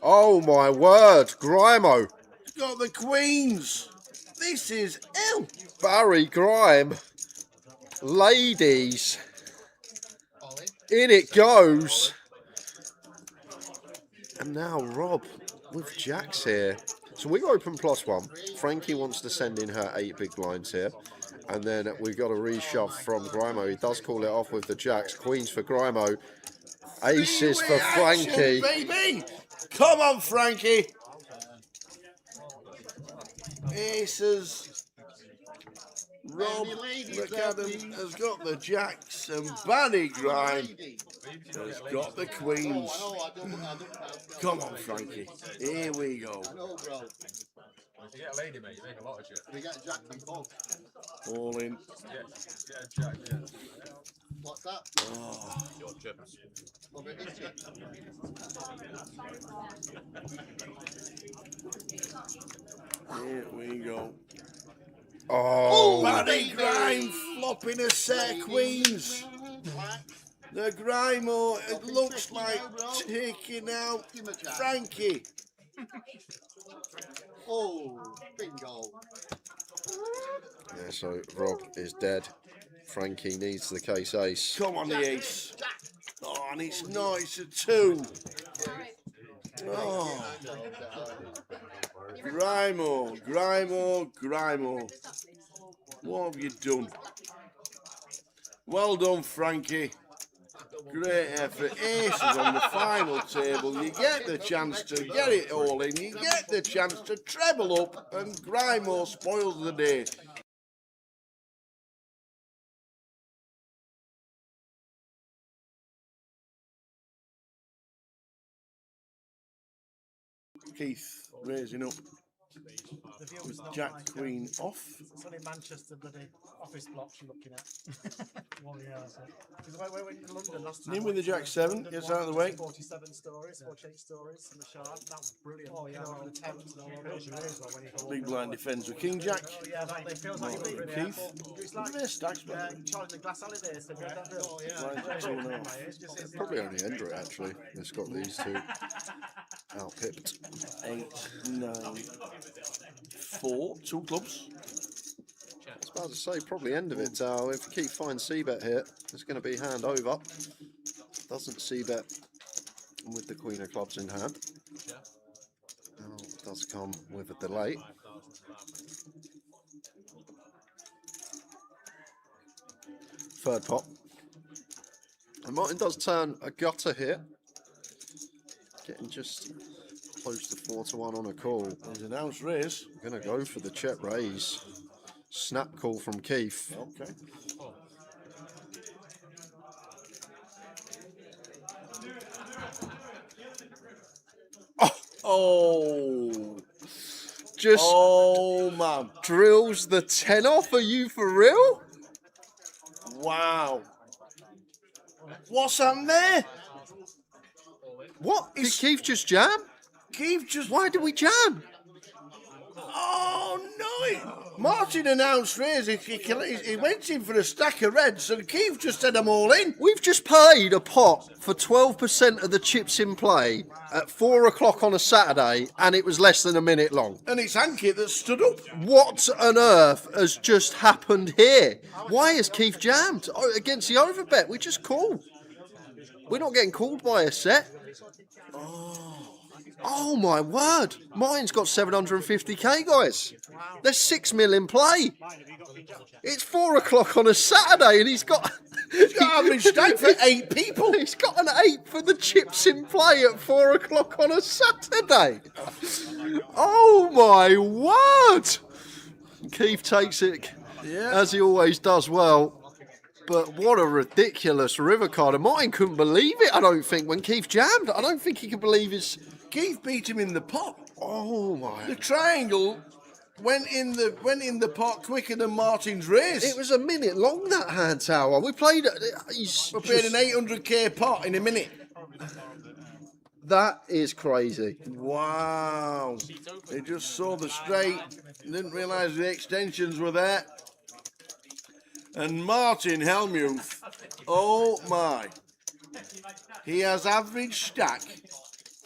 Oh my word, Grimo. He's got the queens. This is ill. Barry Grime. Ladies. In it goes. And now Rob with jacks here. So we open +1. Frankie wants to send in her 8 big blinds here. And then we've got a reshove from Grimo. He does call it off with the jacks. Queens for Grimo. Aces for Frankie. Baby. Come on, Frankie. Aces. Rob McAdam has got the jacks, and Barry Grime has got the queens. Come on, Frankie. Here we go. If you get a lady, mate, you make a lot of shit. We get Jack and Paul. All in. Get a jack, yeah. What's that? Oh. Your chips. Well, it is Jack. Here we go. Oh, Barry Grime flopping a set of queens. The Grimo, it looks like taking out Frankie. Oh, bingo. yeah, so Rob is dead. Frankie needs the case ace. Come on, the ace. Oh, and it's not, it's a 2. Oh. Grimo, Grimo, Grimo. What have you done? Well done, Frankie. Great effort. Aces on the final table. You get the chance to get it all in. You get the chance to treble up, and Grimo spoils the day. Keith raising up. The view was not Jack like, Queen off. It's only Manchester bloody office blocks you're looking at. Well, yeah. Because when we went to London last time. In with the Jack 7, gets out of the way. 47 stories, 48 stories in the Shard. That was brilliant. Oh, yeah. Over the Thames and all over. Big blind defends with King Jack. Oh, yeah, that feels like you're beating Keith. It's Look like at their stacks, man. Charlie the Glass Holidays. Have you heard that bill? Oh, Blind 2.5. Probably only Ender it actually. It's got these two out pipped. 8, 9, 4, 2 clubs. I was about to say, probably end of it. If Keith finds C-bet here, it's going to be hand over. Doesn't C-bet with the Queen of Clubs in hand. Oh, it does come with a delay. Third pot. And Martin does turn a gutter here. Getting just close to 4-1 on a call. There's an ounce raise. Going to go for the check raise. Snap call from Keith. Okay. Oh. Just man. drills the 10 off. Are you for real? Wow. What's happened there? What? Did Keith just jam? Keith just... Why did we jam? Oh, no. Martin announced raise. He went in for a stack of reds, and Keith just said them all in. We've just paid a pot for 12% of the chips in play at 4 o'clock on a Saturday, and it was less than a minute long. And it's Hankey that stood up. What on earth has just happened here? Why has Keith jammed? Oh, against the overbet, we just called. We're not getting called by a set. Oh my word. Mine's got 750k, guys. There's 6 mil in play. It's 4 o'clock on a Saturday and he's got Average stake for 8 people. He's got an 8 for the chips in play at 4 o'clock on a Saturday. Oh my word. Keith takes it as he always does well. But what a ridiculous river card. And Martin couldn't believe it, I don't think, when Keith jammed. I don't think he could believe his... Keith beat him in the pot. Oh my... The triangle went in the pot quicker than Martin's race. It was a minute long, that hand tower. We played... We played an 800k pot in a minute. That is crazy. Wow. They just saw the straight, didn't realise the extensions were there. And Martin Helmuth, oh my. He has average stack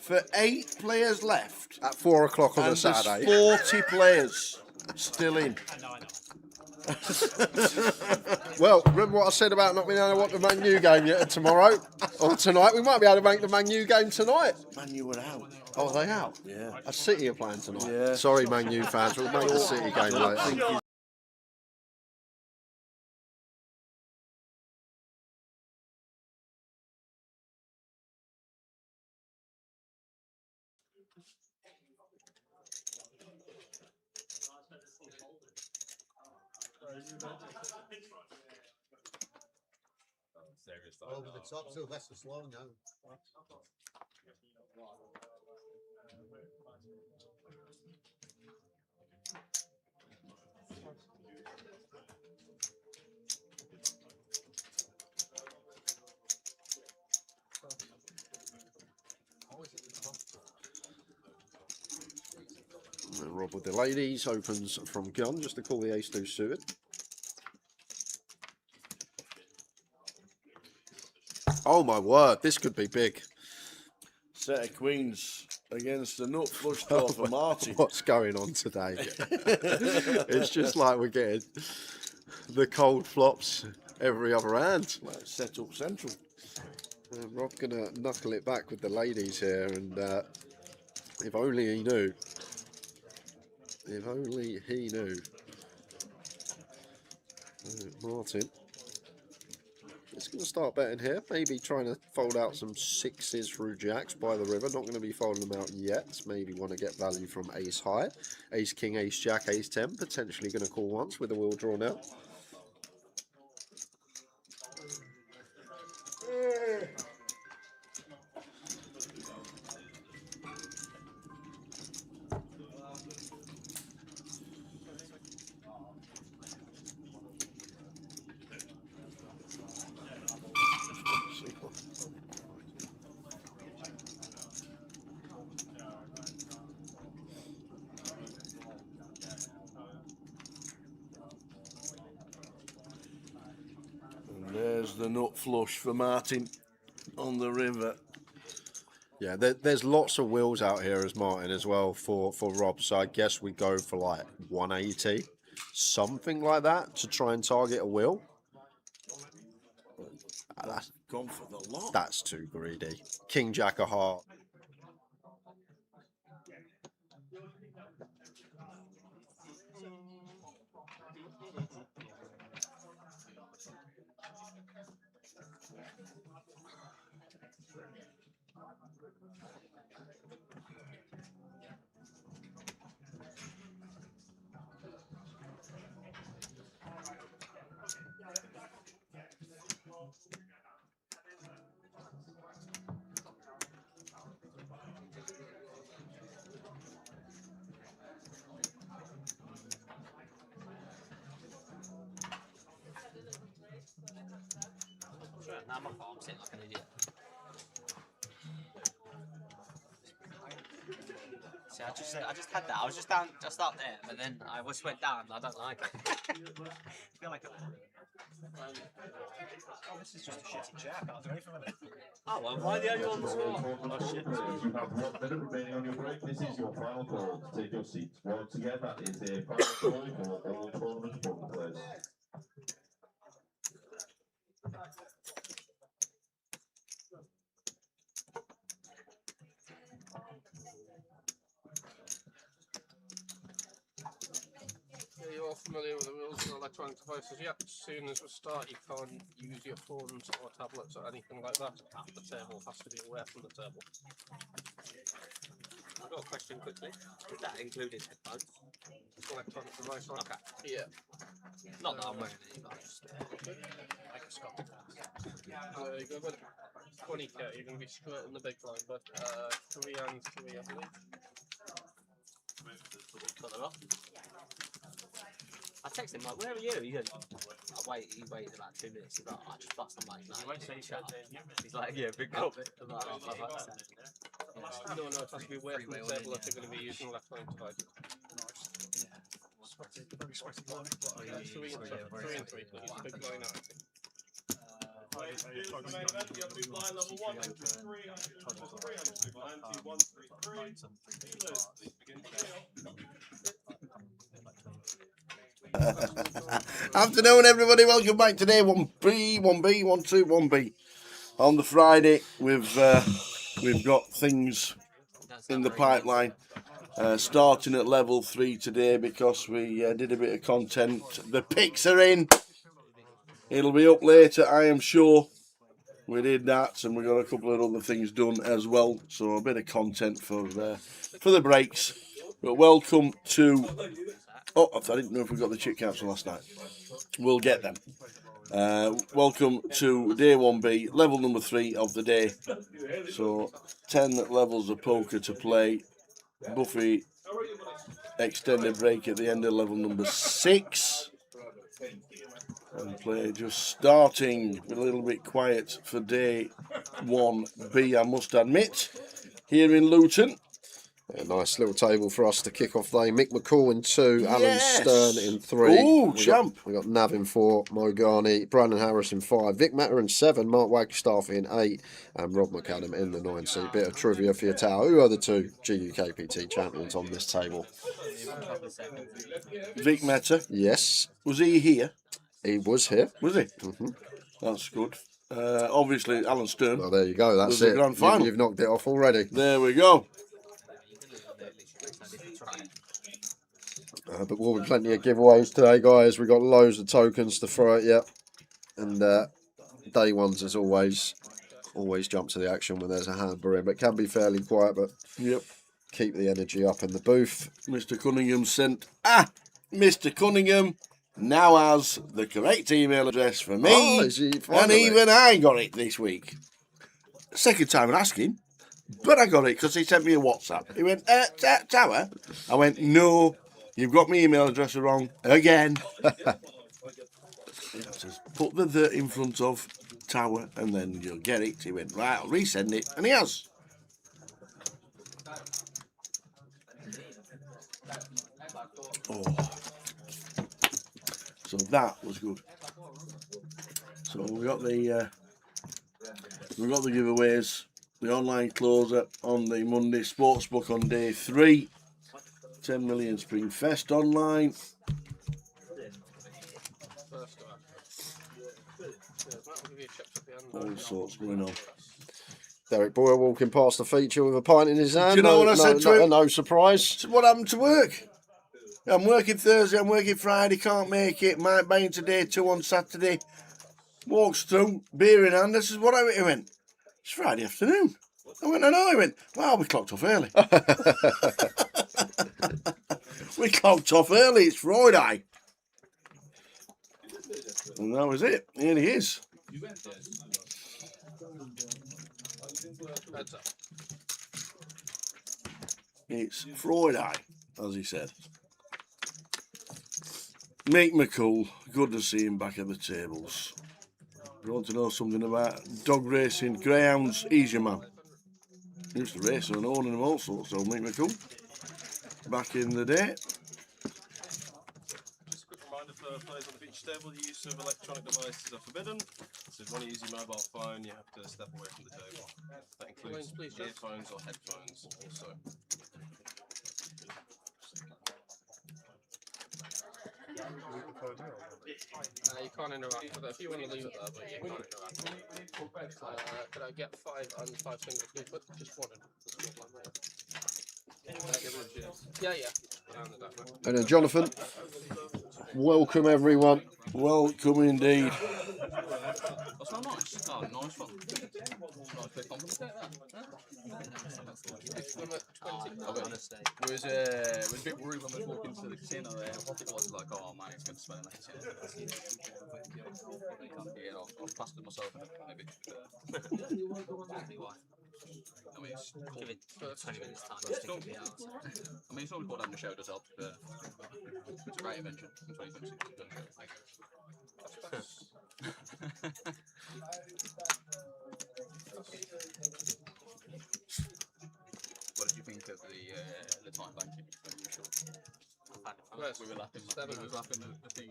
for 8 players left. At 4 o'clock on And a Saturday. there's 40 players still in. I know. Well, remember what I said about not being able to watch the Man U game yet tomorrow or tonight? We might be able to make the Man U game tonight. Man, you were out. Oh, are they out? Yeah. A City are playing tonight. Yeah. Sorry, Man U fans. We'll make the City game later. Serious Over the top, Sylvester Sloan now. And Rob with the ladies opens from gun just to call the ace-2 suited. Oh my word, this could be big. Set of queens against the nut flush draw for Martin. What's going on today? It's just like we're getting the cold flops every other hand. Like set up central. Rob gonna knuckle it back with the ladies here, and if only he knew. If only he knew. Martin. It's going to start betting here. Maybe trying to fold out some 6s through jacks by the river. Not going to be folding them out yet. Maybe want to get value from ace high. Ace king, ace jack, ace 10. Potentially going to call once with the wheel drawn out. And there's the nut flush for Martin on the river. Yeah, there's lots of wheels out here as Martin as well for Rob. So I guess we go for like 180, something like that, to try and target a wheel. That's, Gone for the lot. that's too greedy. King jack a heart. Now my fault, I'm sitting like an idiot. See, I just had that. I was just up there, but then I just went down. I don't like it. I feel like Oh, this is just a shitty jack. I can't do anything with it. oh well, why the only one that's You have 1 minute remaining on your break. This is your final call to take your seats. Once again, that is a final call for all tournament button players. Yeah, you're all familiar with the rules of electronic devices. Yep, as soon as we start, you can't use your phones or tablets or anything like that. At the table has to be away from the table. I've got a question quickly. Is that including headphones? Electronic device, right? Okay. Yeah. Not that I'm wearing any, but just Microscopic. There you go, but 20k, you're going to be straight in the big line, but 3 and 3, I believe. cut them off. I texted him like, where are you? He goes, he waited about 2 minutes. He's like, I just bust. I'm like, no, you won't say shut up. He's like, yeah, big cup. I'm like, oh, I've had to say. No, it has to be away from the table if you're going to be using electronic device. Sweaty, very sweaty morning. 3 and 3, but he's a big line out. You have to do blind level 1, 3, 3, 3, 3, 3, 3, 3, Afternoon, everybody. Welcome back today. 1B, 1B, 1-2, 1B. On the Friday, we've got things in the pipeline. Starting at level 3 today because we did a bit of content. The picks are in. It'll be up later, I am sure. We did that, and we got a couple of other things done as well. So a bit of content for the breaks. But welcome to. Oh, I didn't know if we got the chip council last night. We'll get them. Welcome to day 1B, level number 3 of the day. So 10 levels of poker to play. Buffy extended break at the end of level number 6. And play just starting a little bit quiet for day 1B, I must admit, here in Luton. A nice little table for us to kick off day. Mick McCall in 2, Alan Yes. Stern in 3. Ooh, champ. We got Nav in 4, Mo Garney, Brandon Harris in 5, Vic Matter in 7, Mark Wagstaff in 8, and Rob McAdam in the 9. So a bit of trivia for your tower. Who are the 2 GUKPT champions on this table? Vic Meta. Yes, Was he here? he was here. Was he? Mm-hmm. That's good. Obviously, Alan Stern. Well, there you go. That's Was the it. grand final. You've knocked it off already. There we go. But we'll be plenty of giveaways today, guys. We've got loads of tokens to throw at you. And day ones, as always jump to the action when there's a hamper in. But can be fairly quiet, but Yep. keep the energy up in the booth. Mr. Cunningham sent. Mr. Cunningham now has the correct email address for me. Oh, is he and finally? even I got it this week. Second time I'm asking, but I got it because he sent me a WhatsApp. He went, Tower? I went, no, you've got my email address wrong again. Just put the in front of Tower and then you'll get it. He went, right, I'll resend it. And he has. Oh. So that was good. So we got the giveaways. The online closer on the Monday Sportsbook on day 3. 10 Million Spring Fest online. All sorts going on. Derek Boyle walking past the feature with a pint in his hand. Do you know what I said to him? No surprise. So what happened to work? I'm working Thursday, I'm working Friday, can't make it. Might buy in today, 2 on Saturday. Walks through, beer in hand. This is what he went. It's Friday afternoon. I went, I know. He went, well, we clocked off early. We clocked off early. It's Friday. And that was it. Here he is. It's Friday, as he said. Mick McCall, good to see him back at the tables. You want to know something about dog racing, greyhounds, he's your man. He used to race and owning them all sorts, so Mick McCall. Back in the day. Just a quick reminder for players on the beach table, the use of electronic devices are forbidden. So if you want to use your mobile phone, you have to step away from the table. That includes earphones or headphones also. You can't interact with it. If you want to leave it there, but you can't interact. Could I get 5 and 5 single, please? But just one. Yeah. And then Jonathan, welcome everyone. Welcome indeed. That's not nice. Oh, nice one. Nice bit of compliment there. We was a bit worried when we walked into the casino there. It was like, oh man, it's going to smell in the casino. Yeah, I've plastered myself in a bit. I mean, it's cool. Give it 20 minutes time. It's not, I mean, it's not called having a show does help. It's a great invention in 2026. What did you think of the time banking? We were laughing. The thing.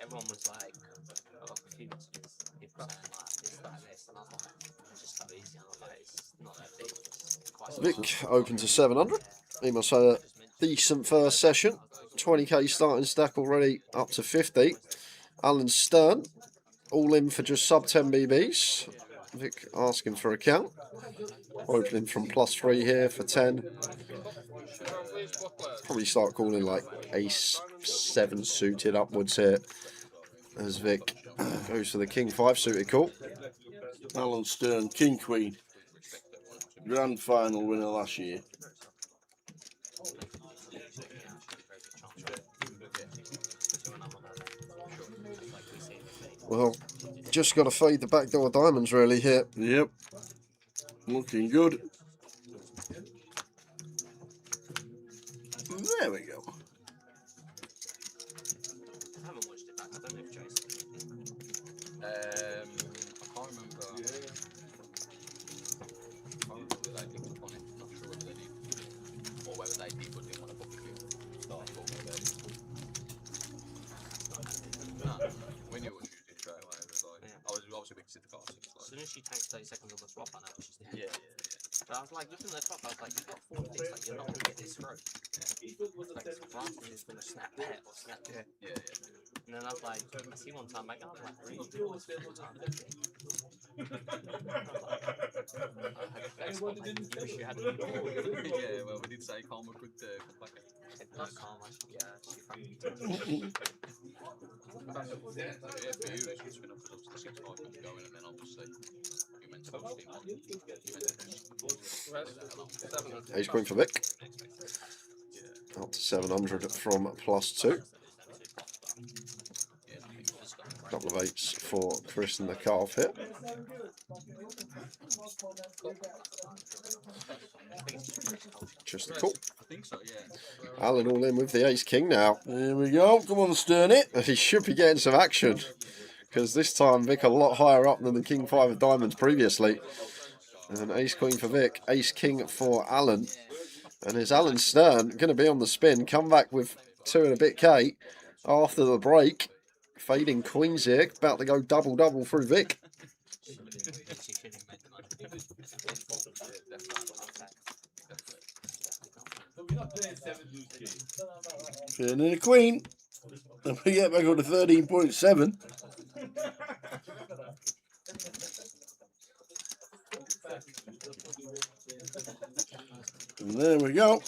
Everyone was like, I got a few messages. People saying like this, that, and this, and I was like, it's just so easy. I was like, it's not that big. It's quite Vic open to 700. He must have a decent first session. 20k starting stack already up to 50. Alan Stern, all in for just sub 10 BBs. Vic asking for a count. Opening from +3 here for 10. Probably start calling like ace 7 suited upwards here as Vic goes for the king 5 suited call. Alan Stern, King Queen. Grand final winner last year. Well, just got to fade the backdoor diamonds really here. Yep. Looking good. There we go. I haven't watched it back. I don't know if Jason. I can't remember. I can't remember whether they picked up on it. Not sure whether they did, or whether they did but didn't want to publicly start talking about it. No, we knew what she was doing straight away. It was like, I was obviously big to the car. As soon as she takes 30 seconds on the swap, I know what she's doing. Yeah. But I was like, looking at the swap, I was like, you've got 4 picks, like, you're not going to get this through. Like, Francis is going to snap there or snap there. Yeah. And then I was like, I see one time back, I was like, really? I wish you had a Yeah, well, we did say Karma could come back. Not Karma, she fucking Yeah, for you, it's just been up to the 6 5 minutes going, and then obviously you meant to go steam on. Ace queen for Vic. Up to 700 from +2. Couple of 8s for Chris and the calf here. Just a call. I think so, yeah. Alan all in with the ace king now. There we go. Come on, Stern it. And he should be getting some action, because this time Vic a lot higher up than the king 5 of diamonds previously. And ace queen for Vic, ace king for Alan. And is Alan Stern going to be on the spin? Come back with 2 and a bit K after the break. Fading queens here, about to go double through Vic. Turning a queen. And we get back up to 13.7. And there we go.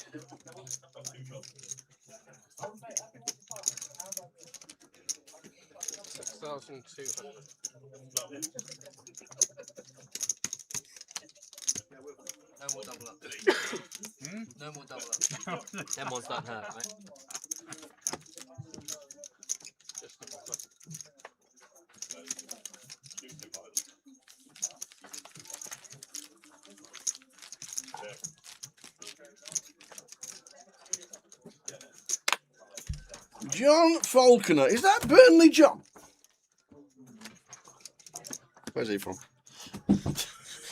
No more double up. No more double up. Them ones don't hurt, right? John Falconer. Is that Burnley John? Where's he from?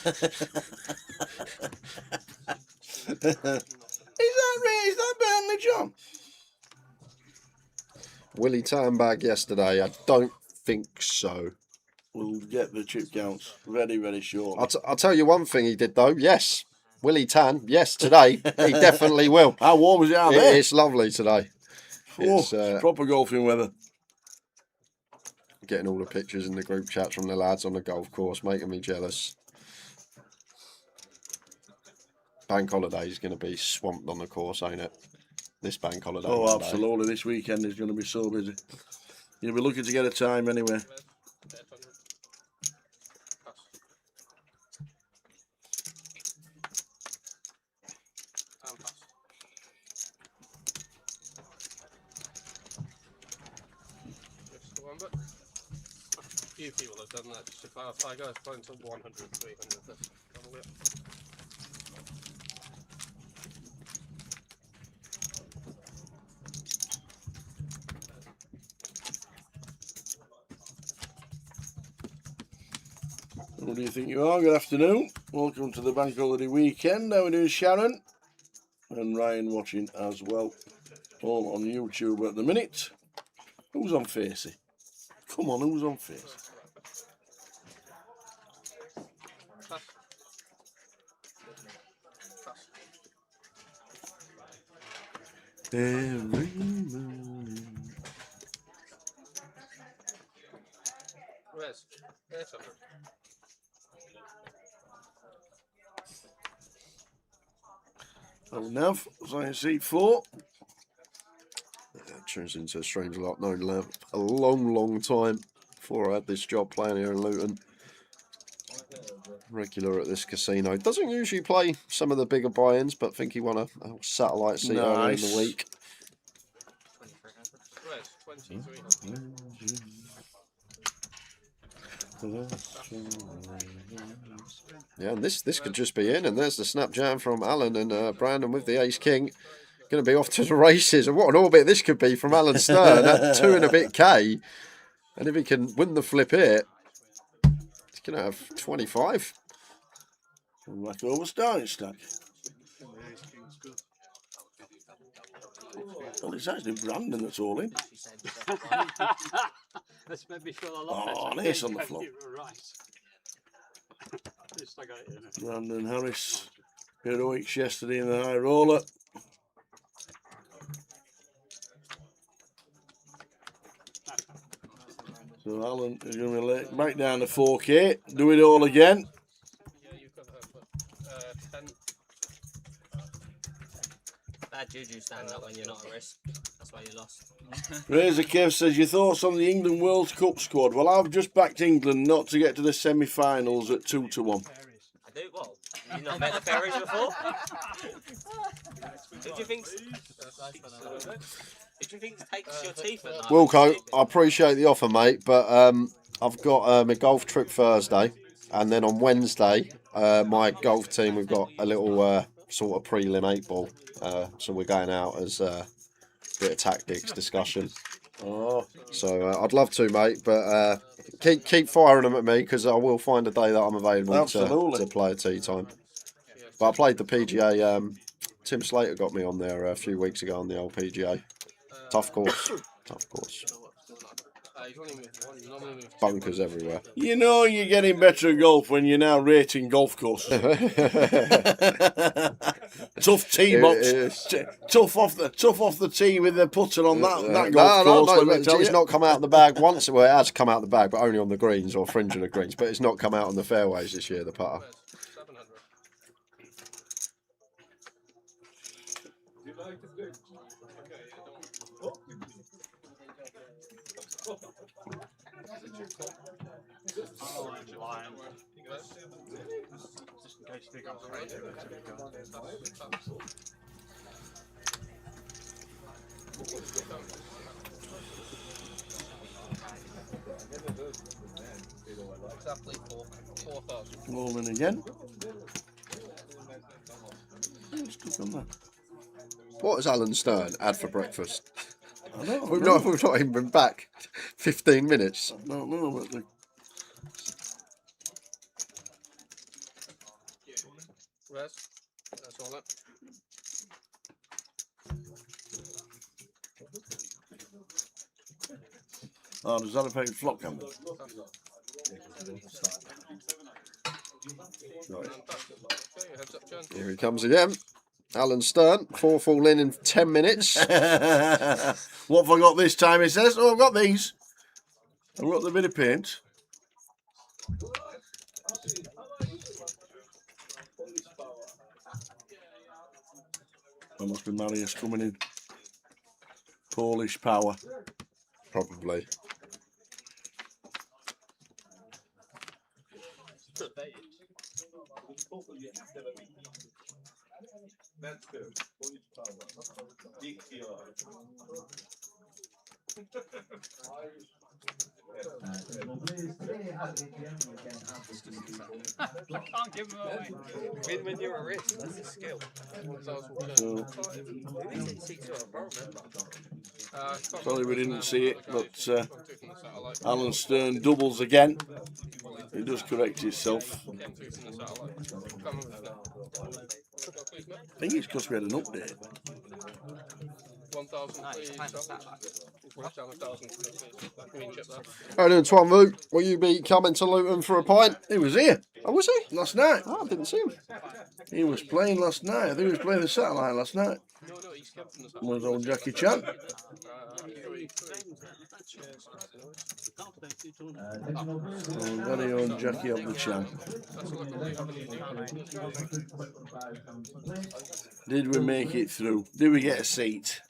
Is that Burnley John? Willie Turnbag yesterday. I don't think so. We'll get the chip counts very short. I'll tell you one thing he did though. Yes, Willie Tan. Yes, today he definitely will. How warm is it out there? It's lovely today. It's proper golfing weather. Getting all the pictures in the group chats from the lads on the golf course, making me jealous. Bank holiday is going to be swamped on the course, ain't it? This bank holiday. Oh, Monday. absolutely. This weekend is going to be so busy. You'll be looking to get a time anyway. Few people have done that. Just if I go point to 100, 300, that's probably it. What do you think you are? Good afternoon. Welcome to the bank holiday weekend. How are we doing, Sharon? And Ryan watching as well. All on YouTube at the minute. Who's on Facey? Come on, who's on Facey? Every morning. Where's 800? Oh, Nav, Zion C4. Turns into a strange lot. Known Lav a long time before I had this job playing here in Luton. Regular at this casino. Doesn't usually play some of the bigger buy-ins, but I think he won a satellite seat earlier in the week. Where's 2300? Yeah, and this could just be in, and there's the snap jam from Alan and Brandon with the ace king. Going to be off to the races, and what an orbit this could be from Alan Stern at 2 and a bit K. And if he can win the flip here, he's going to have 25. Back over starting stack. Well, it's actually Brandon that's all in. This made me feel a lot better. Oh, an ace on the floor. You were right. At least I got it in. Brandon Harris, heroics yesterday in the high roller. So Alan is going to be back down to 4K, do it all again. Yeah, you could have 10. Bad juju standing up when you're not at risk. That's why you lost. Razor Kev says, your thoughts on the England World Cup squad? Well, I've just backed England not to get to the semi-finals at 2-1. I do? What? You've not met the fairies before? Who do you think takes your teeth at night? Wilco, I appreciate the offer, mate, but I've got my golf trip Thursday, and then on Wednesday, my golf team, we've got a little sort of prelim 8-ball, so we're going out as a bit of tactics discussion. Oh, so I'd love to, mate, but keep firing them at me, because I will find a day that I'm available to play at tea time. But I played the PGA. Tim Slater got me on there a few weeks ago on the old PGA. Tough course. Tough course. Bunkers everywhere. you know you're getting better at golf when you're now rating golf courses. Tough tee box. Tough off the tee with the putter on that golf course. No, it's not come out of the bag once. Well, it has come out of the bag, but only on the greens or fringing the greens. But it's not come out on the fairways this year, the putter. 700. Oh, I'm lying. Just in case you think I'm crazy. Exactly 4,000. Rolling again. Stuck on that. What has Alan Stern had for breakfast? I don't We've know. not even been back 15 minutes. I don't know, but the Where's? That's all it. oh, does that affect flock camera? Okay, heads up, Jen. Here he comes again. Alan Stern, 4 fall in 10 minutes. What have I got this time? He says, oh, I've got these. I've got the bit of paint. There must be Marius coming in. Polish power. Probably. I can't give them away. Win when you're at risk. That's a skill. Sorry we didn't see it, but Alan Stern doubles again. He does correct himself. I think it's because we had an update. 1,000, please. Down 1,000. Green chip there. How doing, Twanvu? Will you be coming to Luton for a pint? He was here Oh, was he? last night. Oh, I didn't see him. He was playing last night. I think he was playing the satellite last night. No, he's kept from the side. Was old Jackie Chan. Very own Jackie of the Chan. Did we make it through? Did we get a seat?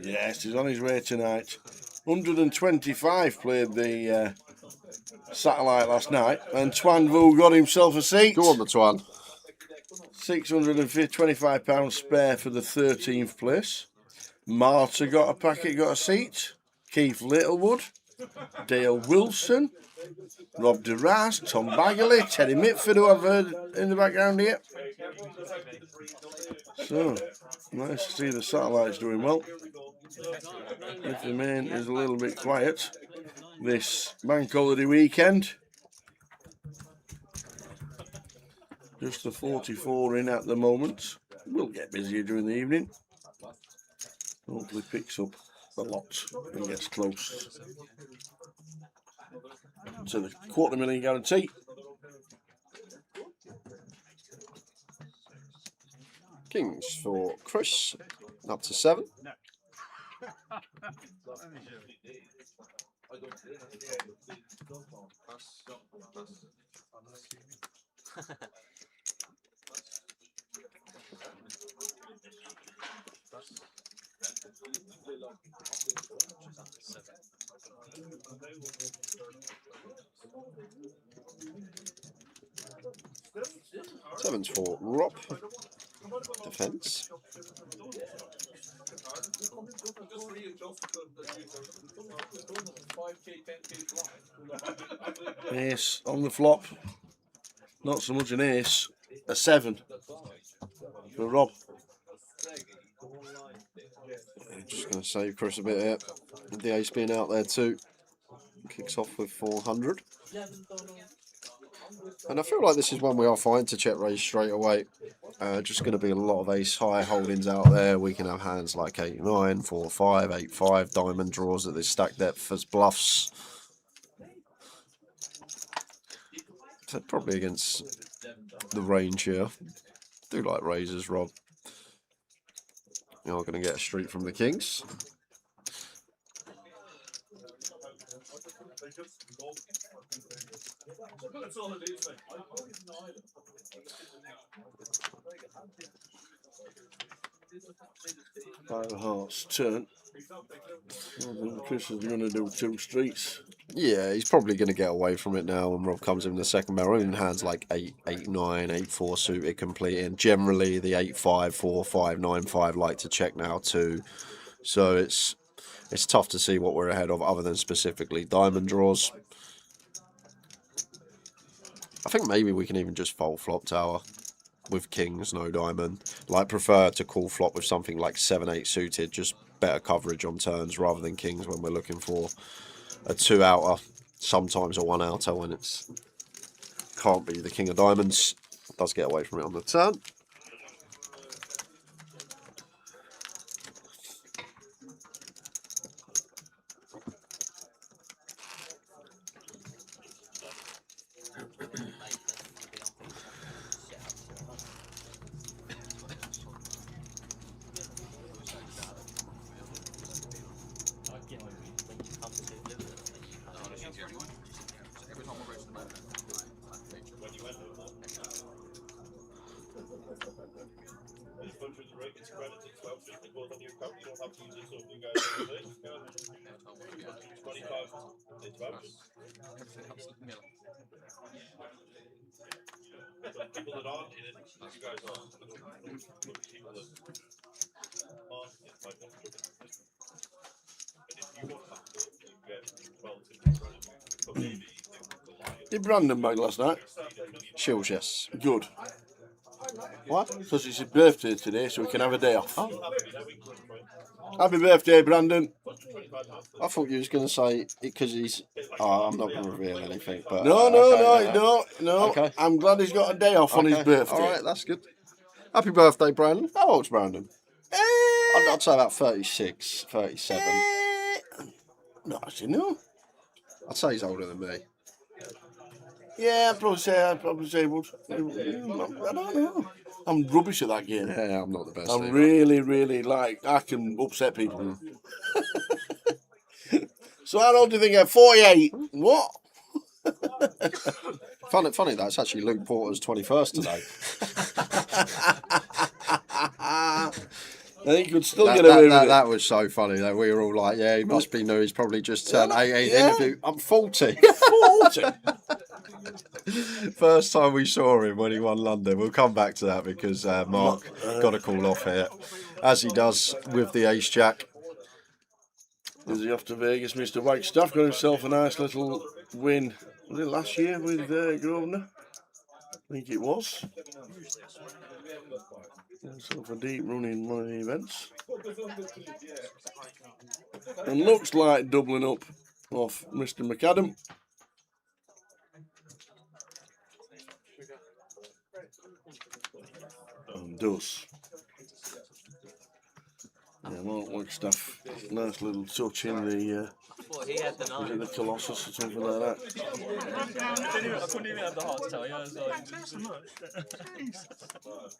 Yes, he's on his way tonight. 125 played the satellite last night, and Twan Vu got himself a seat. Go on, the Twan. £625 spare for the 13th place. Marta got a packet, got a seat. Keith Littlewood, Dale Wilson, Rob DeRaz, Tom Bagley, Teddy Mitford, who I've heard in the background here. So, nice to see the satellites doing well. If the main is a little bit quiet this bank holiday weekend. Just the 44 in at the moment. We'll get busier during the evening. Hopefully picks up a lot and gets close to the £250,000 guarantee. Kings for Chris, up to 7. Sevens for Rob, defence. Ace on the flop. Not so much an ace, a 7 for Rob. Just going to save Chris a bit here. The ace being out there too. Kicks off with 400. And I feel like this is one we are fine to check raise straight away. Just going to be a lot of ace high holdings out there. We can have hands like 8-9, 4-5, 8-5, diamond draws at this stack depth as bluffs. So probably against the range here. Do like raises, Rob. You're going to get a street from the Kings. Five of hearts turn. Chris is going to do 2 streets. Yeah, he's probably going to get away from it now when Rob comes in the second barrel. In hands like 8-9, 8-4 suited completing. Generally, the 8-5, 4-5, 9-5 like to check now too. So it's tough to see what we're ahead of other than specifically diamond draws. I think maybe we can even just fold flop tower with kings, no diamond. Like, prefer to call flop with something like 7-8 suited, just better coverage on turns rather than kings when we're looking for a 2-outer, sometimes a 1-outer when it's can't be the king of diamonds. Does get away from it on the turn. Did Brandon bag last night? Chills, yes. Good. What? Because it's his birthday today, so we can have a day off. Oh. Happy birthday, Brandon. I thought you was going to say because he's... Oh, I'm not going to reveal anything. But No. Okay. I'm glad he's got a day off on his birthday. All right, that's good. Happy birthday, Brandon. How old's Brandon? I'd say about 36, 37. No, actually, no. I'd say he's older than me. Yeah, I'd probably say would. I don't know. I'm rubbish at that game. Yeah, I'm not the best. I'm either. really like, I can upset people. So how old do you think I'm? 48. What? Funny that it's actually Luke Porter's 21st today. I think he could still get away with it. That was so funny though. We were all like, yeah, he must be new. He's probably just turned 18. Yeah. Interview. I'm 40. 40. First time we saw him when he won London. We'll come back to that because Mark got a call off here, as he does with the Ace Jack. Is he off to Vegas? Mr. Wagstaff got himself a nice little win. Was it last year with Grosvenor? I think it was. Himself a deep run in one of the events. And looks like doubling up off Mr. McAdam. And does. Yeah, Mark Wagstaff, nice little touch in the He had the was nine. it the Colossus or something like that. I couldn't even have the heart to tell you. I was like,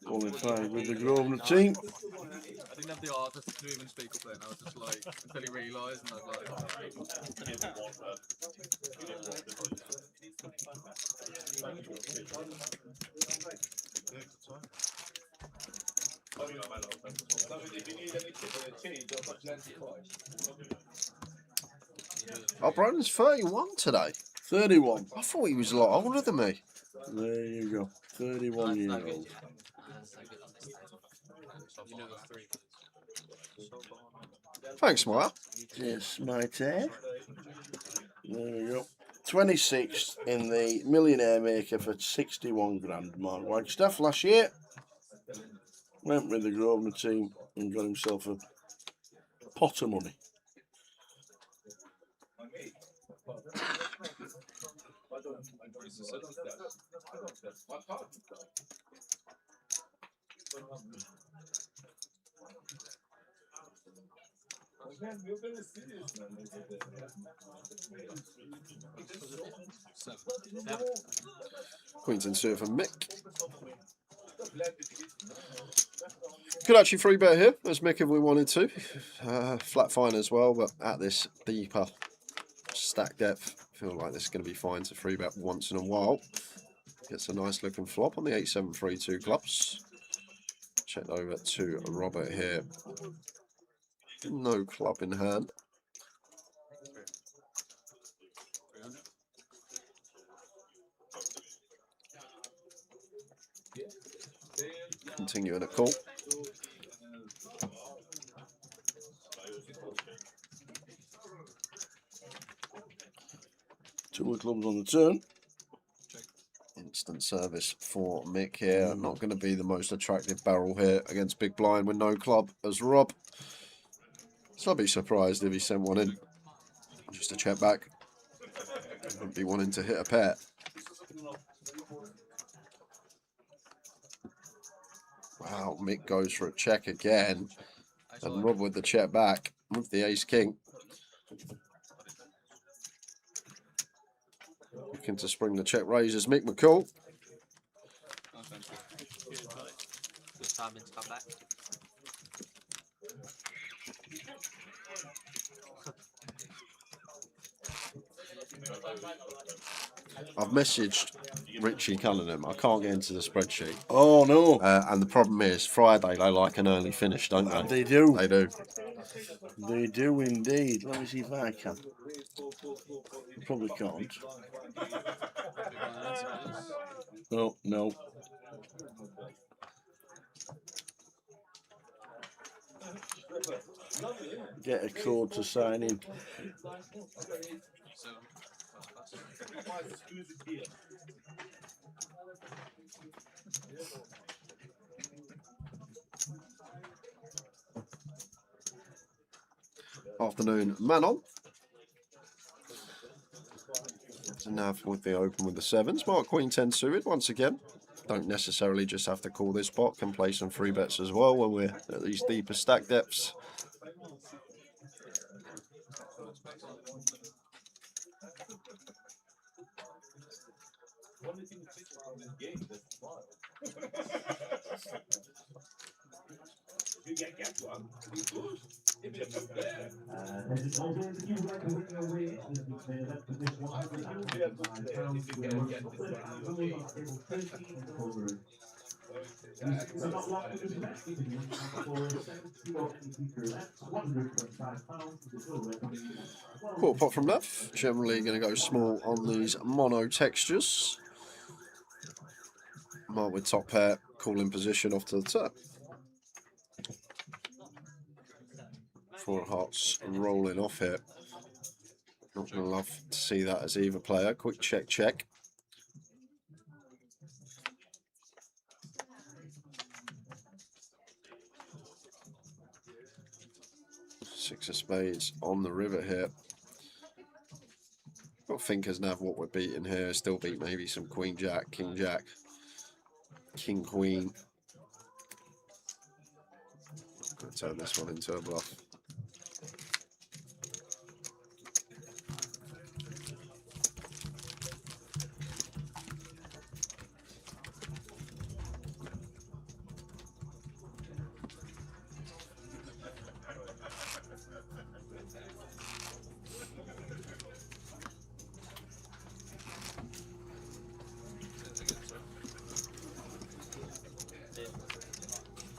Qualified with the Grosvenor team. I didn't have the heart to even speak up then. I was just like, until he realised, and I was like, Oh, Brandon's 31 today. 31. I thought he was a lot older than me. There you go. 31 years old. Thanks, Maya. Yes, mate. There you go. 26th in the Millionaire Maker for 61 grand. Mark Wagstaff last year went with the Grosvenor team and got himself a pot of money. Queensland Surf and Mick. Could actually free bet here, as Mick if we wanted to. Flat fine as well, but at this deeper stack depth, I feel like this is going to be fine to free bet once in a while. Gets a nice looking flop on the 8732 clubs. Check over to Robert here. No club in hand. Continuing a call. Two of clubs on the turn. Instant service for Mick here. Not going to be the most attractive barrel here against Big Blind with no club as Rob. So I'd be surprised if he sent one in. Just to check back. Wouldn't be wanting to hit a pair. Wow, Mick goes for a check again. And Rob with the check back with the ace king. Looking to spring the check raises Mick McCall. Good timing to come back. I've messaged Richie Cunningham. I can't get into the spreadsheet. Oh no. And the problem is Friday they like an early finish, don't they? They do. They do. They do indeed. Let me see if I can. Probably can't. Oh, no. Get a code to sign in. Afternoon, Manon. So now with the open with the sevens. Mark Queen 10 suited once again. Don't necessarily just have to call this spot, can play some free bets as well when we're at these deeper stack depths. Quarter pot from left, generally going to go small on these mono textures. Mark with top pair, calling position off to the top. 4 of hearts rolling off here. Not going to love to see that as either player. Quick check, check. Six of spades on the river here. Got thinkers nav what we're beating here. Still beat maybe some queen jack, king queen. Gonna turn this one into a bluff.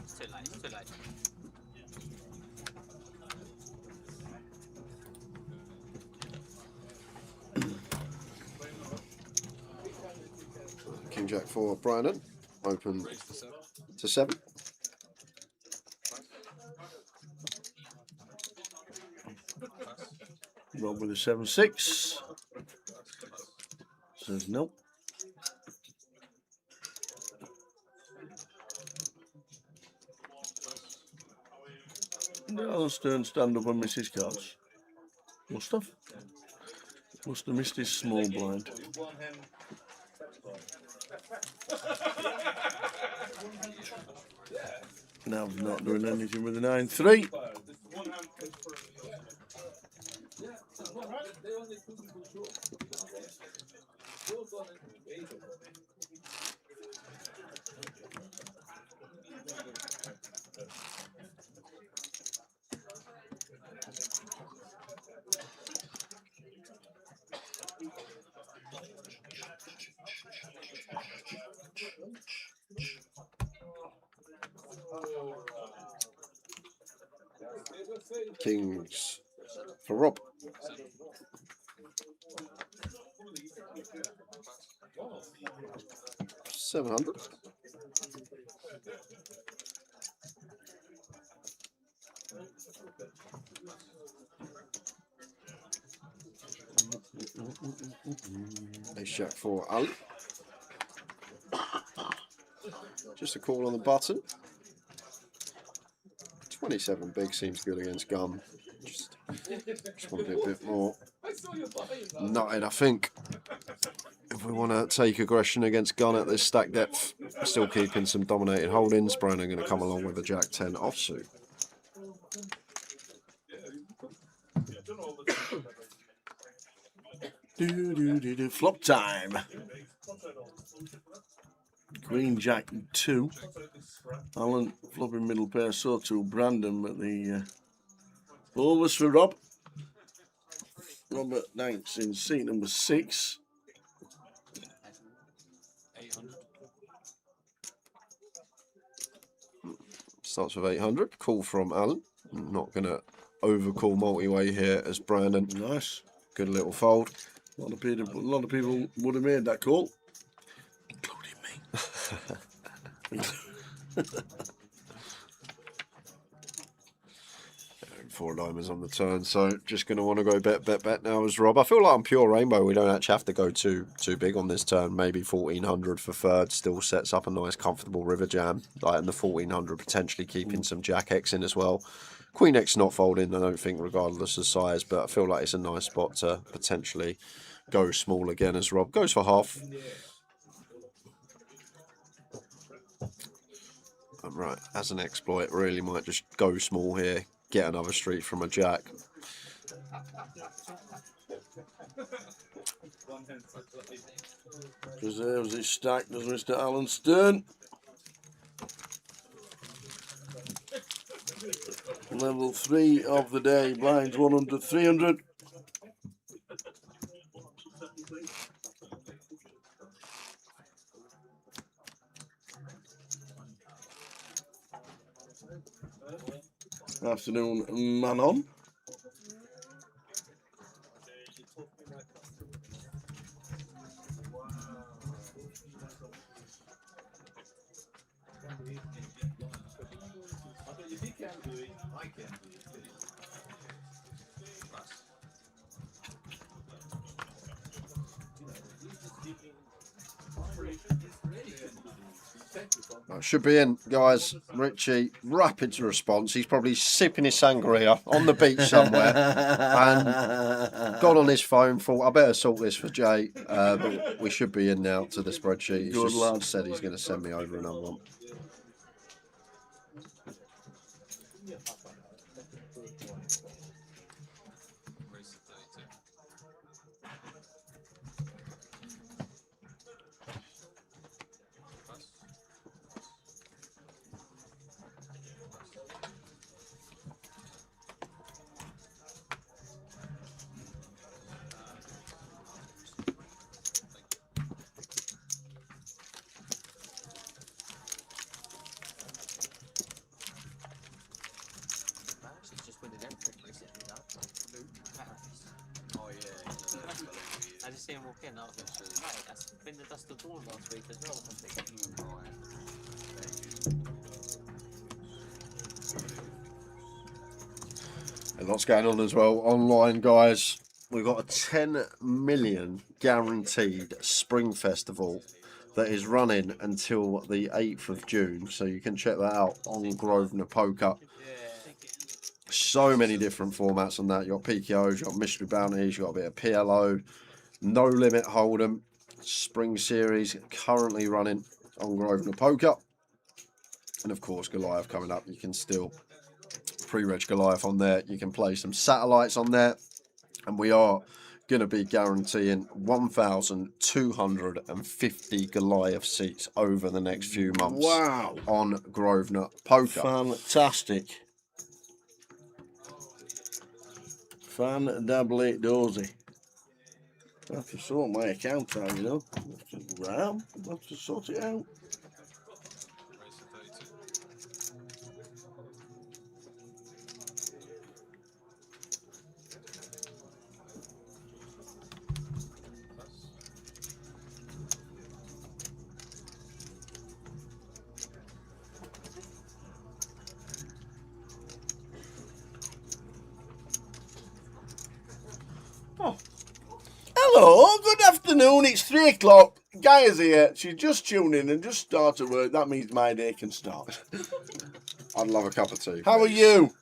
It's too late. King jack for Brandon. Open to 7. Rob with a 7-6. Says no. No, Stern stand up and miss his cards. Must have. Must have missed his small blind. Now he's not doing anything with the 9-3. Kings for Rob. $700. Ace jack for Ali. Just a call on the button. 27 big seems good against gun. Just want to be a bit more nutted, I think. If we want to take aggression against gun at this stack depth, still keeping some dominated holdings. Brandon going to come along with a jack 10 offsuit. Flop time. Queen jack 2. Alan flopping middle pair, so too Brandon, but the overs for Rob. Robert Knights in seat number 6. 800. Starts with 800. Call from Alan. Not going to overcall multi-way here as Brandon. Nice. Good little fold. A lot of people would have made that call, including me. 4 diamonds on the turn, so just going to want to go bet now as Rob. I feel like on pure rainbow we don't actually have to go too big on this turn. Maybe 1400 for third still sets up a nice comfortable river jam. Like in the 1400 potentially keeping some jack X in as well. Queen X not folding, I don't think, regardless of size, but I feel like it's a nice spot to potentially go small again as Rob goes for half. Right, as an exploit, really might just go small here, get another street from a jack. Preserves his stack, does Mr. Alan Stern. Level 3 of the day, blinds 100, 300. Afternoon, Manon. Should be in, guys. Richie, rapid response. He's probably sipping his sangria on the beach somewhere and got on his phone, thought, I better sort this for Jay. But we should be in now to the spreadsheet. He's Good just lad. said he's going to send me over another one. I just see him walk in. I was like, mate, that's been the dust of dawn last week as well. I think. And lots going on as well online, guys. We've got a 10 million guaranteed spring festival that is running until the 8th of June. So you can check that out on Grosvenor Poker. So many different formats on that. You've got PKOs, you've got Mystery Bounties, you've got a bit of PLO, No Limit Hold'em, Spring Series currently running on Grosvenor Poker. And of course, Goliath coming up. You can still pre-reg Goliath on there. You can play some satellites on there. And we are going to be guaranteeing 1,250 Goliath seats over the next few months. Wow. On Grosvenor Poker. Fantastic. Fan-double-it dozy. I have to sort my account out, you know. I have to sort it out. Hello, good afternoon. It's 3 o'clock. Gaia's here. She's just tuned in and just started work. That means my day can start. I'd love a cup of tea. How are you?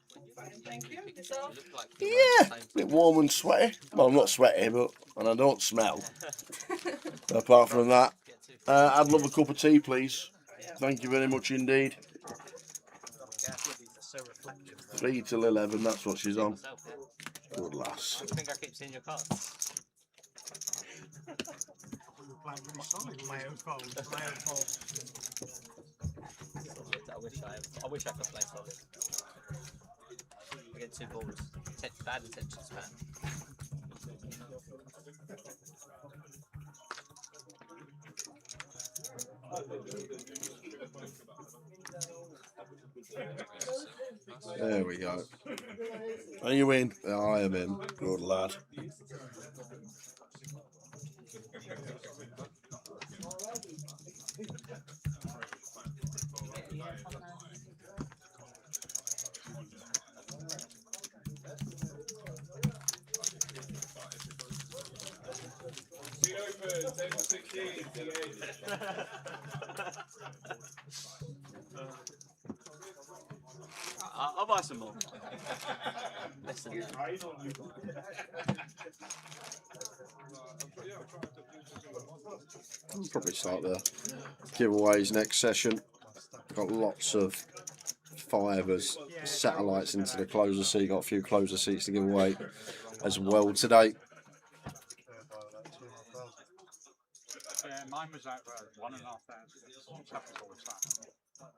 Thank you. Yourself? Yeah, a bit warm and sweaty. Well, I'm not sweaty, but and I don't smell. Apart from that, I'd love a cup of tea, please. Thank you very much indeed. 3 till 11, that's what she's on. Good lass. I think I keep seeing your cards. My own fault. My own fault. I wish I could play solid. I get 2 balls. Bad attention span. There we go. Are you in? I am in. Good lad. I'll buy some more. Listen. We'll probably start the giveaways next session. Got lots of fibres, satellites into the closer seat. Got a few closer seats to give away as well today. Yeah, mine was out for 1,500. Happens all the time.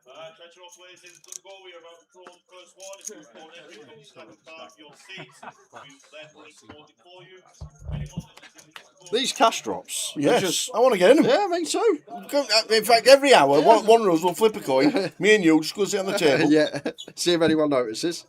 Attention all players in the goal. We are about to call the first one. If you've got every second part of your seats, we've then called it for you. These cash drops. Yes, I want to get in them. Yeah, me too. In fact, every hour, one of us will flip a coin. Me and you just go sit on the table. Yeah, see if anyone notices.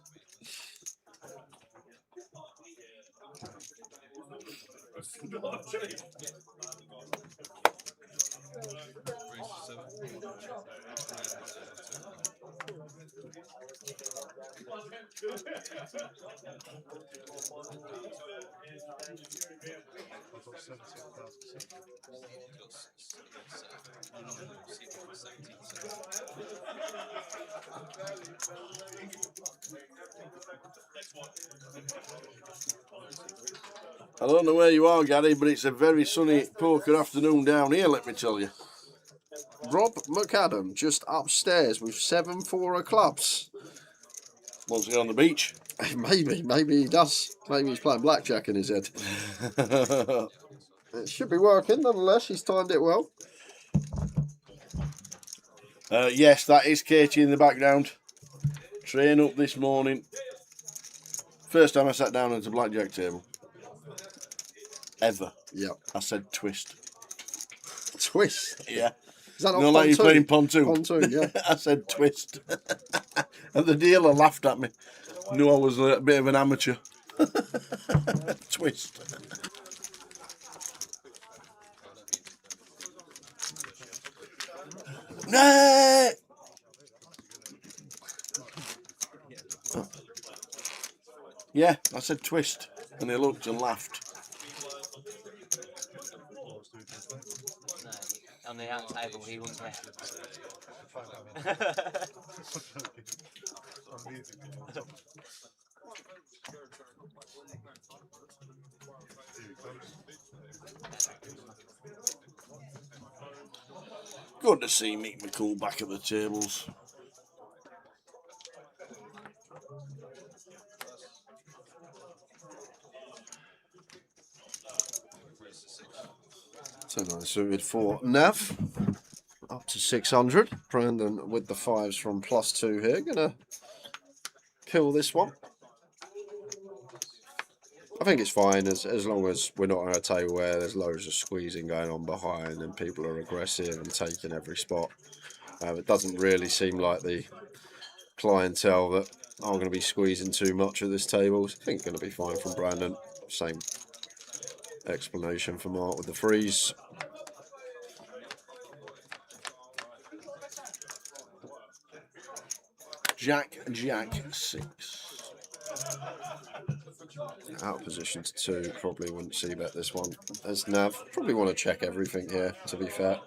I don't know where you are, Gary, but it's a very sunny poker afternoon down here, let me tell you. Rob McAdam just upstairs with 7-4 clubs. Wants to get on the beach. Maybe he does. Maybe he's playing blackjack in his head. It should be working, nonetheless. He's timed it well. Yes, that is Katie in the background. Train up this morning. First time I sat down at a blackjack table. Ever. Yep. I said twist. Twist? Yeah. Is that not no, like you're playing pontoon. Pontoon, yeah. I said twist. And the dealer laughed at me. Knew I was a bit of an amateur. Twist. No! Yeah, I said twist. And he looked and laughed. No, on the out table, he wouldn't play. Good to see Mick McCool back at the tables. So nice suited for Nav. Up to 600. Brandon with the 5s from +2 here. Gonna kill this one. I think it's fine as long as we're not on a table where there's loads of squeezing going on behind and people are aggressive and taking every spot. It doesn't really seem like the clientele that are going to be squeezing too much at this table. I think going to be fine from Brandon. Same explanation for Mark with the freeze. Jack 6. Out of position to 2, probably wouldn't see bet this one as Nav. Probably want to check everything here, to be fair.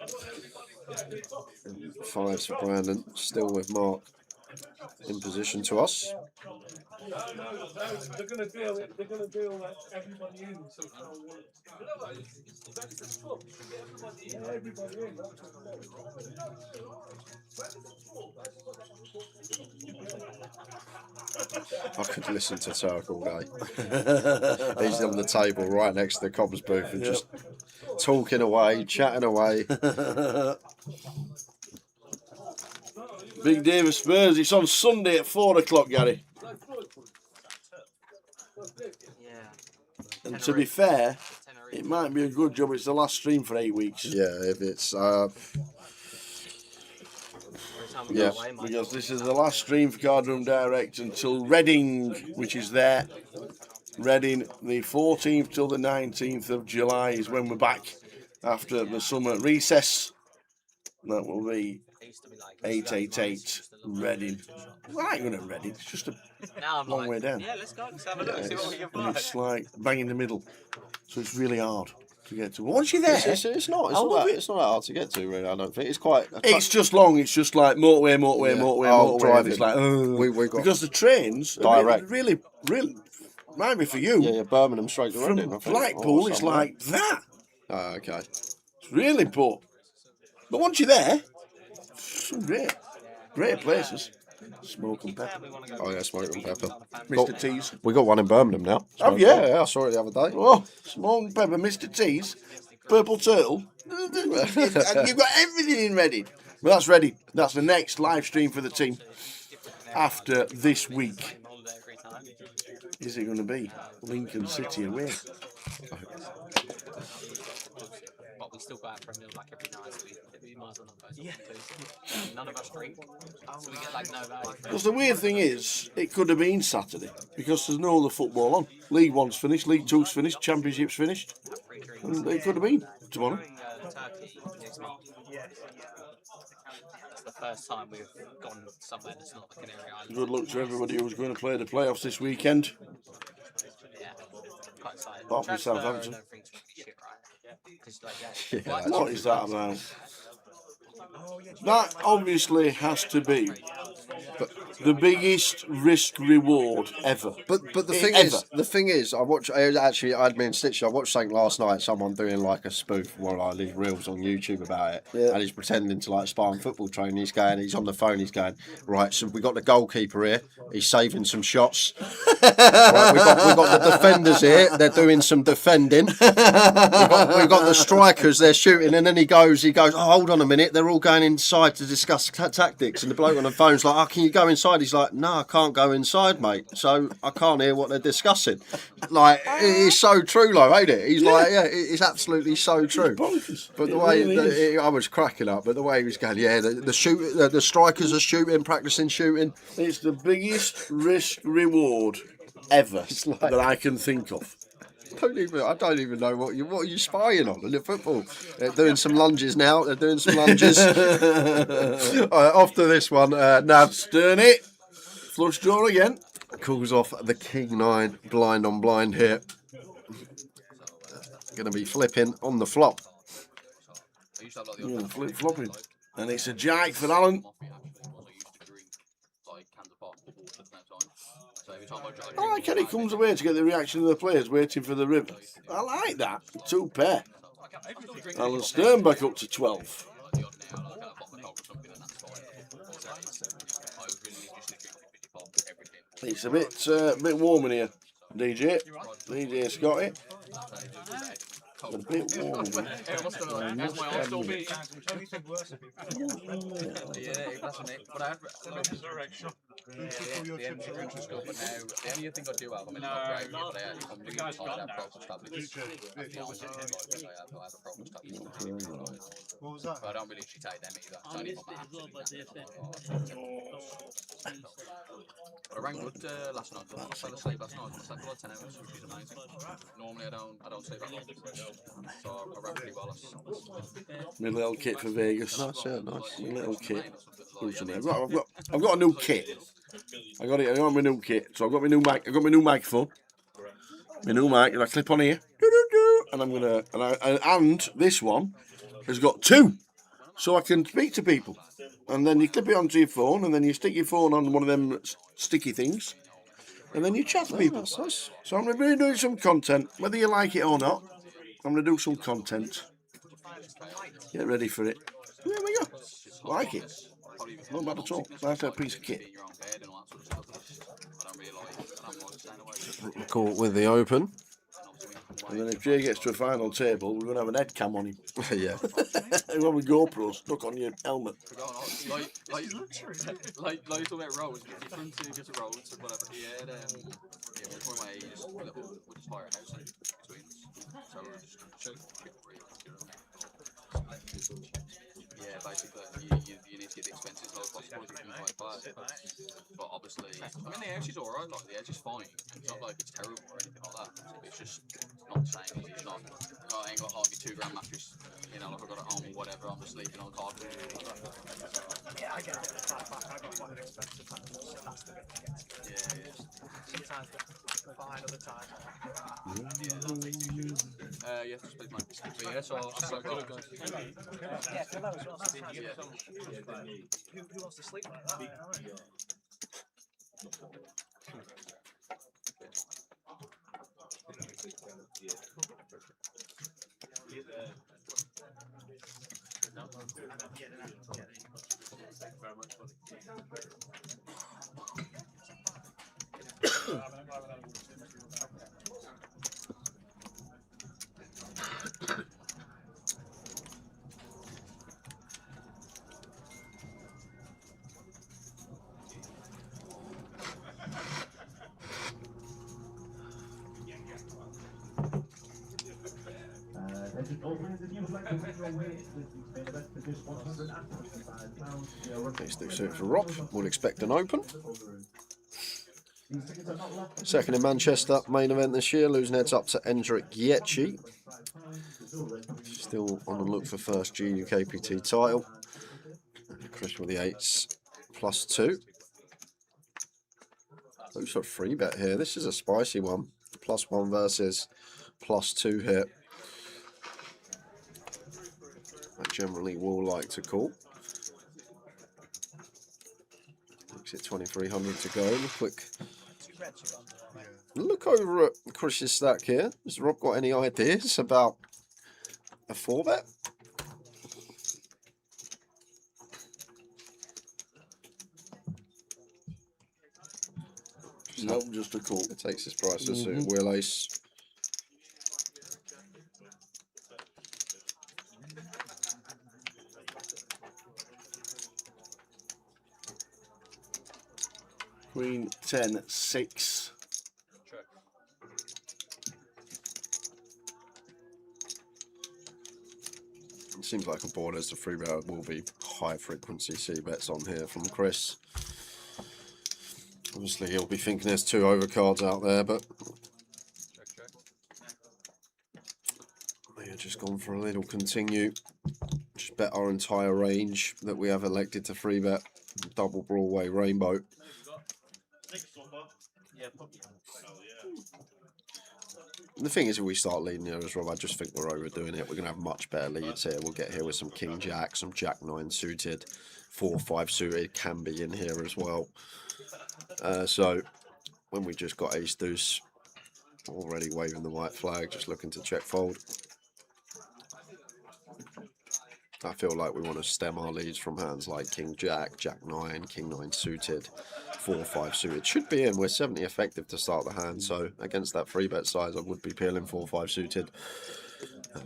5s for Brandon, still with Mark in position to us. They're going to deal like everybody in. So everybody in. I could listen to Turk all day. He's on the table right next to the Cobbs booth and just talking away, chatting away. Big day for Spurs. It's on Sunday at 4 o'clock, Gary. And to be fair, it might be a good job it's the last stream for 8 weeks. Yeah, if it's... yeah, because this is the last stream for Cardroom Direct until Reading, which is there. Reading, the 14th till the 19th of July is when we're back after the summer recess. That will be 888 Reading. Well, I ain't going to Reading, it's just a long way down. Yeah, let's go. Let's have a look. See what we can And find. it's like bang in the middle, so it's really hard to get to. Once you're there, It's not that hard to get to, really, I don't think. It's quite... it's just long. It's just like motorway. Driving. It's like, we got because the trains direct. really might be for you. Yeah, Birmingham straight to From Reading, I think, Blackpool, or it's somewhere. like that. Oh, okay. It's really poor. But once you're there, it's great. Great places. Smoke and pepper. Oh yeah, smoke and pepper. Mr. T's. We got one in Birmingham now. Oh, yeah. Yeah, I saw it the other day. Oh, smoke and pepper, Mr. T's. Purple Turtle. And you've got everything in Reading. But that's ready. That's the next live stream for the team after this week. Is it going to be Lincoln City away? But we still go out for a meal like every night, so we might as well not go something. None of us drink, so we get like no value. Because the weird thing is, it could have been Saturday because there's no other football on. League One's finished, League Two's finished, Championship's finished. And it could have been tomorrow. Turkey next month. It's the first time we've gone somewhere that's not the Canary Islands. Good luck to everybody who's going to play the playoffs this weekend. Yeah, quite excited. Apart from Southampton. What is that about? That obviously has to be the biggest risk reward ever. But the thing is, I had me and Stitch. I watched something last night. Someone doing like a spoof, like these reels on YouTube about it, and he's pretending to like Spartan football training. He's on the phone. He's going, right. So we got the goalkeeper here. He's saving some shots. Right, we got the defenders here. They're doing some defending. We got the strikers. They're shooting, and then he goes. Oh, hold on a minute. They're all going inside to discuss tactics. And the bloke on the phone's like, oh, can you go inside? He's like, no, I can't go inside, mate. So I can't hear what they're discussing. Like, it's so true, though, ain't it? He's like, yeah, it's absolutely so true. But the way I was cracking up, but the way he was going, yeah, the strikers are shooting, practicing shooting. It's the biggest risk reward ever that I can think of. I don't even know what are you spying on in the football. They're doing some lunges now. They're doing some lunges. Off to this one. Nav Stern it. Flush draw again. Calls off the King 9 blind on blind here. Going to be flipping on the flop. Flopping. And it's a jack for Alan. I like how he comes away to get the reaction of the players waiting for the river. I like that. 2 pair. Alan Stern back up to 12. It's a bit warm in here, DJ. DJ's got it. A bit warm. What was that? I don't really take them either. It's only for I rang good last night. I fell asleep last night. I slept for like 10 hours, which is amazing. Normally I don't sleep that long. So I ran pretty well. My little kit for Vegas. Nice. My little kit. I've got a new kit. I got my new kit. So I've got my new mic. I've got my new microphone. My new mic, and I clip on here. And I'm gonna and this one has got 2, so I can speak to people. And then you clip it onto your phone, and then you stick your phone on one of them sticky things, and then you chat to people. So I'm going to be doing some content, whether you like it or not. I'm going to do some content. Get ready for it. There we go. Like it. Not bad at all. Nice little piece of kit. Caught with the open. And then if Jay gets to a final table, we're going to have an head cam on him. Yeah. We'll have a GoPro stuck on your helmet. Like talking about roads, different to get a roads and whatever. He had, with one way, we'll just hire a house between us. So we'll just show yeah, basically, you need to get the expenses low as possible if you can buy parts. But obviously, I mean, the edge is alright, like, the edge is fine. It's not like it's terrible or anything like that. It's just not the same. It's not, I ain't got hardly £2 mattress, you know, like I've got at home or whatever, I'm just sleeping on carpet. Yeah, I get it. I got quite an expensive mattress, so that's the bit that gets me. Yeah. Sometimes they're fine, other times. Yeah, just play my biscuit. But yeah, so good, guys. Yeah, pillow as well. Who wants to sleep like that? Let's do something for Rob. We'll expect an open. Second in Manchester, main event this year, losing heads up to GUKPT. Still on the look for first GUKPT title. Chris with the 8s, +2. Looks for a free bet here. This is a spicy one. +1 versus +2 here. I generally will like to call. Makes it 2,300 to go. Quick look over at Chris's stack here. Has Rob got any ideas about a 4-bet? No, just a call. It takes his price to suit wheel ace. Queen 10 6. It seems like a board as the free bet will be high frequency C bets on here from Chris. Obviously he'll be thinking there's 2 overcards out there, but we have just gone for a little continue. Just bet our entire range that we have elected to free bet. Double Broadway Rainbow. The thing is, if we start leading here as well, I just think we're overdoing it. We're going to have much better leads here. We'll get here with some King Jack, some Jack 9 suited, 4-5 suited can be in here as well. So when we just got ace deuce, already waving the white flag, just looking to check fold. I feel like we want to stem our leads from hands like King Jack, Jack 9, King 9 suited, 4-5 suited. Should be in. We're 70 effective to start the hand, so against that free bet size, I would be peeling 4-5 suited.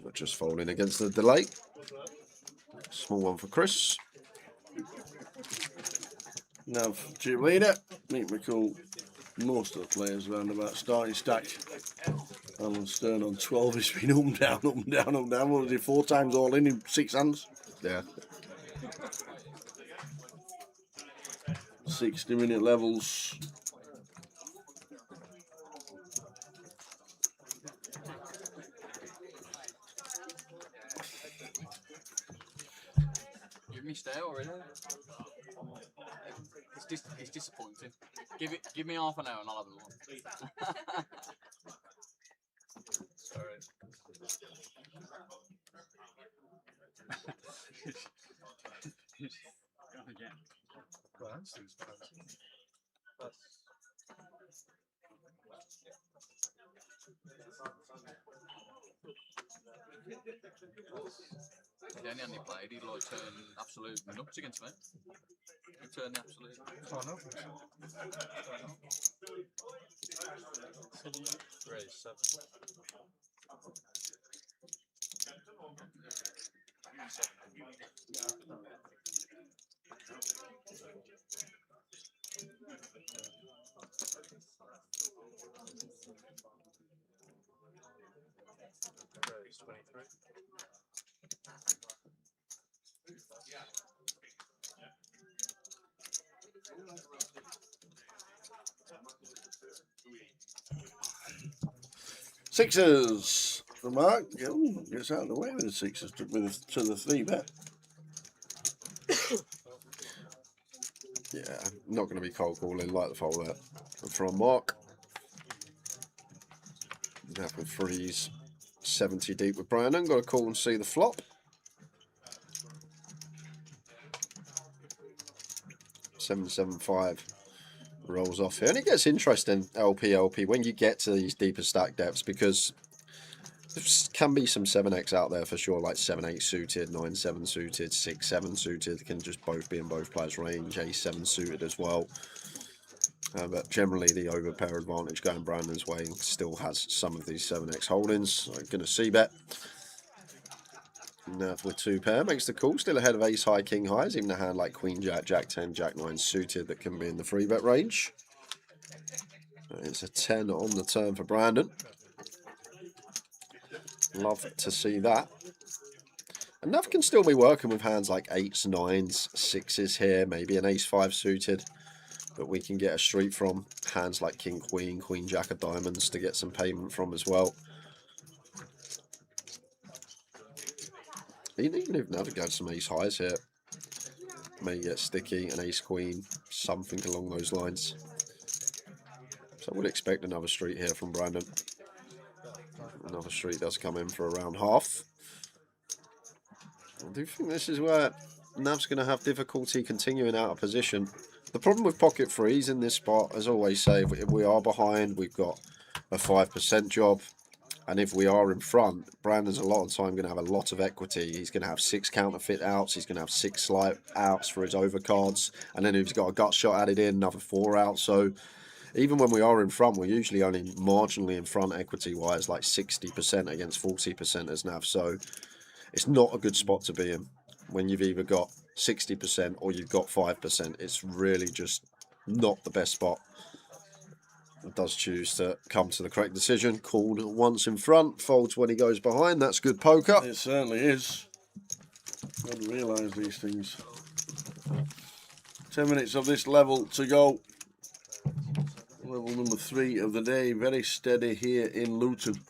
But just folding against the delay. Small one for Chris. Now, chip leader, make me call most of the players around about starting stack. Alan Stern on 12 has been up and down, up and down, up and down. What is it, 4 times all in 6 hands? Yeah. 60-minute levels. Give me stale already. It's disappointing. Give me half an hour and I'll have one. Sorry. He only played, he'd like turn absolute nuts against me. He turned the absolute. Oh, no. 7. Raise 23. Sixes for Mark. Gets out of the way with the sixes to the 3-bet. Yeah, not going to be cold calling like the fold there. From Mark. Half with threes, 70 deep with Brandon. Got to call and see the flop. 7-7-5 rolls off here. And it gets interesting, LP, when you get to these deeper stack depths, because There can be some 7x out there for sure, like 7-8 suited, 9-7 suited, 6-7 suited. Can just both be in both players' range. Ace-7 suited as well. But generally, the overpair advantage going Brandon's way still has some of these 7x holdings. I'm going to c-bet. Nav with 2 pair makes the call. Still ahead of ace high, king highs. Even a hand like queen jack, jack 10, jack 9 suited that can be in the 3-bet range. It's a 10 on the turn for Brandon. Love to see that. And Nav can still be working with hands like 8s, 9s, 6s here, maybe an ace-5 suited. But we can get a street from hands like king, queen, queen, jack of diamonds to get some payment from as well. Even if Nav goes some ace highs here, may get sticky, an ace queen, something along those lines. So I would expect another street here from Brandon. Another street does come in for around half. I do think this is where Nav's going to have difficulty continuing out of position. The problem with pocket threes in this spot, as I always say, if we are behind, we've got a 5% job. And if we are in front, Brandon's a lot of the time going to have a lot of equity. He's going to have 6 counterfeit outs. He's going to have 6 slide outs for his overcards. And then if he's got a gut shot added in, another 4 outs. So even when we are in front, we're usually only marginally in front equity-wise, like 60% against 40% as Nav. So it's not a good spot to be in when you've either got 60% or you've got 5%. It's really just not the best spot. It does choose to come to the correct decision. Called once in front, folds when he goes behind. That's good poker. It certainly is. I didn't realise these things. 10 minutes of this level to go. Level number 3 of the day. Very steady here in Luton.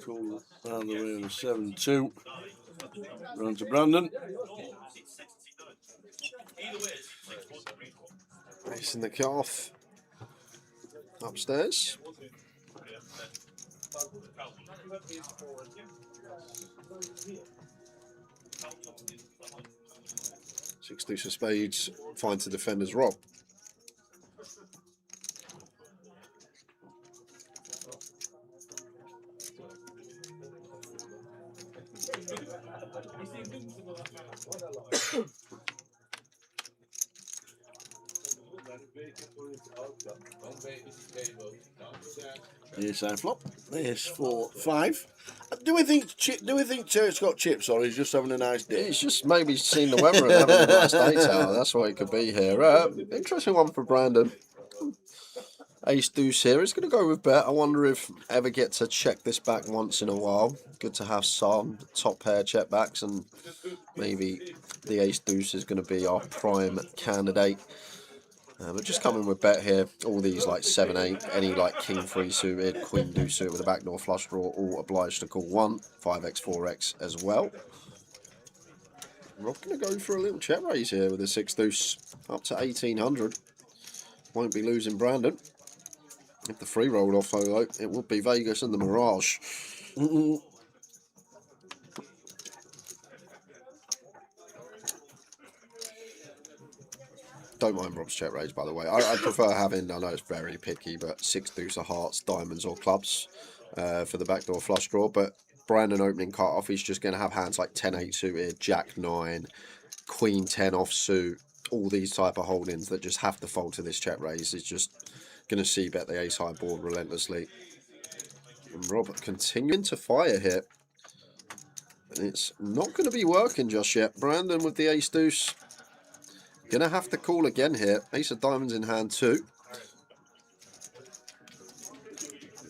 Cool. Round the way on 7-2. Round to Brandon. Ace in the cutoff. Upstairs. Six deuce of spades. Finds the defender's rob. Yes, I flop. Yes, 4, 5. Do we think Turk's got chips, or he's just having a nice day? He's just maybe seen the weather and having a nice day, Tower. That's what it could be here. Interesting one for Brandon. Ace deuce here. He's going to go with bet. I wonder if ever get to check this back once in a while. Good to have some top pair check backs, and maybe the ace deuce is going to be our prime candidate. But just coming with bet here. All these like 7-8, any like king 3 suited, queen deuce suited with a backdoor flush draw, all obliged to call 1, 5x, 4x as well. Rob going to go for a little check raise here with a 6 deuce up to 1800. Won't be losing Brandon. If the free rolled off though, it would be Vegas and the Mirage. Don't mind Rob's check raise, by the way. I prefer having, I know it's very picky, but 6 deuce of hearts, diamonds or clubs for the backdoor flush draw. But Brandon opening cut off, he's just going to have hands like 10-8 suited, jack 9, queen 10 offsuit, all these type of holdings that just have to fold to this check raise. He's just going to see bet the ace high board relentlessly. And Rob continuing to fire here. And it's not going to be working just yet. Brandon with the ace deuce. Gonna have to call again here. Ace of diamonds in hand too.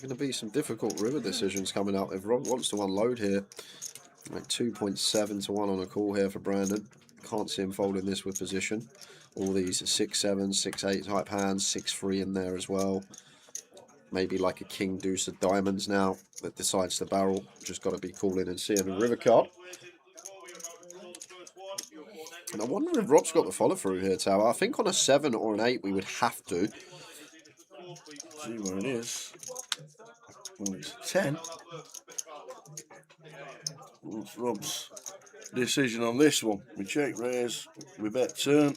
Going to be some difficult river decisions coming up if Rob wants to unload here. Like 2.7 to 1 on a call here for Brandon. Can't see him folding this with position. All these 6-7, 6-8 type hands, 6-3 in there as well. Maybe like a king deuce of diamonds now that decides to barrel. Just got to be calling and seeing a river card. And I wonder if Rob's got the follow through here, Tower. I think on a 7 or an 8 we would have to. See where it is. Well, it's 10. What's Rob's decision on this one? We check raise, we bet turn.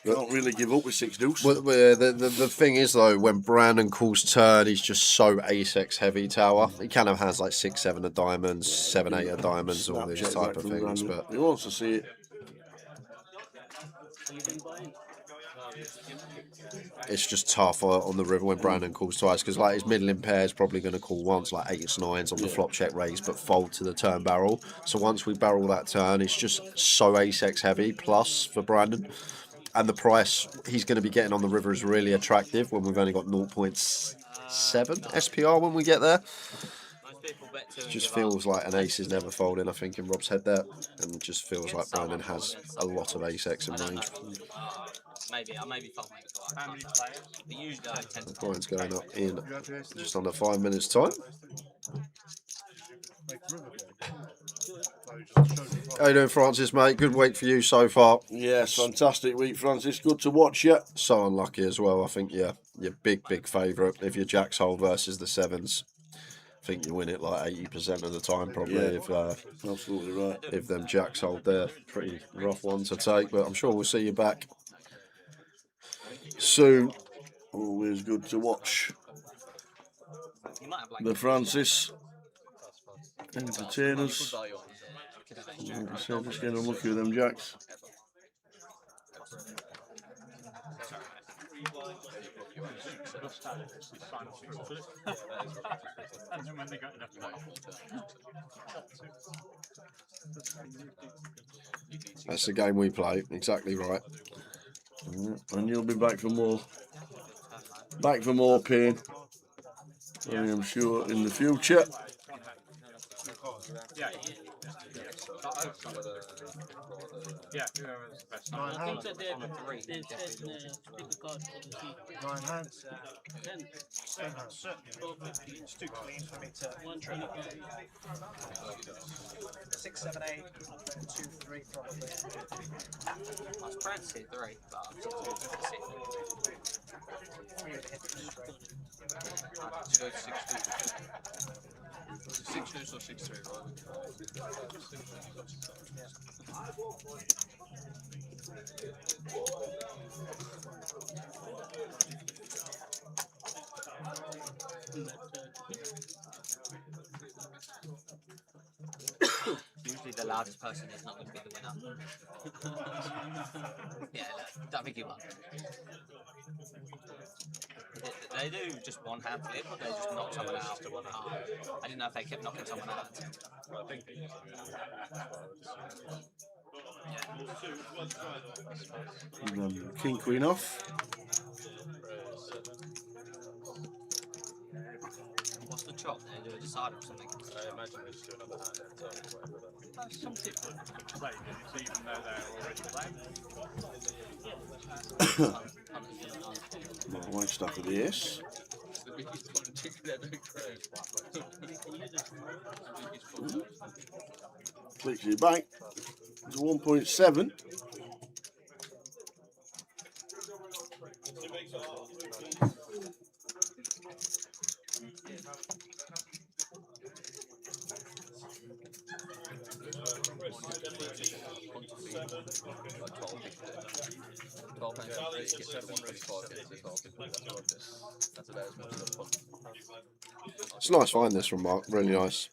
Can't really give up with 6 deuce. Well, the thing is though, when Brandon calls turn, he's just so ace-x heavy, Tower. He kind of has like 6-7 of diamonds, 7-8 of diamonds, all these type of things. But he wants to see it. It's just tough on the river when Brandon calls twice, because like his middling pair is probably going to call once, like 8s, 9s on the flop check raise, but fold to the turn barrel. So once we barrel that turn, it's just so ace-x heavy plus for Brandon. And the price he's going to be getting on the river is really attractive when we've only got 0.7 SPR when we get there. It just feels like an ace is never folding, I think, in Rob's head there. And it just feels like Brandon has a lot of ace-x in range. Maybe fold, maybe The points going up in just under 5 minutes' time. How you doing, Francis, mate? Good week for you so far. Yes, fantastic week, Francis. Good to watch you. So unlucky as well. I think you're big favourite. If you're jacks hold versus the 7s, I think you win it like 80% of the time, probably. Yeah, absolutely right. If them jacks hold, they're pretty rough one to take. But I'm sure we'll see you back soon. Always good to watch the Francis entertainers. Like I said, just getting unlucky with them jacks. That's the game we play. Exactly right. And you'll be back for more. Back for more pain. I am sure in the future. Yeah. I think that they've said pick a card. 9 hands. 10 hands. 450. It's too clean for me to 125. 6, 7, 8, 2, 3 probably. I was trying to say 3, but I'm still going to say 3 would hit straight. Let's go 6 deuce or 6-3, right? Usually the loudest person is not going to be the winner. Yeah, don't think you won. They do just one hand flip, or they just knock someone out after 1 half. I didn't know if they kept knocking someone out. King Queen off. What's the chop? They do a decider or something? I imagine they just do another hand every time or whatever. Some people play this even though they're already playing. My wife stuff with the ace. Clicks you back to 1.7. It's a nice find this from Mark. Really nice.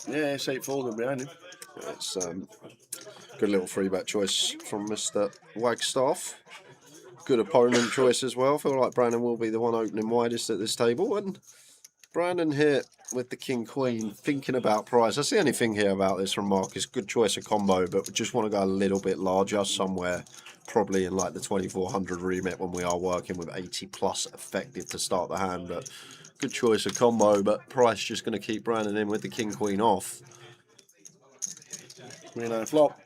Yeah, it's 8 folding behind him. It's good little 3-bet choice from Mr. Wagstaff. Good opponent choice as well. Feel like Brandon will be the one opening widest at this table, and Brandon here with the King Queen, thinking about price. That's the only thing here about this from Mark. Is good choice of combo, but we just want to go a little bit larger somewhere, probably in like the 2400 remit when we are working with 80 plus effective to start the hand. But good choice of combo, but price just going to keep Brandon in with the King Queen off. Queen 9 flop.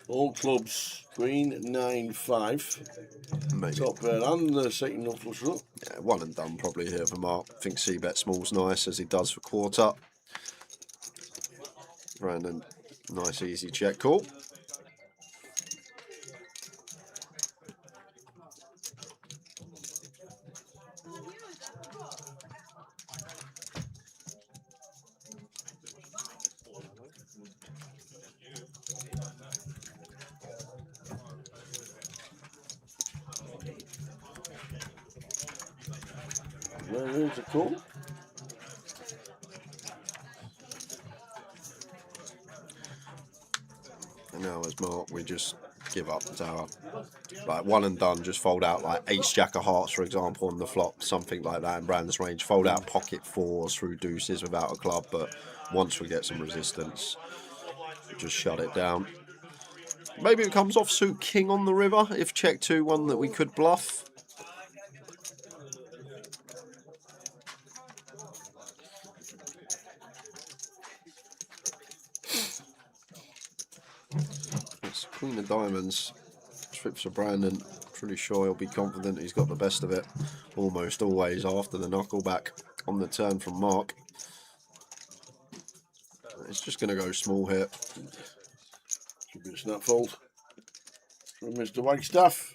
All clubs. Queen 9-5. Maybe. Top pair and the second no flush draw. Yeah, one and done probably here for Mark. I think C-bet small's nice as he does for quarter. Brandon, nice easy check call. There's a call. And now as Mark, we just give up the tower. Like one and done, just fold out like ace jack of hearts, for example, on the flop, something like that in Brandon's range. Fold out pocket fours through deuces without a club, but once we get some resistance, just shut it down. Maybe it comes off suit king on the river if check 2, one that we could bluff. It's Queen of Diamonds. Trips for Brandon. Pretty sure he'll be confident he's got the best of it. Almost always after the knuckleback on the turn from Mark. It's just going to go small here. Should be a snap fold from Mr. Wagstaff.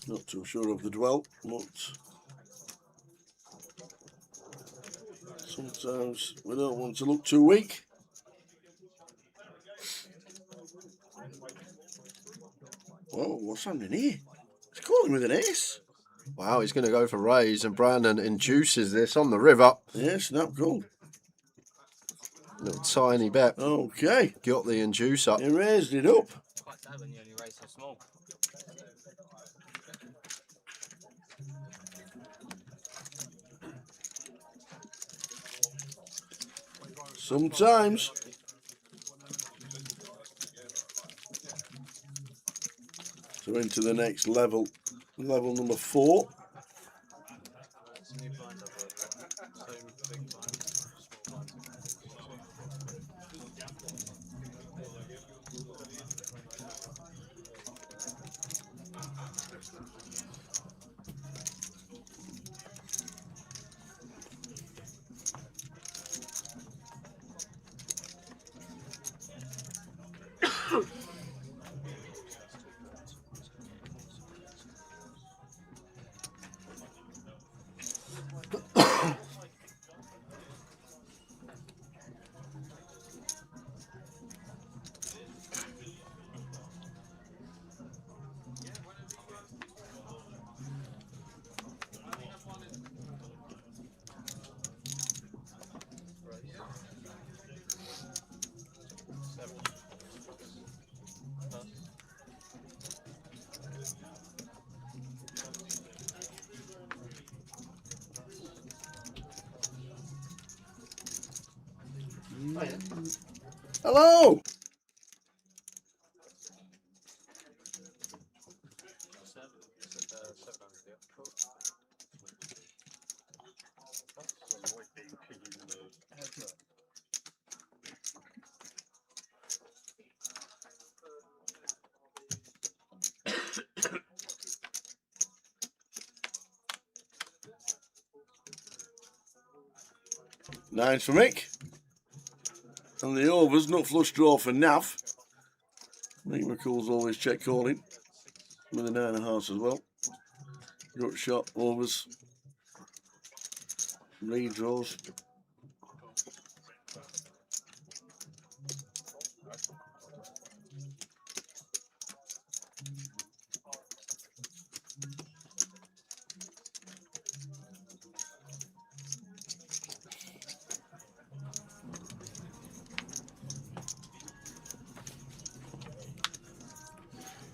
Not too sure of the dwell, but sometimes we don't want to look too weak. Oh, what's happening here? He's calling with an ace. Wow, he's going to go for raise, and Brandon induces this on the river. Yeah, snap call. Little tiny bet. Okay. Got the inducer. He raised it up. Quite sad when you only raise so small. Sometimes. So into the next level, level number 4. Hello. Nines for Mick. And the overs, not flush draw for Nav. Mick McCool's always check calling. With a 9 of hearts as well. Gut shot, overs. Redraws.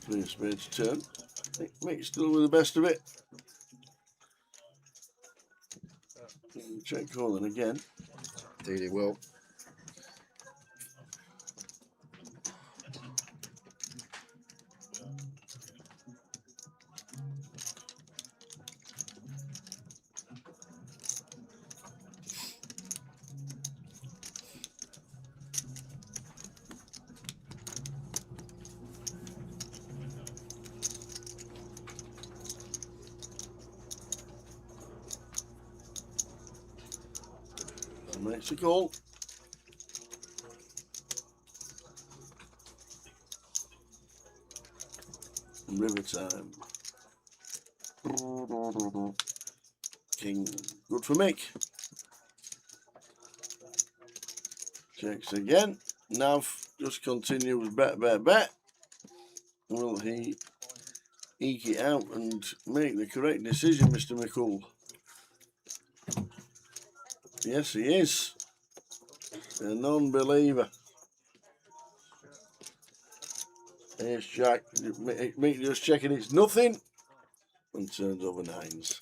Three of spades turn. I think Mick's still with the best of it. Check calling again. Indeed he will. Makes a call. River time. King. Good for Mick. Checks again. Nav just continues bet. Will he eke it out and make the correct decision, Mr. McCool? Yes, he is. A non-believer. Here's Jack. Mick just checking it's nothing and turns over nines.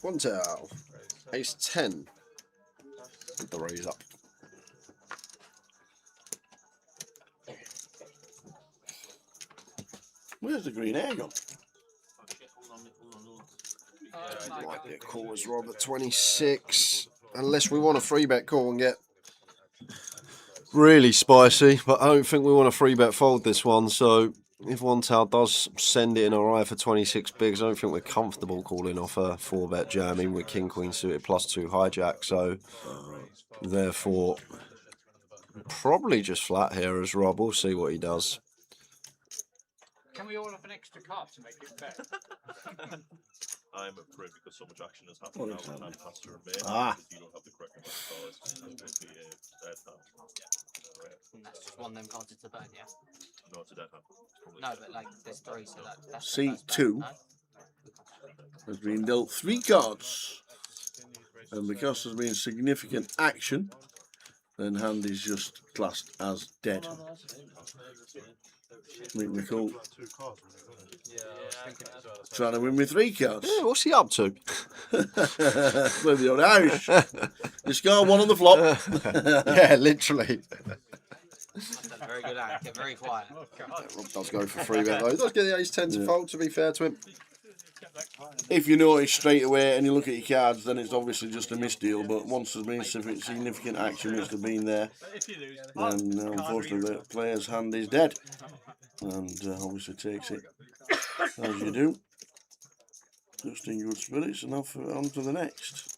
One tail. Ace 10. With the raise up. Where's the green egg gone? Might be a call as Rob at 26. Unless we want a free bet call and get really spicy. But I don't think we want a free bet fold this one. So if one tail does send it in our eye for 26 bigs, I don't think we're comfortable calling off a 4-bet jamming with King Queen suited +2 hijack. So therefore, probably just flat here as Rob. We'll see what he does. Can we all have an extra card to make it better? I'm afraid because so much action has happened now and I'm faster and better. You don't have the correct amount of cards. It would be a dead hand. That's just one of them cards it's a burn, yeah? No, it's a dead hand. No, but like there's 3, so that's C2 has been dealt 3 cards. And because there's been significant action, then hand is just classed as dead. Mick McCool trying to win with 3 cards. Yeah, what's he up to? Play the old Irish. You score 1 on the flop. Yeah, literally. very good act, get very quiet. Rob does go for free bet though. He does get the ace 10 to fold, to be fair to him. If you notice straight away and you look at your cards, then it's obviously just a misdeal. But once there's been significant action which has been there, then unfortunately the player's hand is dead. And obviously takes it as you do. Just in good spirits and off on to the next.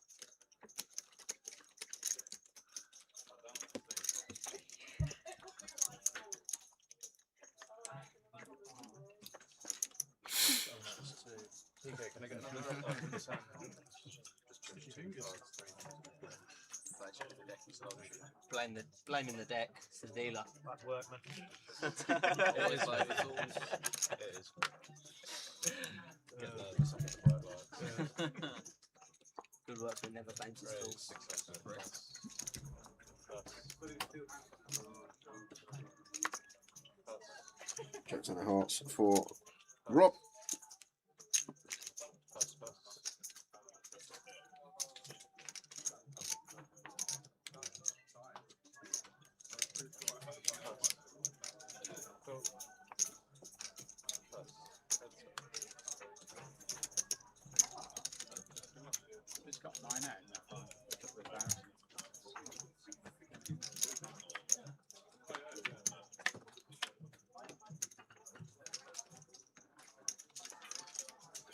Blaming the deck, it's the dealer. Bad work, man. It is like it's all. It is. Good work, but never blames his tools. Jack to the hearts for Rob.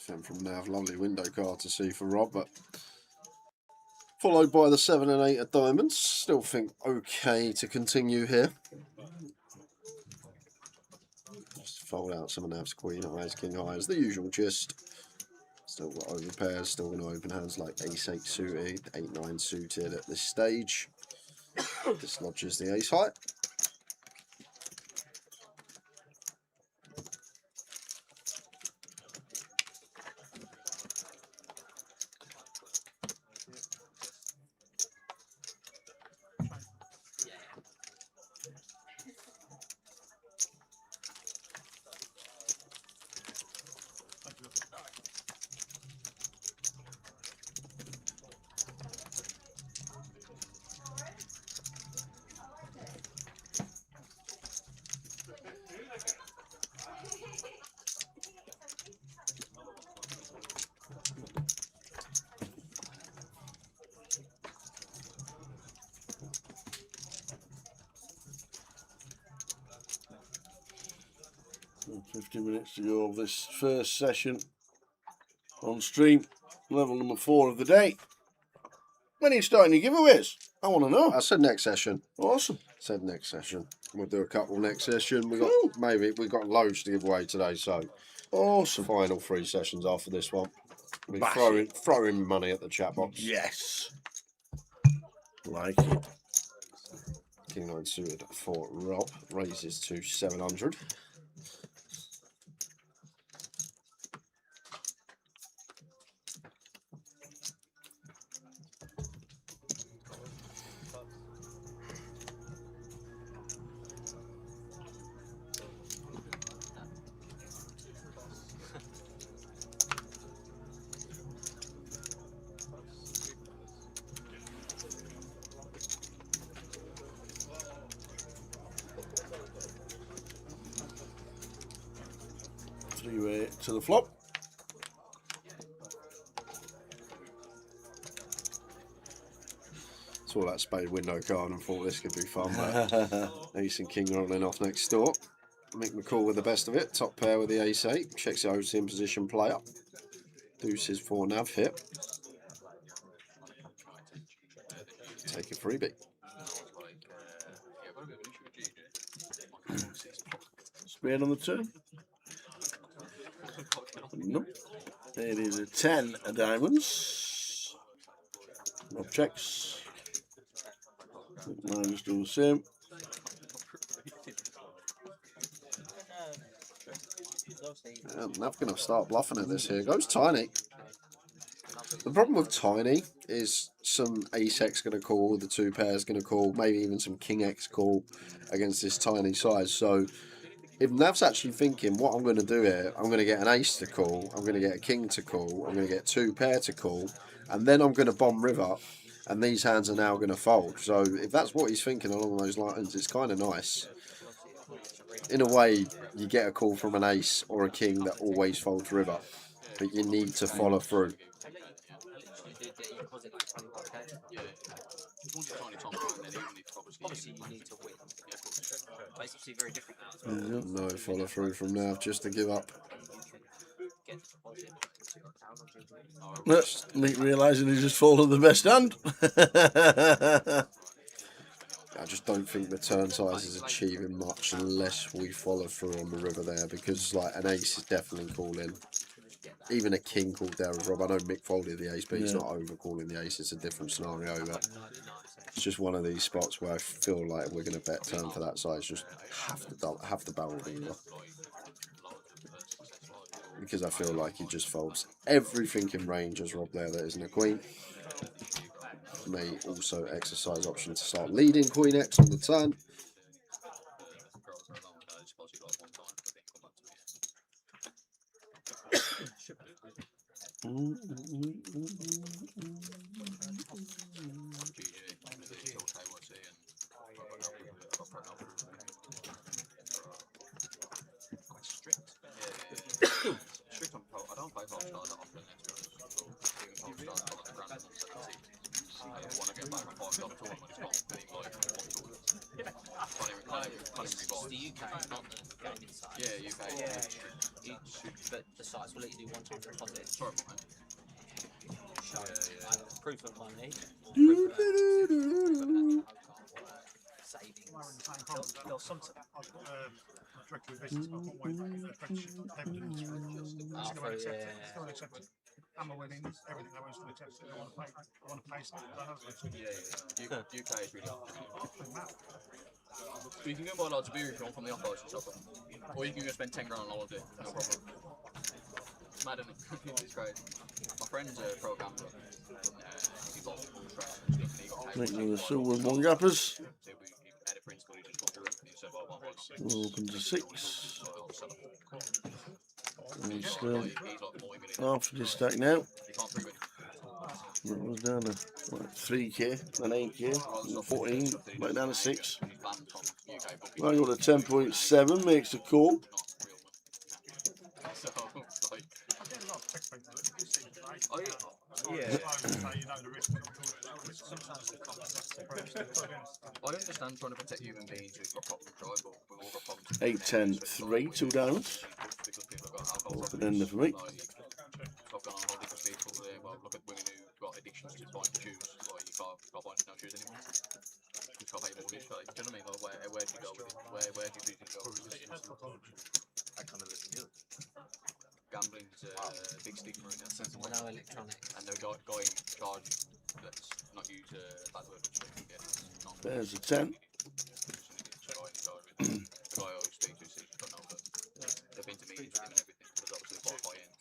Nothing from Nav. Lovely window card to see for Rob, but followed by the 7 and 8 of diamonds. Still think okay to continue here. Just fold out some of Nav's queen eyes, king eyes, the usual gist. Still got over pairs, still going to open hands like ace-8 suited, 8-9 suited at this stage. Dislodges the ace high. And 50 minutes to go of this first session on stream, level number 4 of the day. When are you starting your giveaways? I want to know. I said next session. Awesome. Said next session. We'll do a couple next session. We got loads to give away today, so awesome. Final 3 sessions after this one. We Bash throwing money at the chat box. Yes. Like it. King 9 suited for Rob. Raises to 700. Three-way to the flop. Saw that spade window card and thought this could be fun, but ace and king rolling off next door. Mick McCall with the best of it. Top pair with the ace-8. Checks the OT in position player. Deuces for Nav hit. Take a freebie. Spade on the turn. Nope. It is a 10 of diamonds. Rob checks. Mine just do the same. Nav going to start bluffing at this here. Goes tiny. The problem with tiny is some ace X going to call, the 2 pairs going to call, maybe even some king X call against this tiny size. So if Nav's actually thinking, what I'm going to do here, I'm going to get an ace to call, I'm going to get a king to call, I'm going to get 2 pair to call, and then I'm going to bomb river, and these hands are now going to fold. So if that's what he's thinking along those lines, it's kind of nice. In a way, you get a call from an ace or a king that always folds river, but you need to follow through. Obviously, you need to win. But it's obviously very different now. No follow through from Nav, just to give up. Meek realising he just folded the best hand. I just don't think the turn size is achieving much unless we follow through on the river there, because like an ace is definitely calling. Even a king called there with Rob. I know Mick folded the ace, but he's not over calling the ace. It's a different scenario. But it's just one of these spots where I feel like we're going to bet turn for that size. Just have to barrel the river. Because I feel like he just folds everything in range as Rob there that isn't a queen. May also exercise option to start leading queen X on the turn. Strict on pro. I don't play pop stars that often. Even pop stars like random 70. I want to get back a $5 tournament. It's not being like one tournament. Can't even spot. It's the UK, not the game inside. Yeah, UK. but the sites will let you do one-time deposit. Sorry, mate. Show proof of money, savings. They'll sometimes directly with business, but one way apprenticeship evidence. Still accepted. And my winnings, everything I want to accept. I want to pay. I want to pay something. UK is really hard. So you can go buy loads of beer if you want from the operation shop, or you can go spend 10 grand on holiday, no problem. It's mad, isn't it? It's great. My friend's a programmer. He bought Making the silver one gappers. Open to 6. And still after this stack now. It was down to what, 3k, then 8k, 14, back down to 6. I got a 10.7, makes a call. Yeah. I understand trying to protect human beings who've got problems, right? But we've all got problems. 8, 10, 3, 2 diamonds. Open ender for me. I've gone on holiday for people there. Well, look at women who've got addictions to buying shoes. Like, you can't buy no shoes anymore. You can't pay mortgage, like, do you know what I mean? Like, where do you go with it? Where do you think you go with it? I kind of listen to it. Gambling's a big stigma in that sense. No electronic. And the guy in charge, let's not use a bad word, which they can get. There's a 10. The guy I always speak to says, don't know, but they've been to meetings with him and everything, because obviously quite high end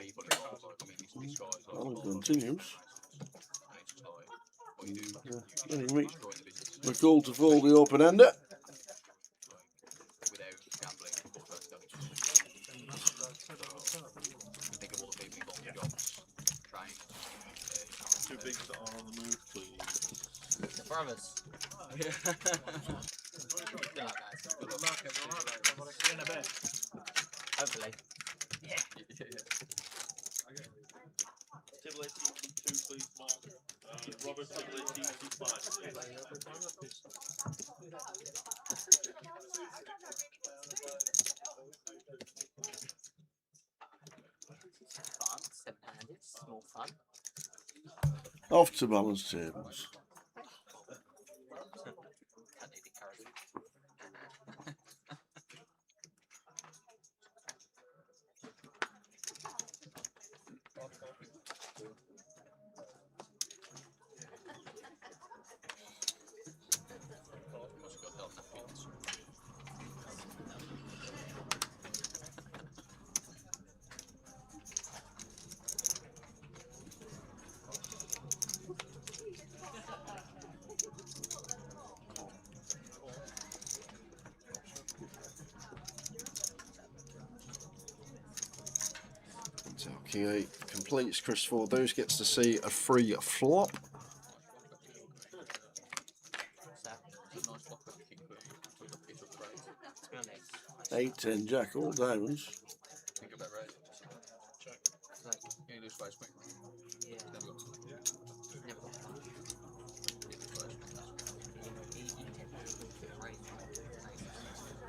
people involved, like, I mean, these guys, like, Oh, continues. and it's just like, what you do, Anyway, destroying the business. the call to fold the open ender. Without gambling, people don't do it. Think of all the people involved in jobs, train. Two bigs that are on the move, please. The brothers. Yeah. Good luck, guys. Good luck, everyone. See you in a bit. Hopefully. Yeah. Table 18, 2, please, Mark. Robert, table 18, 2, Fun, 7-handed, small fun. Off to balance tables. Can't need encouragement. So King 8 completes. Chris Fordos gets to see a free flop. 8, 10, Jack, all diamonds. Think about right. You lose space, mate. Yeah. Never got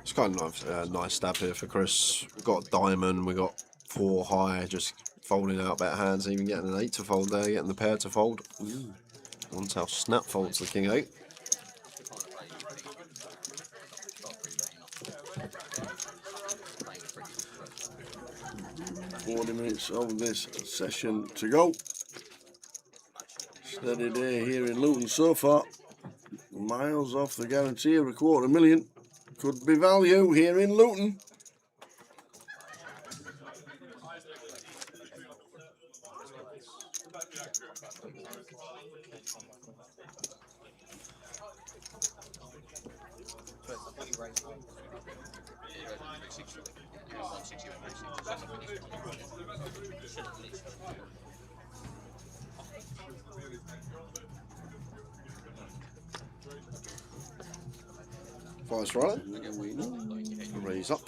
It's kind of nice, nice stab here for Chris. We've got diamond, we got 4 high, just folding out better hands, even getting an 8 to fold there, getting the pair to fold. Ooh. One tail snap folds the King 8. Minutes of this session to go. Steady day here in Luton so far. Miles off the guarantee of $250,000. Could be value here in Luton. Vice right. Raise up.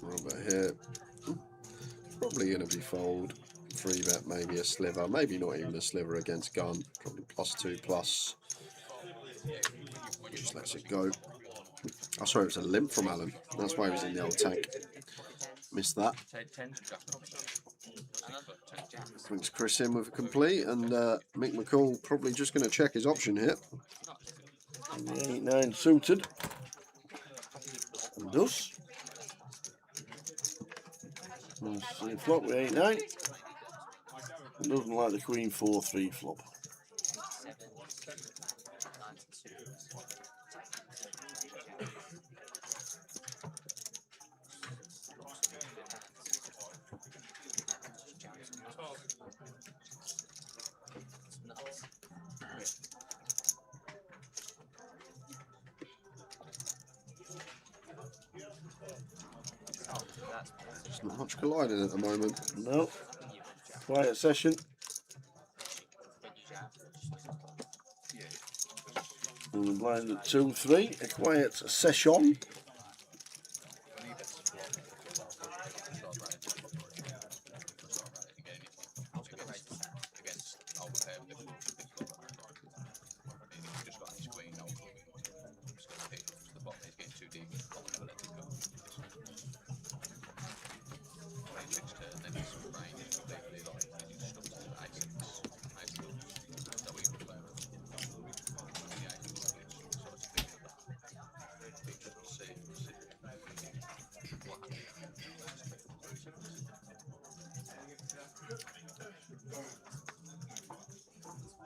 Right about here. Probably going to be fold. 3 bet, maybe a sliver. Maybe not even a sliver against gun. Probably +2+. Just lets it go. I swear it was a limp from Alan. That's why he was in the old tank. Missed that. Brings Chris in with a complete, and Mick McCall probably just going to check his option here. The 8-9 suited. And does. Same flop with 8-9. Doesn't like the Queen 4-3 flop. There's not much colliding at the moment. No. Quiet session. And the blind at 2-3. A quiet session.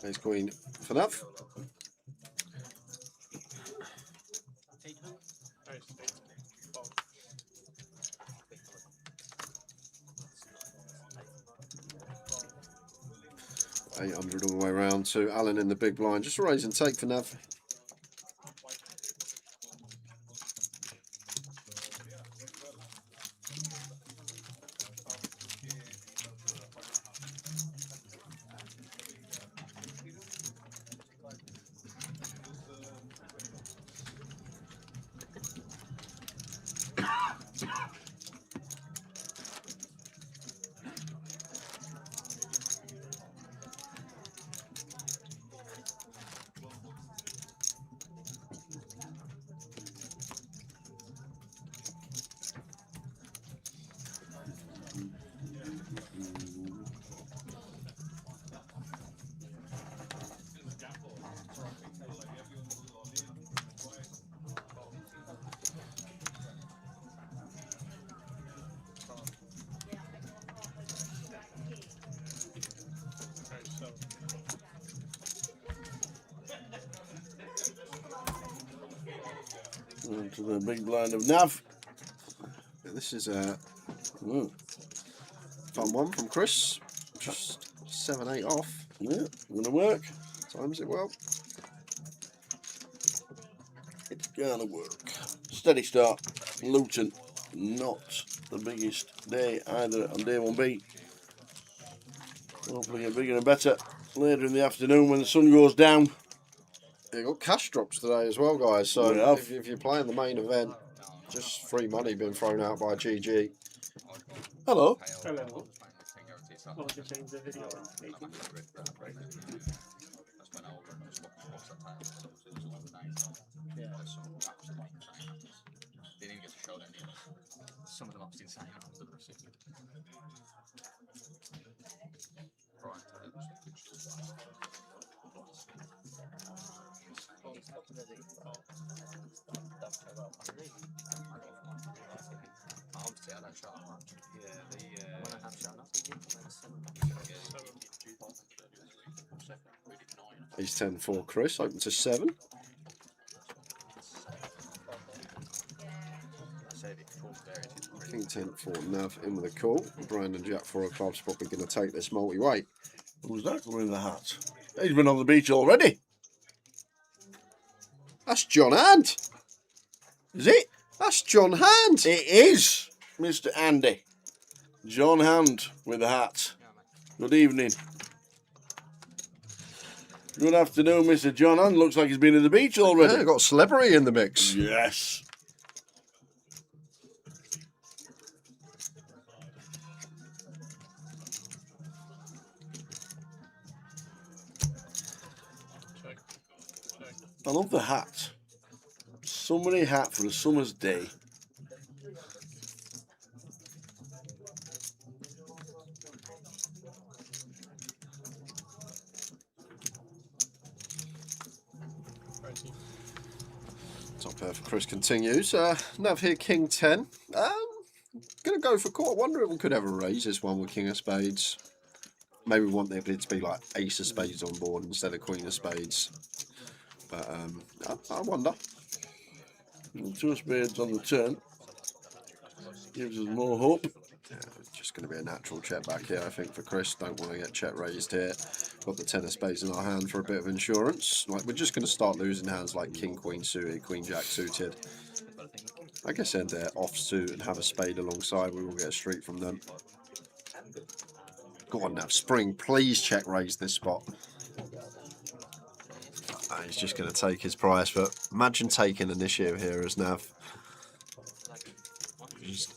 There's Queen for that. $800 all the way around to Alan in the big blind. Just raise and take for Nav. To the big blind of Nav. This is a fun one from Chris. Just 7-8 off. Yeah, gonna work. Times it well. It's gonna work. Steady start. Luton. Not the biggest day either on day 1B. Hopefully get bigger and better later in the afternoon when the sun goes down. You've got cash drops today as well, guys. So if you're playing the main event, just free money being thrown out by GG. Hello. Hello. Want to change the video? Some of them I've seen saying after the receipt. Right. He's 10-4 Chris, open to 7. King 10-4 Nav in with a call. Brandon Jack 4 club's probably going to take this multi-weight. Who's that coming in the hat? He's been on the beach already. That's John Hand. Is it? That's John Hand. It is Mr. Andy. John Hand with the hat. Good evening. Good afternoon, Mr. John Hand. Looks like he's been at the beach already. Yeah, got a celebrity in the mix. Yes. I love the hat. Summery hat for a summer's day. Top pair for Chris continues. Nav here, King 10. Gonna go for call. I wonder if we could ever raise this one with King of Spades. Maybe we want the ability to be like Ace of Spades on board instead of Queen of Spades. But I wonder. Two of Spades on the turn. Gives us more hope. Yeah, just going to be a natural check back here, I think, for Chris. Don't want to get check raised here. Got the 10 of Spades in our hand for a bit of insurance. Like, we're just going to start losing hands like King, Queen suited, Queen, Jack suited. I guess end there offsuit and have a spade alongside. We will get a street from them. Go on now, Spring, please check raise this spot. He's just going to take his price, but imagine taking initiative here as Nav. Just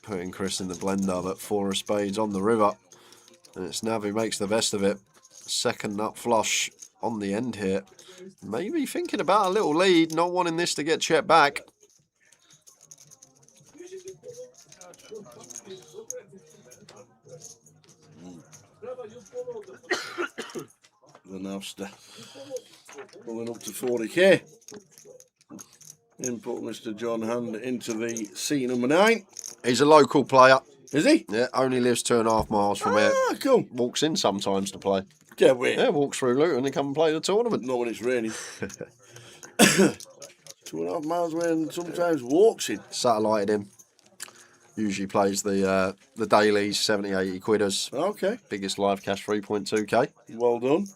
putting Chris in the blender, but 4 of Spades on the river. And it's Nav who makes the best of it. Second nut flush on the end here. Maybe thinking about a little lead, not wanting this to get checked back. The Navster pulling up to 40k. Input Mr. John Hand into the C number 9. He's a local player. Is he? Yeah, only lives 2.5 miles from here. Ah, cool. Walks in sometimes to play. Get away. Yeah, walks through Luton and come and play the tournament. Not when it's raining. 2.5 miles away and sometimes walks in. Satellited him. Usually plays the dailies, 70, 80 quidders. Okay. Biggest live cash 3.2k. Well done.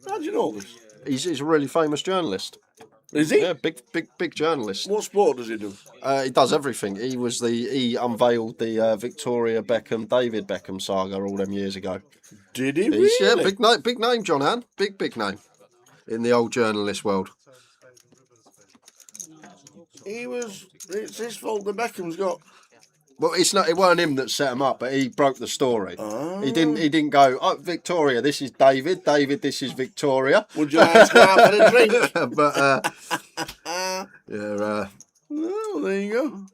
How do you know this? He's a really famous journalist. Is he? Yeah, big journalist. What sport does he do? He does everything. He unveiled the Victoria Beckham, David Beckham saga all them years ago. Did he He's, really? yeah, big name, John Han. Big name in the old journalist world. It's his fault that Beckham's got. Well, it's not. It weren't him that set him up, but he broke the story. Ah. He didn't go. Oh, Victoria, this is David. David, this is Victoria. Would you like to go out for a drink? But yeah. Well, there you go.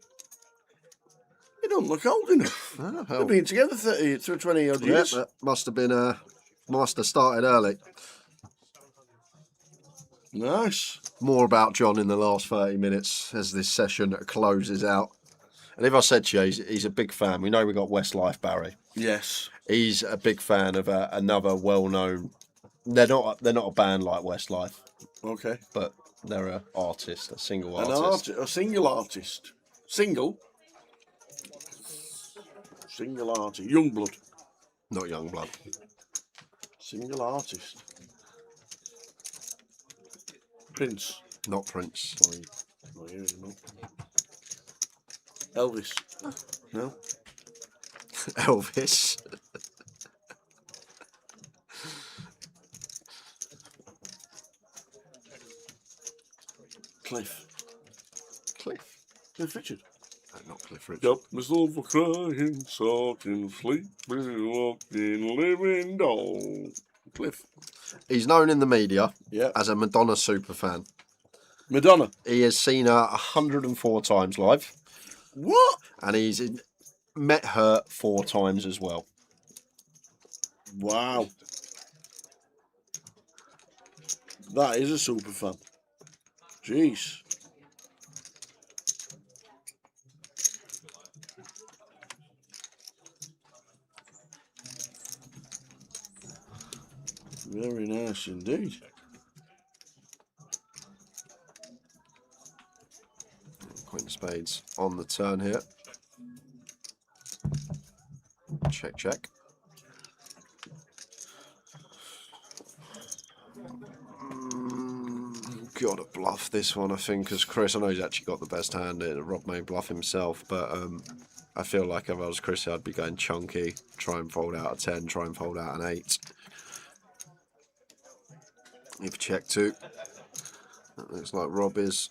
You don't look old enough. They've been together 30 to 20 odd years. Yeah, that must have been must have started early. Nice. More about John in the last 30 minutes as this session closes out. And if I said to you, he's a big fan. We know we got Westlife Barry. Yes. He's a big fan of another well-known. They're not a band like Westlife. Okay. But they're an artist, a single artist. A single artist. Single artist. Youngblood. Not Youngblood. Single artist. Prince. Not Prince. Not here anymore. Elvis. No. Elvis. Cliff. Cliff Richard. No, not Cliff Richard. Got myself a crying, sulking, sleeping, walking, living doll. Cliff. He's known in the media Yeah. as a Madonna superfan. Madonna. He has seen her 104 times live. What? And he's met her 4 times as well. Wow. That is a super fan. Jeez. Very nice indeed. Queen of Spades on the turn here. Check. Gotta bluff this one, I think, because Chris, I know he's actually got the best hand. Rob may bluff himself, but I feel like if I was Chris, I'd be going chunky, try and fold out a 10, try and fold out an 8. If check 2. That looks like Rob is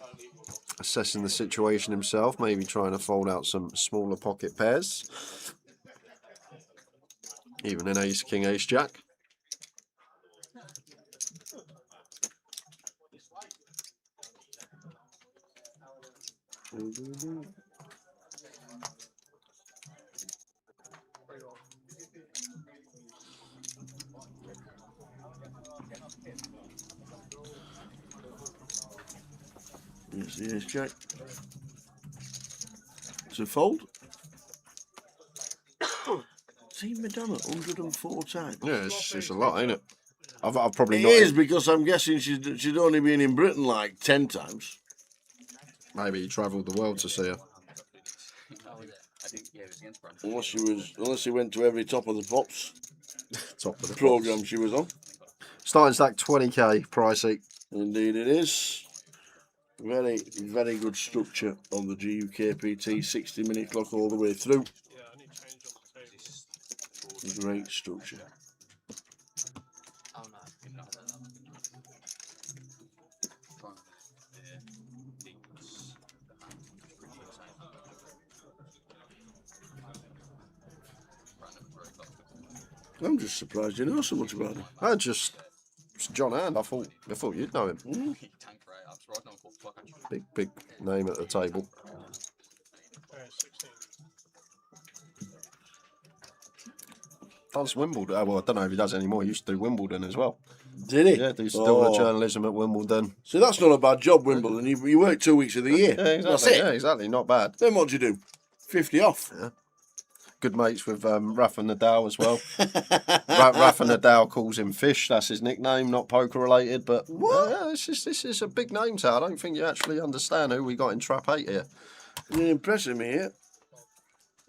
assessing the situation himself, maybe trying to fold out some smaller pocket pairs. Even an ace, king, ace, jack. Yes, yes, Jack. It's a fold. Seen me done it 104 times. Yeah, it's a lot, ain't it? I've probably It not. is, because I'm guessing she'd only been in Britain like 10 times. Maybe he travelled the world to see her. Unless she went to every Top of the Pops Top of the programme pops. she was on. Starting stack 20k, pricey. Indeed it is. Very, very good structure on the GUKPT 60-minute clock all the way through. Great structure. I'm just surprised you know so much about him. It's John Hand. I thought you'd know him. Big name at the table. Does Wimbledon? Well, I don't know if he does anymore. He used to do Wimbledon as well. Did he? Yeah, he used to do all the journalism at Wimbledon. So that's not a bad job, Wimbledon. You work 2 weeks of the year. Yeah, exactly. That's it. Yeah, exactly. Not bad. Then what do you do? 50 off. Yeah. Good mates with Rafa Nadal as well. Rafa Nadal calls him Fish. That's his nickname, not poker related. But yeah, this is a big name, so I don't think you actually understand who we got in trap 8 here. You're impressing me here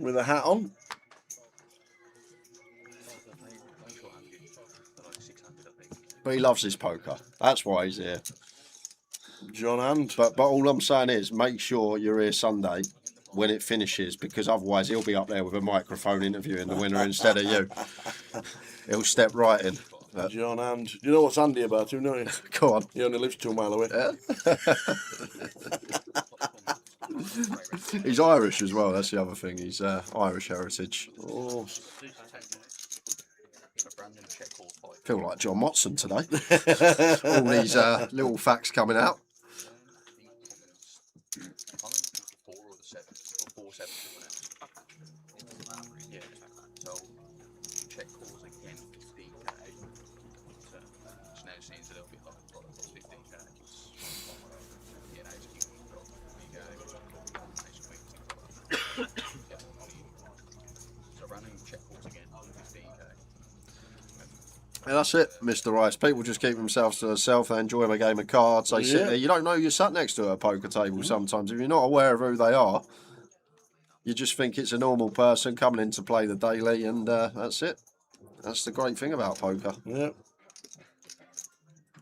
with a hat on. But he loves his poker. That's why he's here. John Hand. But all I'm saying is, make sure you're here Sunday when it finishes, because otherwise he'll be up there with a microphone interviewing the winner instead of you. He'll step right in. John Hand. You know what's handy about him, don't you? Go on. He only lives 2 miles away. Yeah. He's Irish as well, that's the other thing. He's Irish heritage. Oh. Feel like John Watson today. All these little facts coming out. And that's it, Mr. Rice. People just keep themselves to themselves. They enjoy a game of cards. They sit there. You don't know you're sat next to a poker table sometimes. If you're not aware of who they are, you just think it's a normal person coming in to play the daily, and that's it. That's the great thing about poker. Yeah.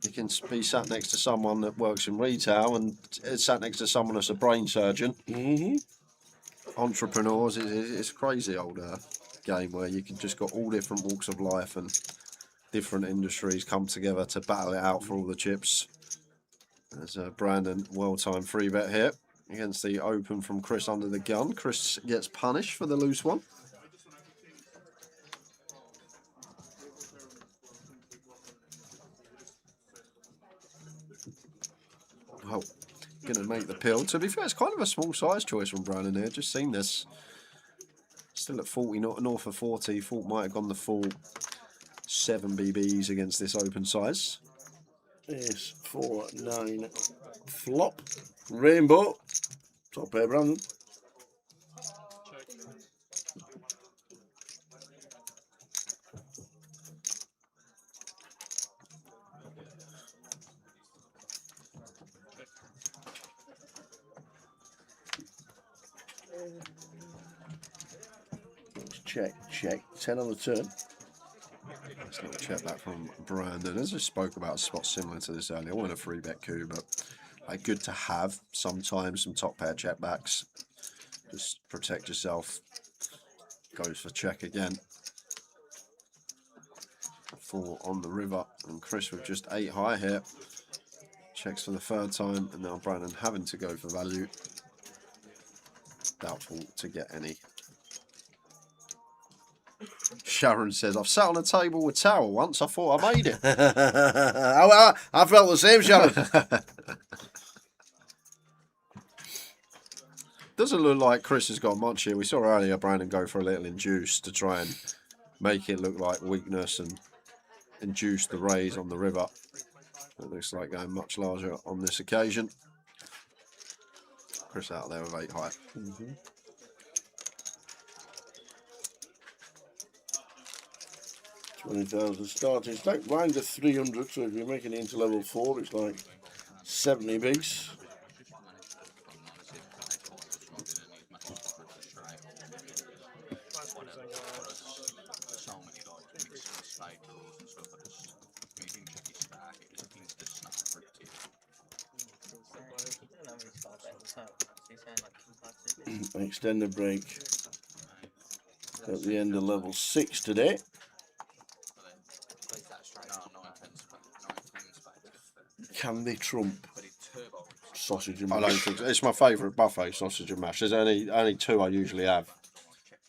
You can be sat next to someone that works in retail and sat next to someone that's a brain surgeon. Mm-hmm. Entrepreneurs. It's a crazy old game where you can just got all different walks of life and different industries come together to battle it out for all the chips. There's a Brandon well-timed free bet here against the open from Chris under the gun. Chris gets punished for the loose one. Well, going to make the pill. To be fair, it's kind of a small size choice from Brandon here. Just seen this. Still at 40, north of 40. Thought might have gone the full 7 BBs against this open size. Ace 4 9 flop. Rainbow. Top pair, Brandon. Check. 10 on the turn. Let's little check back from Brandon. As I spoke about a spot similar to this earlier, I want a free bet coup, but good to have sometimes some top pair check backs. Just protect yourself. Goes for check again. 4 on the river, and Chris with just 8 high here. Checks for the 3rd time, and now Brandon having to go for value. Doubtful to get any. Sharon says, I've sat on a table with Tower once. I thought I made it. I felt the same, Sharon. Doesn't look like Chris has got much here. We saw earlier Brandon go for a little induce to try and make it look like weakness and induce the raise on the river. It looks like going much larger on this occasion. Chris out there with 8 high. 20,000 starting stake. Blinds are 300, so if you're making it into level 4, it's like 70 bigs. Extended break at the end of level 6 today. Can they trump sausage and mash? I don't think so. It's my favourite buffet, sausage and mash. There's only 2 I usually have.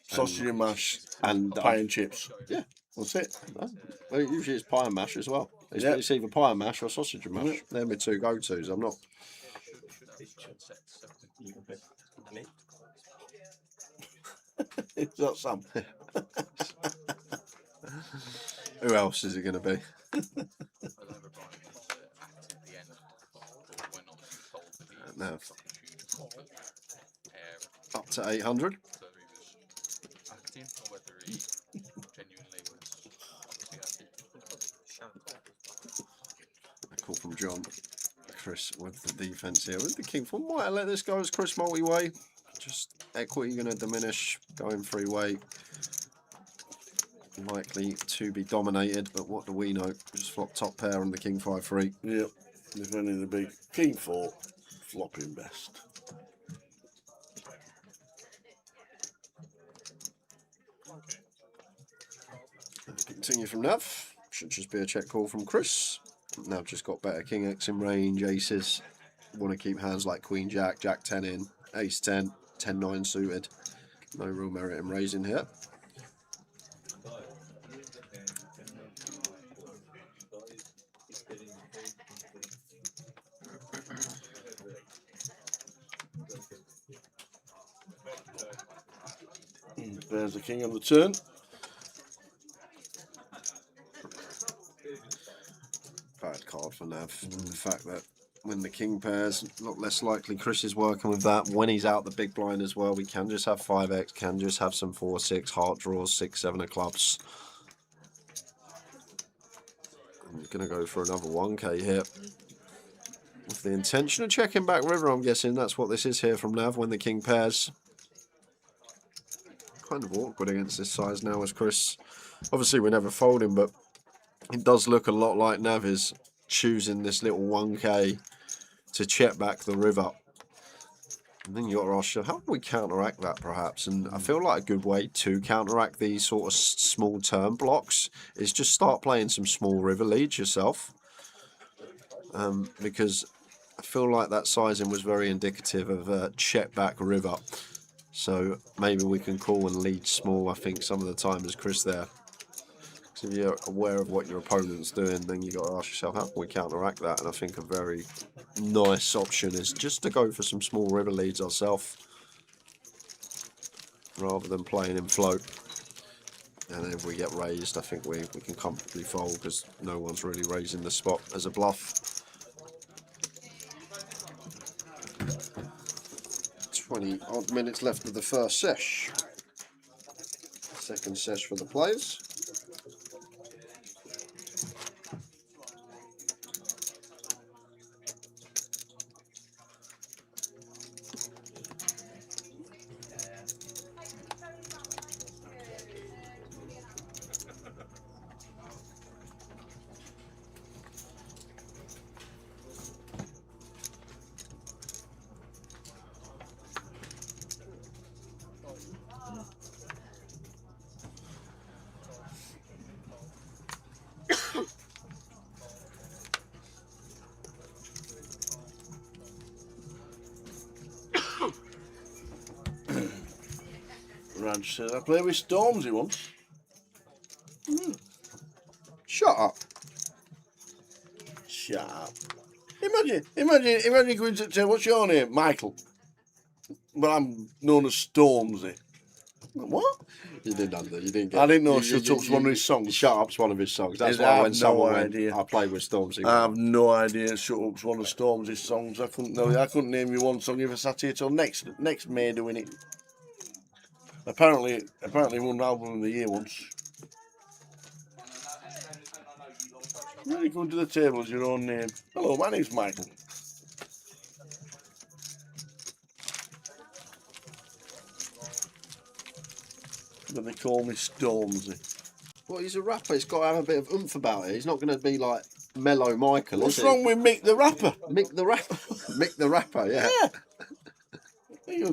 Sausage and mash and pie and chips. Yeah, that's it. Well, usually it's pie and mash as well. It's either pie and mash or sausage and mash. They're my 2 go-tos. I'm not. Is that Sam? Who else is it going to be? Now, up to 800. A call from John. Chris with the defence here. With the king 4, might I let this go as Chris multi-way? Just equity going to diminish, going 3-way. Likely to be dominated, but what do we know? Just flop top pair on the king 5-3. Yep, defending the big king 4, flopping best. Continue from Nav. Should just be a check call from Chris. Nav just got better king X in range, aces. Want to keep hands like queen jack, jack 10 in, ace 10, 10-9 suited. No real merit in raising here. There's the king on the turn. Bad card for Nav. The fact that when the king pairs, a lot less likely Chris is working with that. When he's out the big blind as well, we can just have 5x, can just have some 4-6 heart draws, 6-7 of clubs. I'm going to go for another 1k here. With the intention of checking back river, I'm guessing that's what this is here from Nav when the king pairs. Kind of awkward against this size now as Chris. Obviously we're never folding, but it does look a lot like Nav is choosing this little 1k to check back the river. And then you got to ask yourself, how do we counteract that perhaps? And I feel like a good way to counteract these sort of small turn blocks is just start playing some small river leads yourself. Because I feel like that sizing was very indicative of a check back river. So maybe we can call and lead small, I think, some of the time as Chris there. Because if you're aware of what your opponent's doing, then you got to ask yourself, how can we counteract that? And I think a very nice option is just to go for some small river leads ourselves, rather than playing in float. And then if we get raised, I think we can comfortably fold because no one's really raising the spot as a bluff. 20 odd minutes left of the first sesh. Second sesh for the players. Raj says, I played with Stormzy once. Shut up. Imagine going to say, what's your name? Michael. But I'm known as Stormzy. What? You didn't get. I didn't know Shut Up's one of his songs. Shut Up's one of his songs. That's I why have when no someone idea. went, I played with Stormzy. I have no idea. Shut Up's one of Stormzy's songs. I couldn't name you one song if I sat here till next May doing it. Apparently won album of the year once. Really going to the table as your own name. Hello, my name's Michael. But they call me Stormzy. Well, he's a rapper. He's got to have a bit of oomph about it. He's not going to be like Mellow Michael. What's is he? wrong with Mick the Rapper? Mick the Rapper. Mick the Rapper, yeah. He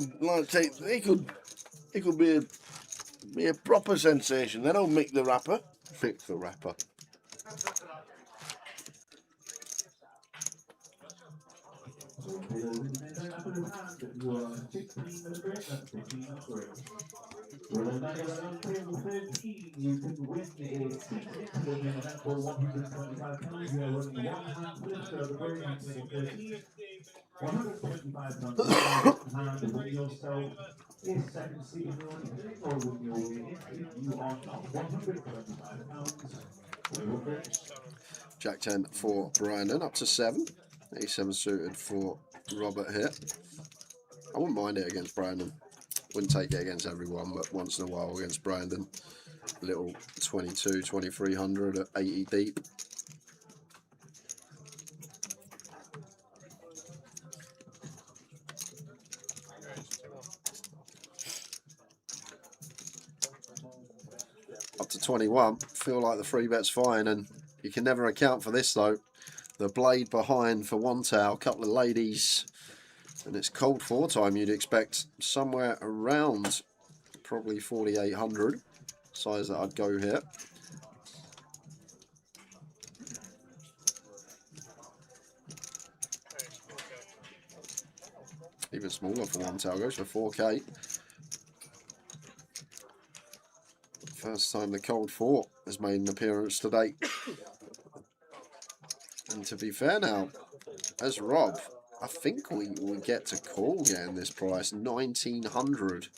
could be a proper sensation. They don't Mick the Rapper. Mick the Rapper. Jack 10 for Brandon, up to 7. 87 suited for Robert here. I wouldn't mind it against Brandon. Wouldn't take it against everyone, but once in a while against Brandon. Little 22, 2300 at 80 deep. Up to 21. Feel like the free bet's fine, and you can never account for this though. The blade behind for one tail, couple of ladies, and it's cold 4 time. You'd expect somewhere around probably 4,800 size that I'd go here. Even smaller for one tail, goes for 4K. First time the cold 4 has made an appearance today. And to be fair now, as Rob, I think we get to call getting this price 1,900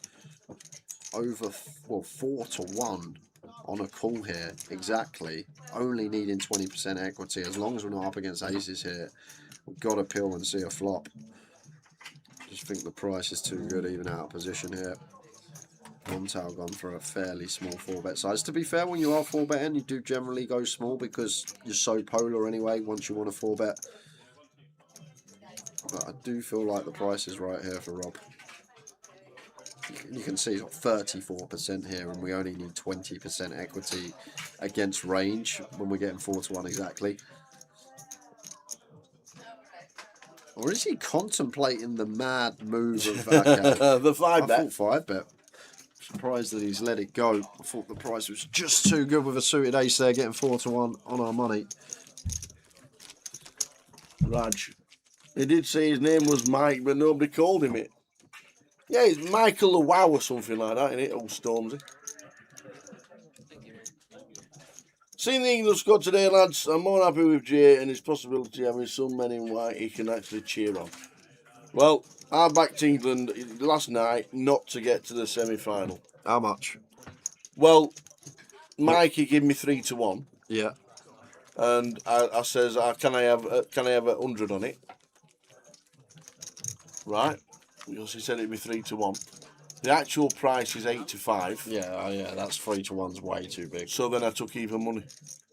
over 4 to 1 on a call here. Exactly. Only needing 20% equity. As long as we're not up against aces here, we've got to pill and see a flop. Just think the price is too good even out of position here. One tail gone for a fairly small 4-bet size. To be fair, when you are 4-betting, you do generally go small because you're so polar anyway once you want a 4-bet. But I do feel like the price is right here for Rob. You can see he's got 34% here, and we only need 20% equity against range when we're getting 4 to 1 exactly. Or is he contemplating the mad move of the 5-bet? I thought 5-bet. Surprised that he's let it go. I thought the price was just too good with a suited ace there, getting 4 to 1 on our money. Raj. He did say his name was Mike, but nobody called him it. Yeah, it's Michael the Wow or something like that, isn't it, old Stormzy? Seeing the England squad today, lads, I'm more happy with Jay and his possibility of having some men in white he can actually cheer on. Well, I backed England last night not to get to the semi-final. How much? Well, Mikey gave me 3 to 1. Yeah. And I says, can I have 100 on it? Right, because he said it'd be 3 to 1. The actual price is 85. Yeah, yeah, that's 3 to 1's way too big. So then I took even money.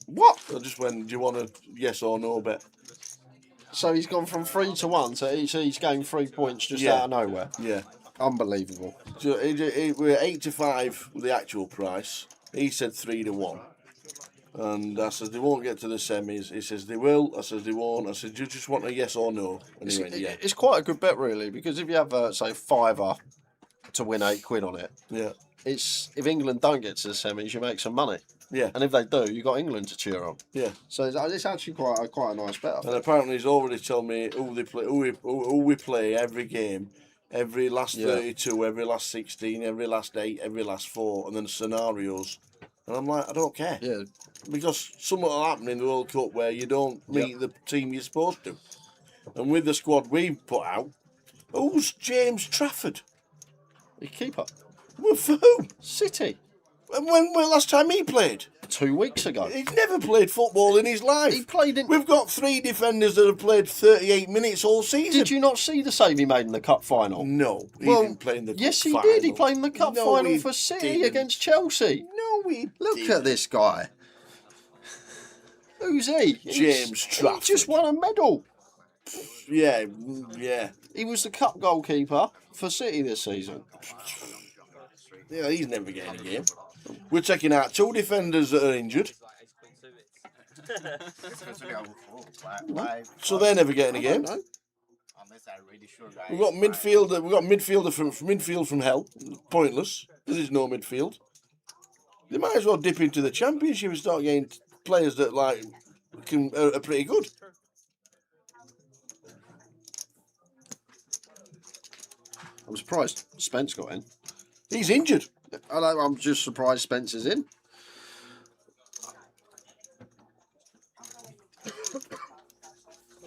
What? I just went, do you want a yes or no bet? So he's gone from 3 to 1 to he's gained 3 points just out of nowhere. Yeah. Unbelievable. So we're 85 with the actual price. He said 3 to 1. And I said, they won't get to the semis. He says, they will. I said, they won't. I said, do you just want a yes or no? And he went, yeah. It's quite a good bet, really, because if you have, say, £5 to win £8 on it, yeah, it's if England don't get to the semis, you make some money. Yeah. And if they do, you've got England to cheer on. Yeah. So it's actually quite a nice bet. And apparently he's already told me who they play, who we play every game, every last 32, every last 16, every last 8, every last 4, and then scenarios And I'm like, I don't care. Yeah. Because something will happen in the World Cup where you don't meet the team you're supposed to. And with the squad we've put out, who's James Trafford? The keeper. Well, for who? City. And when last time he played? 2 weeks ago. He's never played football in his life. He played in... We've got 3 defenders that have played 38 minutes all season. Did you not see the save he made in the cup final? No, he Well, didn't play in the yes, cup he final. did. He played in the cup No, final he for City didn't. against Chelsea. No, he Look didn't. at this guy. Who's he? James Trafford. He just won a medal. Yeah. He was the cup goalkeeper for City this season. Yeah, he's never getting a game. We're taking out 2 defenders that are injured. So they're never getting a game. We've got midfielder. We've got midfield from hell. Pointless. There is no midfield. They might as well dip into the Championship and start getting players that are pretty good. I'm surprised Spence got in. He's injured. I'm just surprised Spence is in.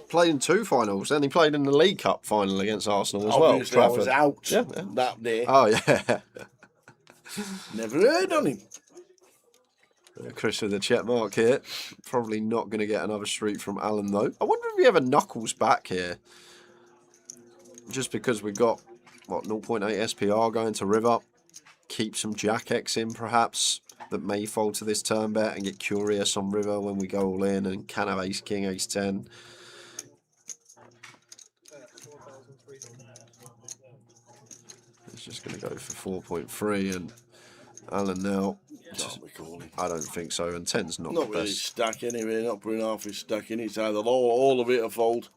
Played in 2 finals, then he played in the League Cup final against Arsenal as Obviously, well. I was out Yeah. that day. Oh yeah. Never heard on him. Chris with the check mark here. Probably not going to get another streak from Alan though. I wonder if we have a Knuckles back here. Just because we've got, what, 0.8 SPR going to River. Keep some Jack X in perhaps. That may fold to this turn bet and get curious on River when we go all in and can have Ace King, Ace 10. It's just going to go for 4.3 and Alan now. I don't think so, and 10's not the really best. stack anyway, not putting half his stack in. It's either all of it a fold,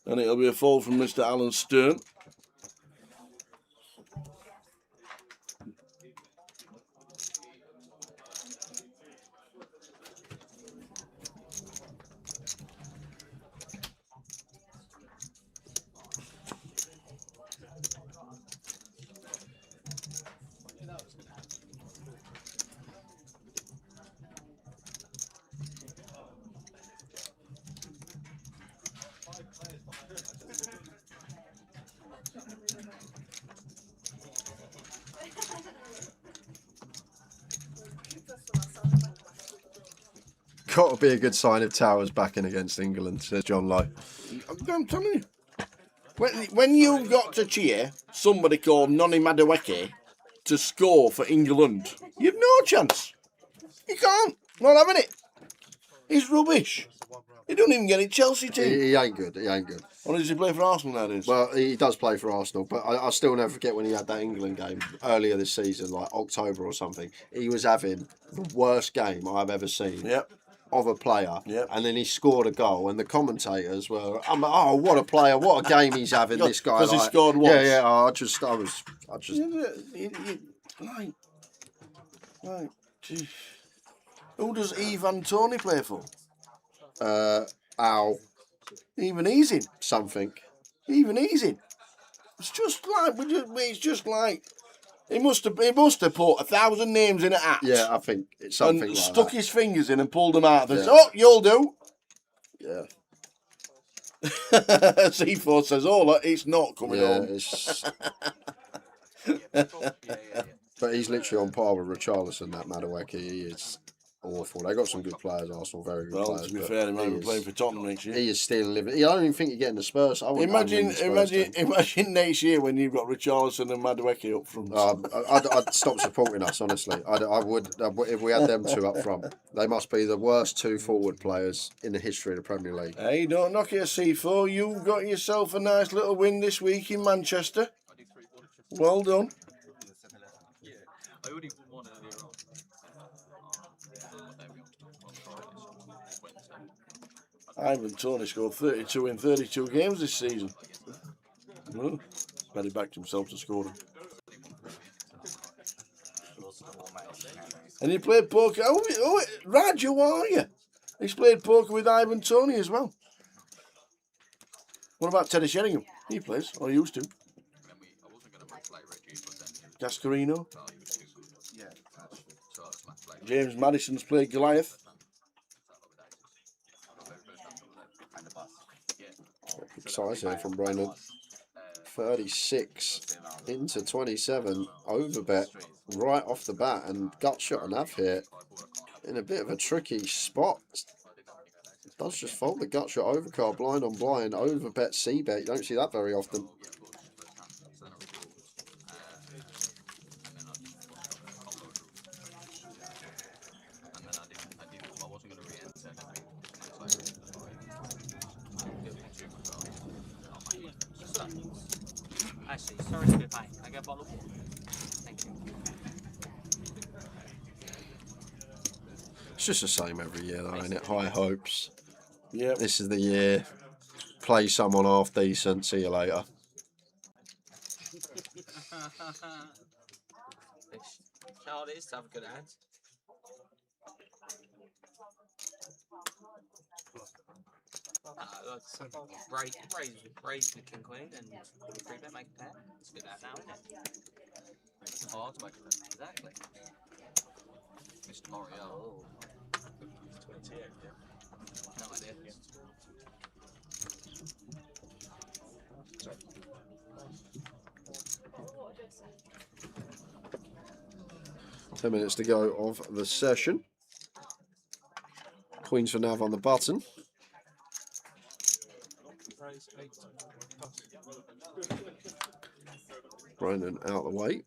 and it'll be a fold from Mr. Alan Stern. Got to be a good sign if Towers back in against England, says John Lowe. I'm telling you. When you've got to cheer somebody called Noni Madueke to score for England, you've no chance. You can't. Not having it. He's rubbish. He don't even get it Chelsea team. He ain't good. He ain't good. Or does he play for Arsenal nowadays? Well, he does play for Arsenal, but I still never forget when he had that England game earlier this season, like October or something. He was having the worst game I've ever seen. Yep. Of a player, Yep. And then he scored a goal, and the commentators were, "Oh, what a player! What a game he's having, this guy!" Because he scored once. Yeah. I just. Geez. Who does Ivan Toney play for? Al. Even he's in. Something. Even he's in. It's just like. He must have put 1,000 names in a hat. Yeah, I think it's something and like stuck that. his fingers in and pulled them out. And Yeah. said, "Oh, you'll do." Yeah. C4 says, "Oh, look, it's not coming home." It's... But he's literally on par with Richarlison, that Madueke. He is awful. They got some good players, Arsenal, very good players. To be fair, he might be playing for Tottenham next year. He is still living. I don't even think you're getting the Spurs. Imagine next year when you've got Richarlison and Madueke up front. I'd stop supporting us, honestly. I would if we had them 2 up front. They must be the worst 2 forward players in the history of the Premier League. Hey, don't knock it, C4. You've got yourself a nice little win this week in Manchester. Well done. I already won one earlier on. Ivan Toney scored 32 in 32 games this season. Well, but he backed himself to score them. And he played poker. Raj, how are you? He's played poker with Ivan Toney as well. What about Teddy Sheringham? He plays, or he used to. Gascarino. James Madison's played Goliath. Size here from Brandon. 36 into 27. Overbet right off the bat, and gut shot and have here in a bit of a tricky spot. Does just fold the gut shot overcard, blind on blind, overbet c-bet. You don't see that very often. Actually, sorry to be a pain. Can I get a bottle of water? Thank you. It's just the same every year, though, ain't it? High hopes. Yeah. This is the year. Play someone half decent. See you later. Oh, it is to have a good hand. Raise the king queen and three bet make a pair. It's good out now, isn't it? It's hard to make a pair. Exactly. Mr. Mario. Oh. No idea. 10 minutes to go of the session. Queens for Nav on the button. Brandon out the way.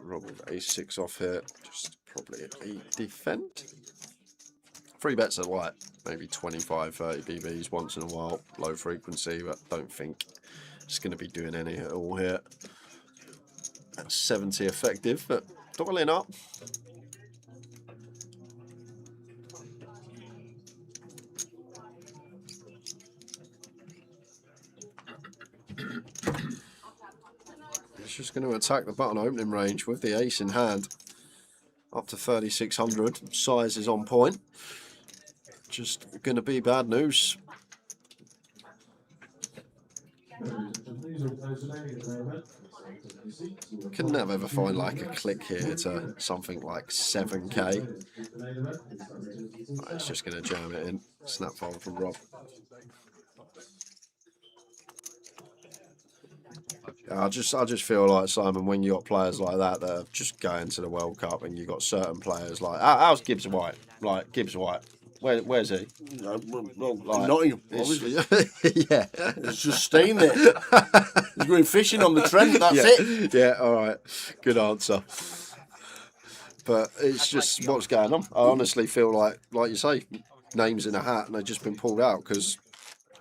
Rob with a6 off here. Just probably a defend. Free bets are like maybe 25, 30 BBs once in a while. Low frequency, but don't think it's going to be doing any at all here. That's 70 effective, but doubling up. It's just going to attack the button opening range with the ace in hand. Up to 3,600. Size is on point. Just going to be bad news. Can never ever find like a click here to something like 7k. It's just going to jam it in. Snap fold from Rob. I just feel like, Simon, when you got players like that that are just going to the World Cup, and you got certain players like, how's Gibbs White? Like Gibbs White, where's he? Well, Like, Nottingham, obviously. Yeah, it's just staying there. He's going fishing on the Trent. That's it. Yeah, all right, good answer. But it's just what's going on. I honestly feel like you say, names in a hat, and they've just been pulled out because.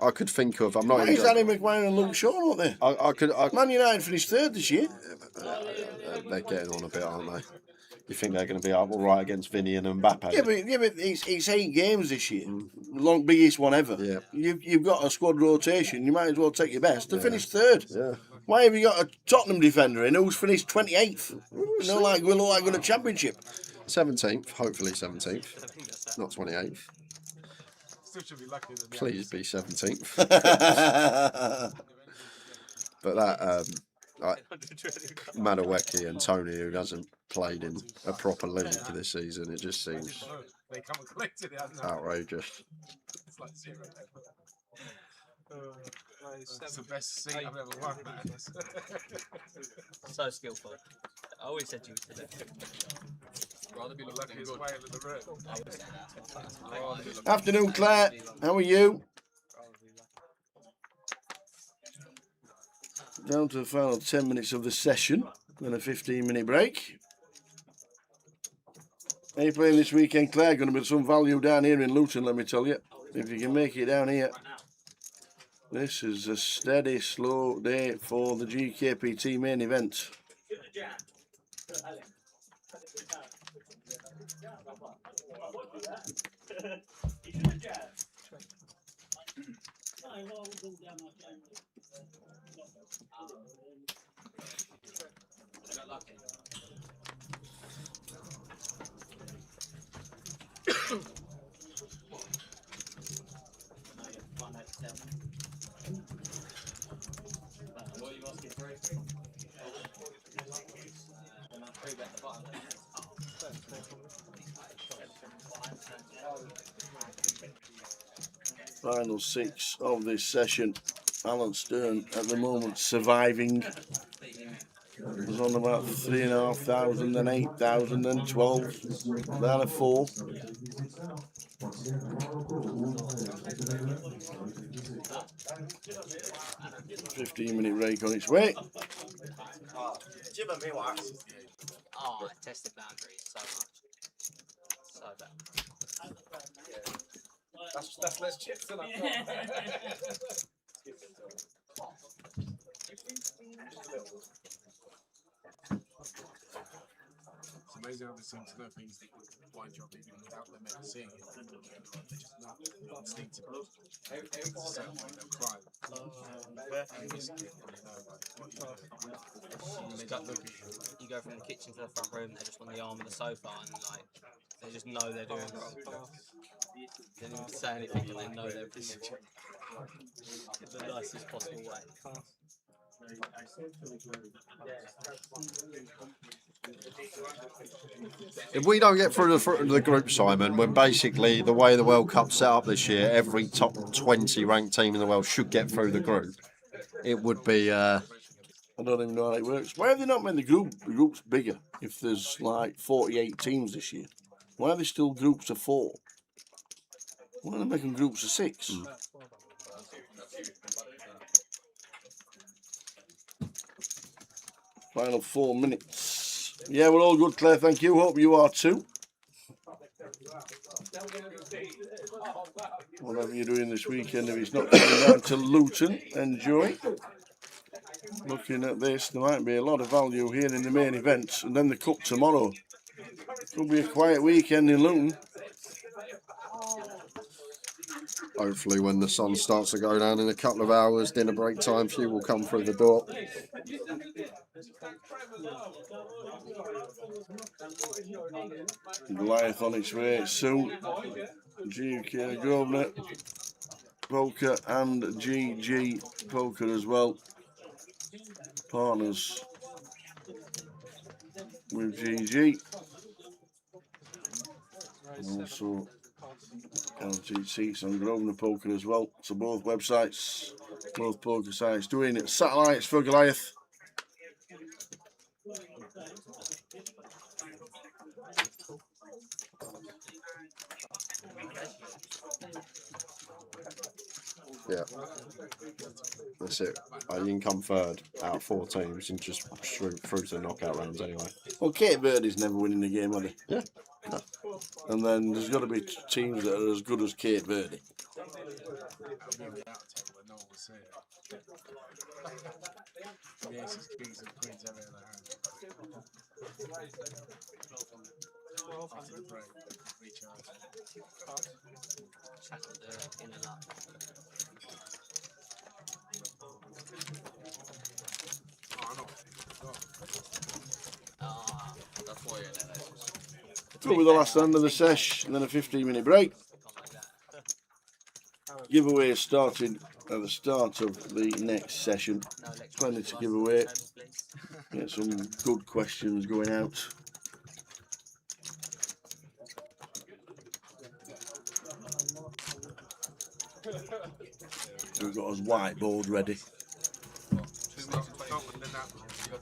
I could think of. I'm not. Why is Harry Maguire and Luke Shaw not there? I could. Man United finished third this year. They're getting on a bit, aren't they? You think they're going to be up all right against Vinny and Mbappe? Yeah, but it's 8 games this year. Biggest one ever. Yeah. You've got a squad rotation. You might as well take your best to finish third. Yeah. Why have you got a Tottenham defender in who's finished 28th? We'll look like in a championship. 17th, hopefully 17th, not 28th. Please be 17th. But that Madueke and Tony, who hasn't played in a proper league this season, it just seems outrageous. It's the best seat I've ever won, man. So skillful. I always said you would do Rather be looking good. Afternoon, Claire. How are you? Down to the final 10 minutes of the session, then a 15-minute break. How are you playing this weekend, Claire? Going to be some value down here in Luton, let me tell you. If you can make it down here. This is a steady, slow day for the GUKPT main event. Final 6 of this session. Alan Stern at the moment surviving. He's on about 3,500, then 8,000, then 12. Down to 4. 15-minute break on its way. Oh, I tested boundaries so much. So bad. That's less chips than I It's amazing how they seem to know things that would blind job even without them ever seeing it. They just know instinctively. It's a certain way they'll climb. You risk it and you know like what you're doing. You go from the kitchen to the front room, they're just on the arm of the sofa and like they just know they're doing it wrong. They don't even say anything, but they know they're doing it wrong. In the nicest possible way. If we don't get through the group, Simon, when basically the way the World Cup's set up this year, every top 20 ranked team in the world should get through the group. It would be. I don't even know how it works. Why have they not made the groups bigger? If there's like 48 teams this year, why are they still groups of 4? Why don't they make them groups of 6? Final 4 minutes. Yeah, we're all good, Claire. Thank you. Hope you are too. Whatever you're doing this weekend, if it's not coming down to Luton, enjoy. Looking at this, there might be a lot of value here in the main event, and then the cup tomorrow. Could be a quiet weekend in Luton. Hopefully, when the sun starts to go down in a couple of hours, dinner break time, few will come through the door. Goliath on its way soon. GUKPT Grosvenor Poker and GG Poker as well. Partners with GG. Also guaranteed seats on Grosvenor Poker as well. So both websites, both poker sites doing it. Satellites for Goliath. Yeah, that's it. You can come third out of 4 teams and just through to the knockout rounds anyway. Well, Cape Verde's never winning the game, are they? Yeah. No. And then there's got to be teams that are as good as Cape Verde. Aces, kings, and queens every other hand. After the break, recharge. In and up. That's why Go with the last hand of the sesh, and then a 15-minute break. Giveaway started at the start of the next session. Plenty to give away. Get some good questions going out. We've got his whiteboard ready. You've got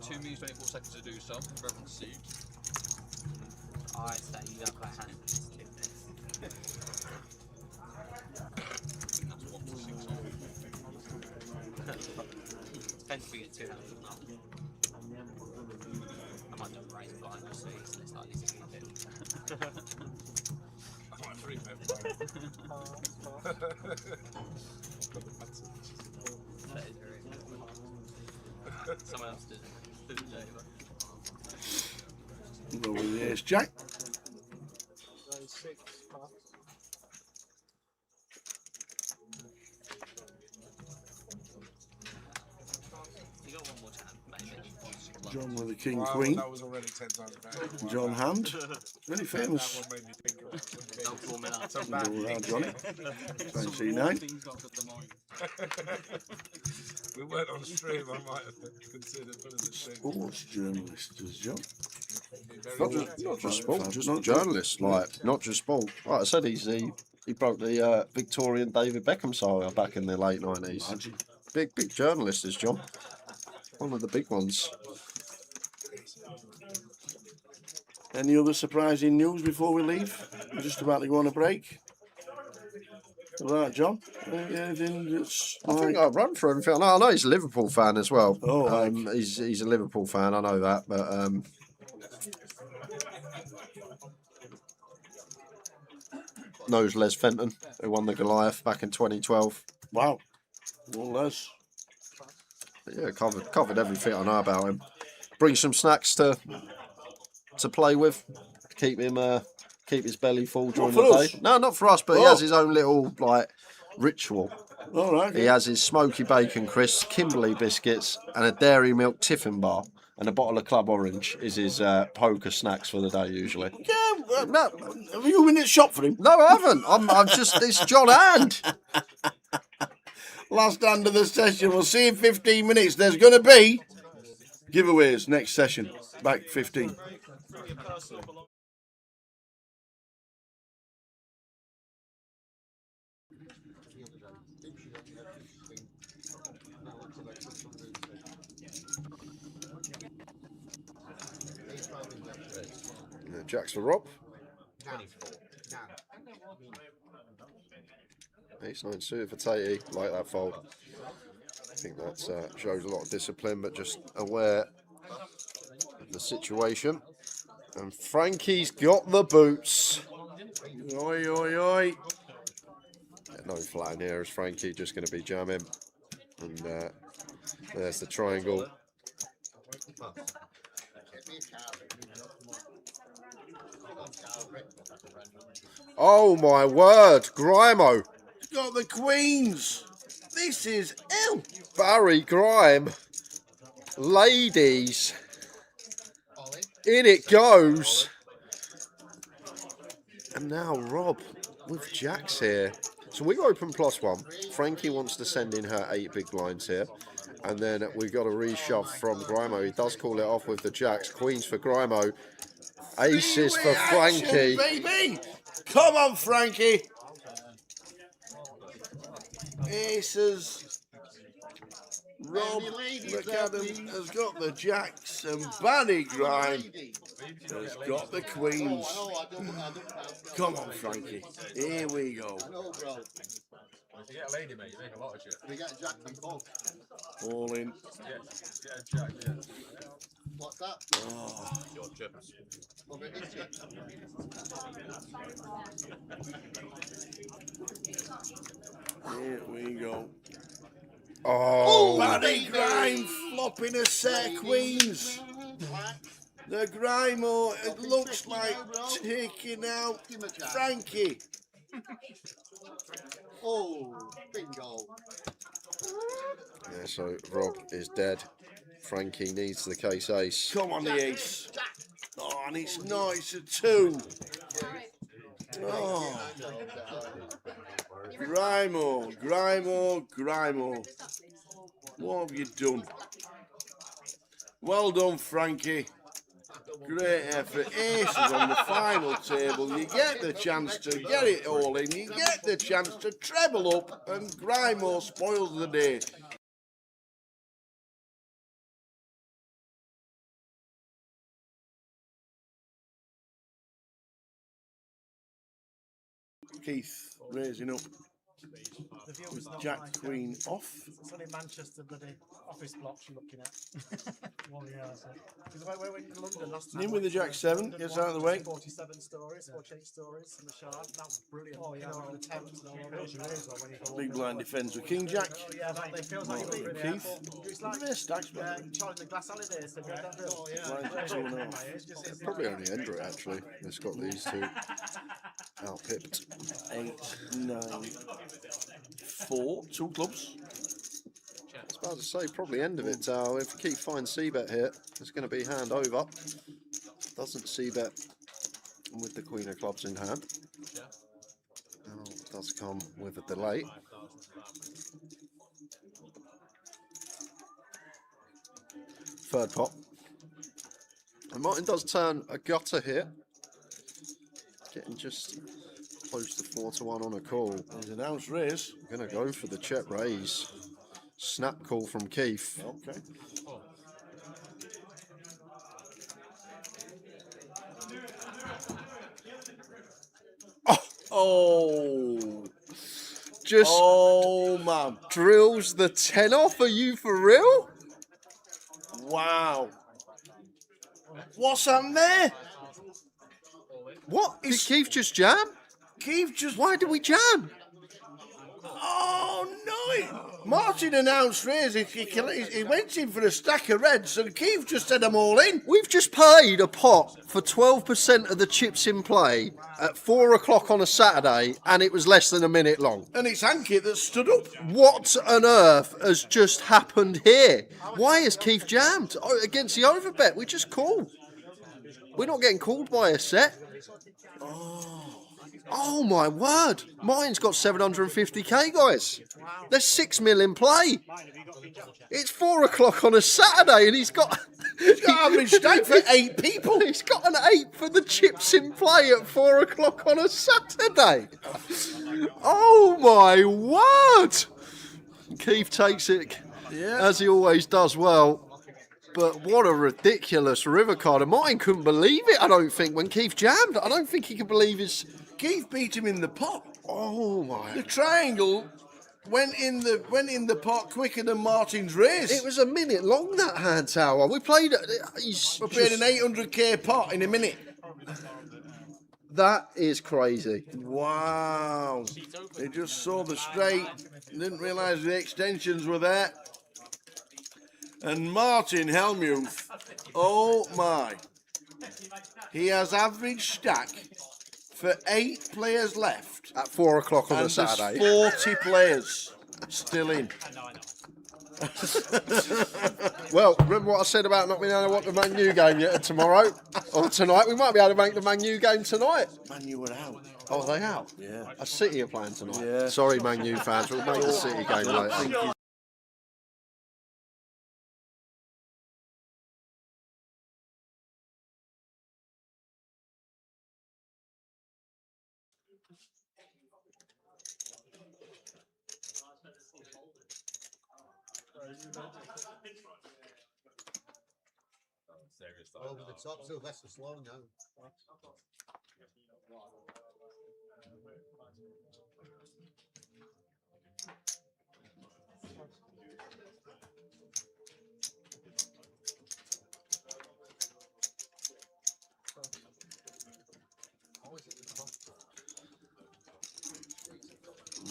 2 minutes 24 seconds to do so. Reverend Seed. I say you don't quite hand. It's 2 minutes. That's 1 to 6. Depends if we get 2 hands or not. I might just raise blind just so it's like this again. I might 3 bet. Someone else did the day, Go with the ace jack. You got 1 more chance, maybe. John with the king queen. That was already 10 times better. John Hand. Very famous. That one made me think of it. Don't call me that. Some Go bad with that, things. Johnny. 29. We weren't on stream, I might have considered putting the stream. Sports journalist, is John. Not just sport, just journalists, like not just sport. Like I said, he broke the Victorian David Beckham saga back in the late 90s. Big journalist is John. One of the big ones. Any other surprising news before we leave? We're just about to go on a break. Right, John. Anything that's I think I've run for everything. I know he's a Liverpool fan as well. Oh, he's a Liverpool fan. I know that, but knows Les Fenton, who won the Goliath back in 2012. Wow. Well, Les. Yeah, covered everything I know about him. Bring some snacks to play with. Keep his belly full during the day. No, not for us, but he has his own little like ritual. All right. He has his smoky bacon crisps, Kimberley biscuits, and a dairy milk tiffin bar, and a bottle of Club Orange is his poker snacks for the day usually. Yeah, no. Have you been in the shop for him? No, I haven't. I'm just it's John Hand. Last hand of the session. We'll see in 15 minutes. There's going to be giveaways next session. Back 15. Jacks for Rob. Ace 9 suited for Tatey, like that fold. I think that shows a lot of discipline, but just aware of the situation. And Frankie's got the boots. Oi, oi, oi. Yeah, no flat in here as Frankie just going to be jamming. And there's the triangle. Oh my word, Grimo. Got the queens. This is ill. Barry Grime. Ladies. In it goes. And now Rob with jacks here. So we open +1. Frankie wants to send in her 8 big blinds here. And then we got a reshove from Grimo. He does call it off with the jacks. Queens for Grimo. Aces for Frankie. Action, baby. Come on, Frankie. Aces. Rob McAdam has got the jacks and Barry Grime has got the queens. Come on, Frankie. Here we go. If you get a lady, mate, you make a lot of shit. We get Jack and Bob. All in. Get a jack, yeah. What's that? Oh. Your chips. Well, it is Jack. Here we go. Oh, Barry Grime flopping a set of queens. The Grimo, it looks like taking out Frankie. Oh, bingo. Yeah, so Rob is dead. Frankie needs the case ace. Come on, the ace. Oh, and it's not, it's a 2. Oh. Grimo, Grimo, Grimo. What have you done? Well done, Frankie. Great effort. Aces on the final table. You get the chance to get it all in. You get the chance to treble up, and Grimo spoils the day. Keith raising up The view was with not Jack like, Queen off. It's only Manchester bloody office blocks you're looking at. Well, yeah, so. Because when we went to London last time. In with the Jack 7, gets out of the way. 47 stories, 48 stories in the Shard. That was brilliant. Oh, yeah, over the Thames and all over. Big blind defends with King Jack. Oh, yeah, that feels like you're in the Keith. airport. It's Look like at this, stacks, charging the glass holidays to go down the hill. Blind 2-0. Probably only Ender actually. It's got these two out-pipped. 8, 9, 4, 2 clubs. I was about to say, probably end of it. If Keith finds C-bet here, it's going to be hand over. Doesn't C-bet with the Queen of Clubs in hand. Now it does come with a delay. Third pot. And Martin does turn a gutter here. Getting just close to 4-1 on a call. There's an ounce raise. Gonna go for the check raise. Snap call from Keith. Okay. Oh. Just Oh, man. drills the 10 off. Are you for real? Wow. What's happened there? What? Did Keith just jam? Keith just... Why did we jam? Oh, no. Martin announced raise. He went in for a stack of reds and Keith just said I'm all in. We've just paid a pot for 12% of the chips in play at 4 o'clock on a Saturday, and it was less than a minute long. And it's Hanky that stood up. What on earth has just happened here? Why is Keith jammed? Oh, against the overbet, we just call. We're not getting called by a set. Oh my word. Mine's got 750k, guys. There's 6 mil in play. It's 4 o'clock on a Saturday and he's got average stake for 8 people. He's got an 8 for the chips in play at 4 o'clock on a Saturday. Oh my word. Keith takes it as he always does well. But what a ridiculous river card. And Martin couldn't believe it, I don't think, when Keith jammed. I don't think he could believe his... Keith beat him in the pot. Oh my... The triangle went in the pot quicker than Martin's race. It was a minute long, that hand tower. We played... We played an 800k pot in a minute. That is crazy. Wow. They just saw the straight, didn't realise the extensions were there. And Martin Helmuth, oh my. He has average stack for 8 players left. At 4 o'clock on and a Saturday. There's 40 players still in. Well, remember what I said about not being able to watch the Man U game yet tomorrow? Or tonight? We might be able to make the Man U game tonight. Man U were out. Oh, are they out? Yeah. A City are playing tonight. Yeah. Sorry, Man U fans. We'll make the City game later. Over the top, Sylvester slow now.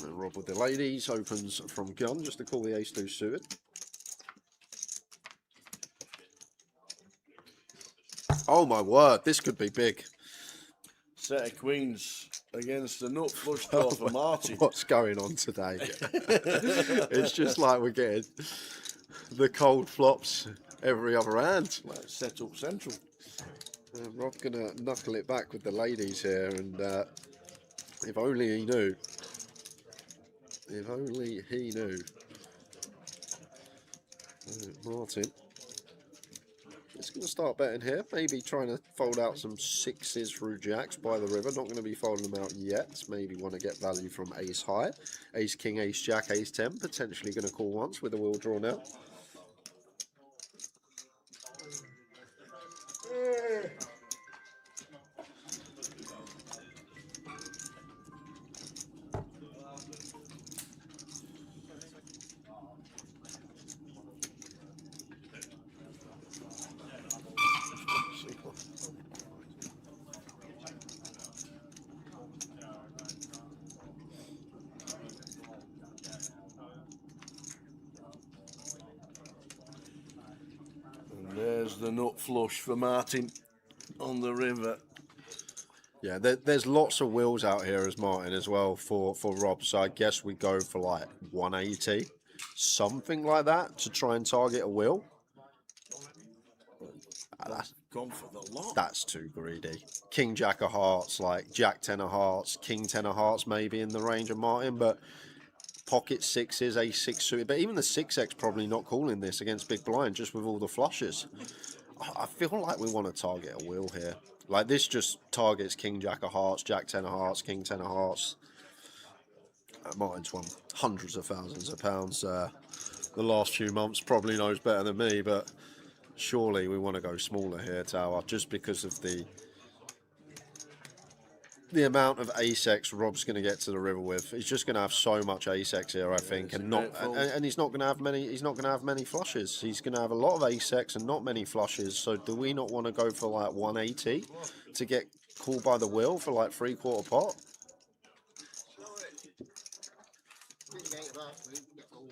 And Rob with the ladies opens from gun just to call the ace-2 suited. Oh my word, this could be big. Set of queens against the nut flush draw for Martin. What's going on today? It's just like we're getting the cold flops every other hand. Well, set up central. Rob gonna knuckle it back with the ladies here, and if only he knew. If only he knew. Martin. It's going to start betting here. Maybe trying to fold out some 6s through jacks by the river. Not going to be folding them out yet. Maybe want to get value from ace high. Ace king, ace jack, ace 10. Potentially going to call once with a wheel drawn out. There's the nut flush for Martin on the river. Yeah, there's lots of wheels out here as Martin as well for Rob. So I guess we go for like 180, something like that, to try and target a wheel. That's gone for the lot. That's too greedy. King jack of hearts, like jack 10 of hearts, king 10 of hearts maybe in the range of Martin, but pocket 6s, ace 6 suited. But even the 6x probably not calling this against big blind, just with all the flushes. I feel like we want to target a wheel here. Like this just targets King Jack of Hearts, Jack 10 of Hearts, King 10 of Hearts. Martin's won hundreds of thousands of pounds the last few months. Probably knows better than me, but surely we want to go smaller here, Tower, just because of the amount of ace-X Rob's going to get to the river with. He's just going to have so much ace-X here, I think, and he's not going to have many. He's not going to have many flushes. He's going to have a lot of ace-X and not many flushes. So do we not want to go for like 180 to get called by the wheel for like 3/4 pot?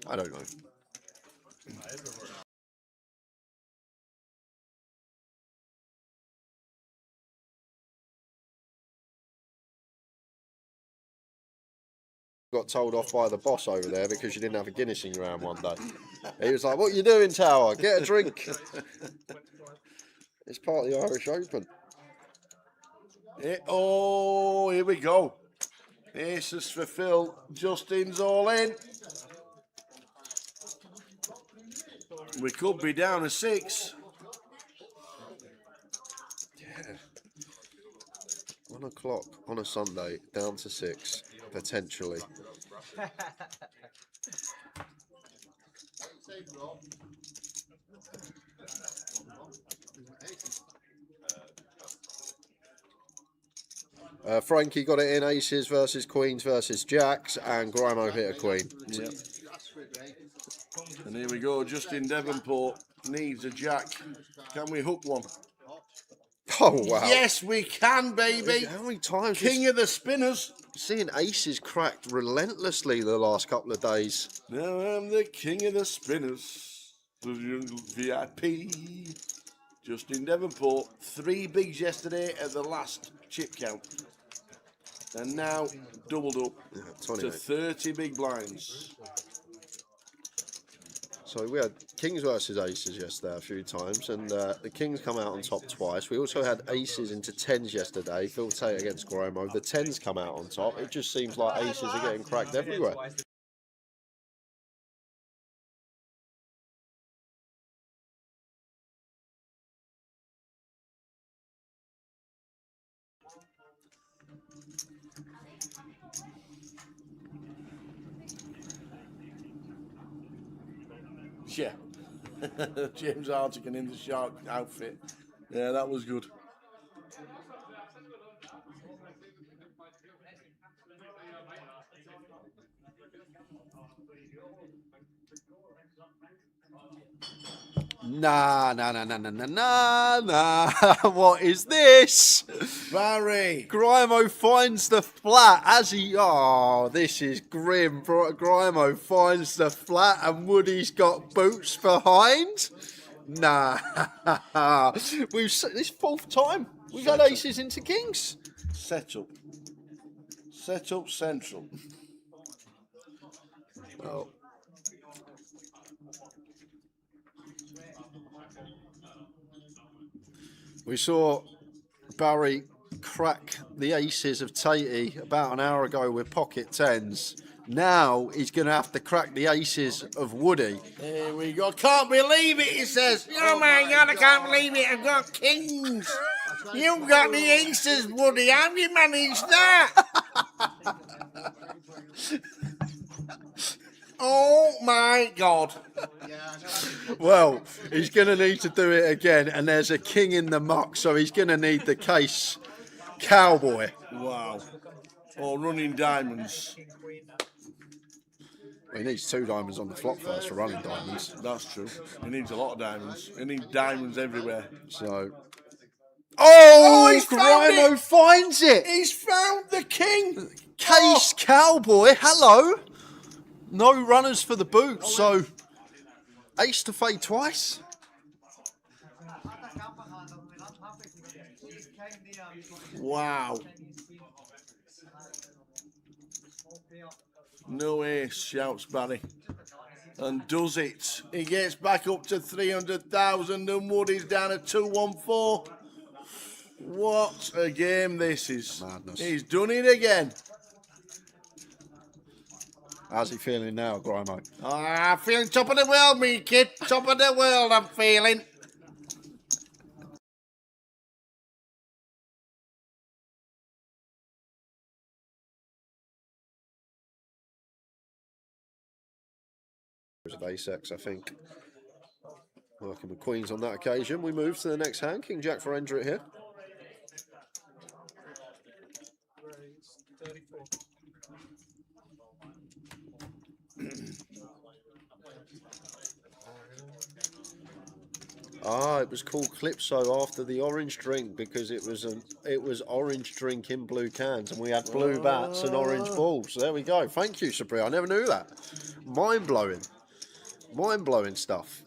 I don't know. Got told off by the boss over there because you didn't have a Guinness in your hand one day. He was like, "What are you doing, Tower? Get a drink." It's part of the Irish Open. Oh, here we go. Aces for Phil. Justin's all in. We could be down to 6. Yeah. 1 o'clock on a Sunday, down to 6, potentially. Frankie got it in aces versus queens versus jacks, and Grimo hit a queen. Yep. And here we go. Justin Devonport needs a jack. Can we hook one? Oh, wow. Yes, we can, baby. How many times? King of the spinners. Seeing aces cracked relentlessly the last couple of days. Now I'm the king of the spinners. VIP. Justin Devonport. 3 bigs yesterday at the last chip count. And now doubled up to 30 big blinds. So we had kings versus aces yesterday a few times, and the kings come out on top twice. We also had aces into 10s yesterday. Phil Tate against Gromo. The 10s come out on top. It just seems like aces are getting cracked everywhere. Yeah. James Hartigan in the shark outfit. Yeah, that was good. Nah. What is this? Barry. Grimo finds the flat as he... Oh, this is grim. Grimo finds the flat and Woody's got boots behind. Nah. This 4th time we've had aces into kings. Set up central. Oh. We saw Barry crack the aces of Tatey about an hour ago with pocket 10s. Now he's going to have to crack the aces of Woody. Here we go. Can't believe it, he says. Oh my God, I can't believe it. I've got kings. You've got the aces, Woody. How have you managed that? Oh my God. Well, he's going to need to do it again, and there's a king in the muck, so he's going to need the case cowboy. Wow. Or running diamonds. He needs 2 diamonds on the flop first for running diamonds. That's true. He needs a lot of diamonds. He needs diamonds everywhere. So... Oh, Grimo finds it! He's found the king! Case cowboy, hello! No runners for the boot, so... Ace to fade twice. Wow. No ace, shouts Barry. And does it. He gets back up to 300,000 and Woody's down at 214. What a game this is. Madness. He's done it again. How's he feeling now, Grimo? I'm feeling top of the world, me kid. Top of the world, I'm feeling. of ace-x, I think. Working with queens on that occasion. We move to the next hand. King Jack for Endrit here. Ah, it was called Calypso after the orange drink because it was orange drink in blue cans and we had blue bats and orange balls. There we go. Thank you, Sabri. I never knew that. Mind blowing. Mind blowing stuff.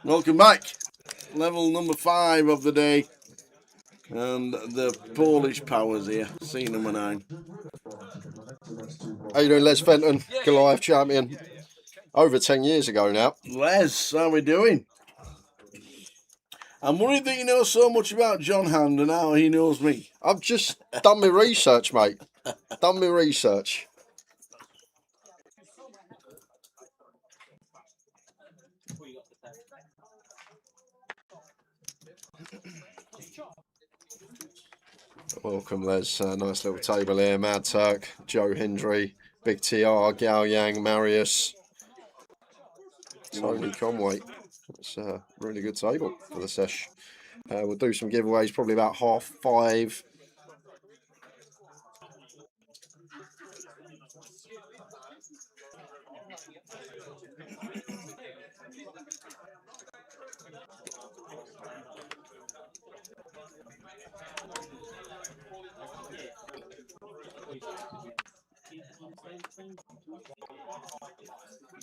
Welcome back. Level number 5 of the day. And the Polish powers here. Scene number 9. How you doing, Les Fenton? Goliath champion. Over 10 years ago now. Les, how we doing? I'm worried that you know so much about John Hand and how he knows me. I've just done my research, mate. Done my research. Welcome, Les. Nice little table here. Mad Turk, Joe Hendry, Big TR, Gao Yang, Marius, Tony Conway. It's a really good table for the sesh. We'll do some giveaways probably about 5:30.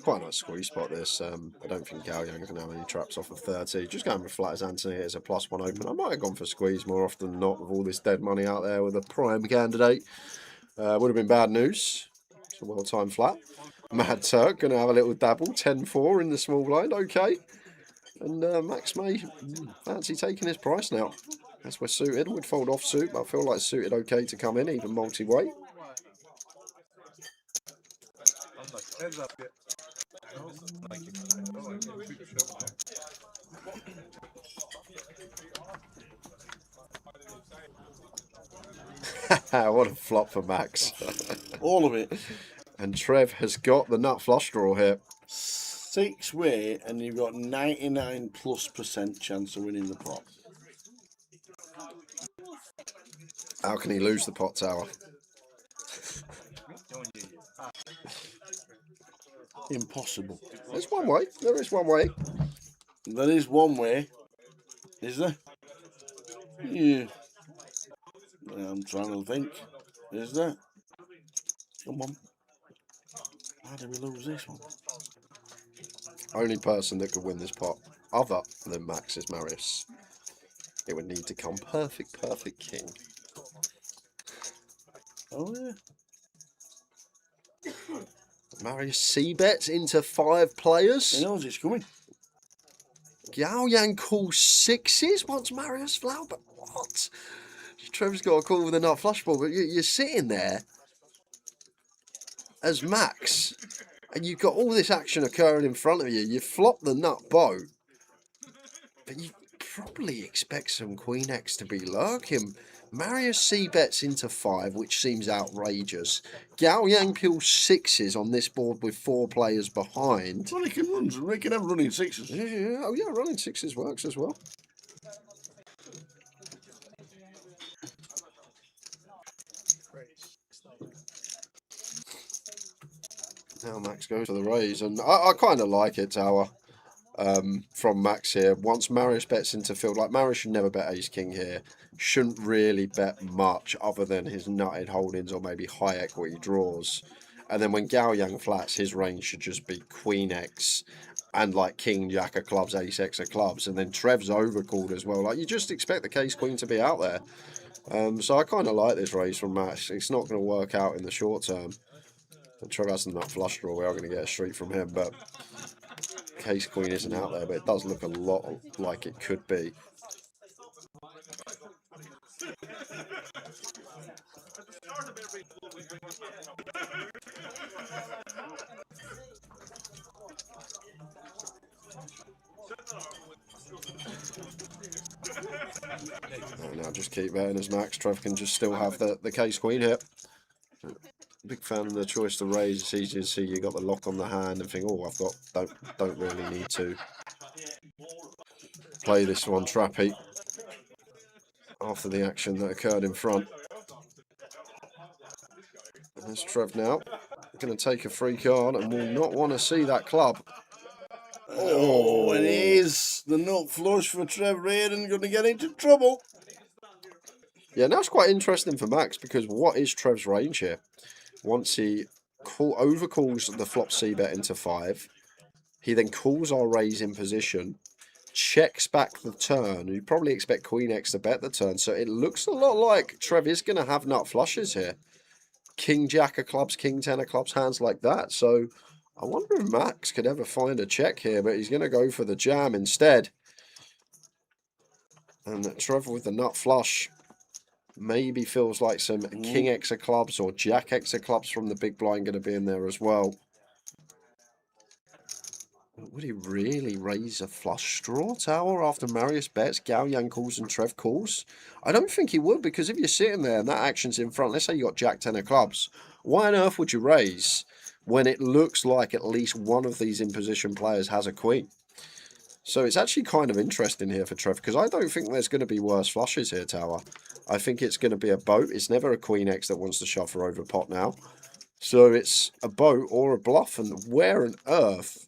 Quite a nice squeeze spot this. I don't think Gao Yang can have any traps off of 30. Just going with flat as Anthony as a +1 open. I might have gone for squeeze more often than not with all this dead money out there with a prime candidate. Would have been bad news. It's a well-timed flat. Mad Turk going to have a little dabble. 10-4 in the small blind. Okay. And Max may fancy taking his price now. As we're suited. We'd fold off suit, but I feel like suited okay to come in, even multi-weight. What a flop for Max. All of it. And Trev has got the nut flush draw here. 6-way and you've got 99+% chance of winning the pot. How can he lose the pot tower? Impossible. There's one way. There is one way. There is one way. Is there? Yeah. I'm trying to think. Is there? Come on. How do we lose this one? Only person that could win this pot, other than Max, is Marius. It would need to come perfect king. Oh, yeah. Marius C-bets into 5 players. He knows it's coming. Gao Yang calls 6s. What's Marius Flaubert? What? Trevor's got a call with a nut flush ball, but you're sitting there as Max, and you've got all this action occurring in front of you. You flop the nut boat, but you probably expect some Queen X to be lurking. Marius C bets into 5, which seems outrageous. Gao Yang pills 6s on this board with 4 players behind. Well, he can have running 6s. Yeah. Oh, yeah, running 6s works as well. Now Max goes to the raise, and I kind of like it, Tower, from Max here. Once Marius bets into field, like Marius should never bet ace-king here. Shouldn't really bet much other than his nutted holdings or maybe high equity draws. And then when Gao Yang flats, his range should just be Queen X and like King Jack of clubs, Ace X of clubs. And then Trev's overcalled as well. Like, you just expect the case queen to be out there. So I kind of like this raise from Max. It's not going to work out in the short term. And Trev has enough flush draw. We are going to get a street from him, but Case Queen isn't out there, but it does look a lot like it could be. Now just keep betting as Max. Trev can just still have the Case Queen here. Big fan of the choice to raise. It's easy to see you got the lock on the hand and think, oh, I've got don't really need to play this one trappy after the action that occurred in front. And there's Trev now. Going to take a free card and will not want to see that club. Oh, it is the nut flush for Trev Reardon. Going to get into trouble. Yeah, now it's quite interesting for Max because what is Trev's range here? Once he overcalls the flop c-bet into 5, he then calls our raise in position, checks back the turn. You probably expect Queen X to bet the turn, so it looks a lot like Trev is going to have nut flushes here. King Jack of clubs, King 10 of clubs, hands like that. So I wonder if Max could ever find a check here, but he's going to go for the jam instead. And Trev with the nut flush maybe feels like some King X of clubs or Jack X of clubs from the big blind going to be in there as well. Would he really raise a flush straw tower after Marius bets, Gao Yang calls and Trev calls? I don't think he would, because if you're sitting there and that action's in front, let's say you got Jack 10 of clubs, why on earth would you raise when it looks like at least one of these in position players has a queen? So it's actually kind of interesting here for Trev, because I don't think there's going to be worse flushes here, Tower. I think it's going to be a boat. It's never a Queen X that wants to shove her over pot now. So it's a boat or a bluff, and where on earth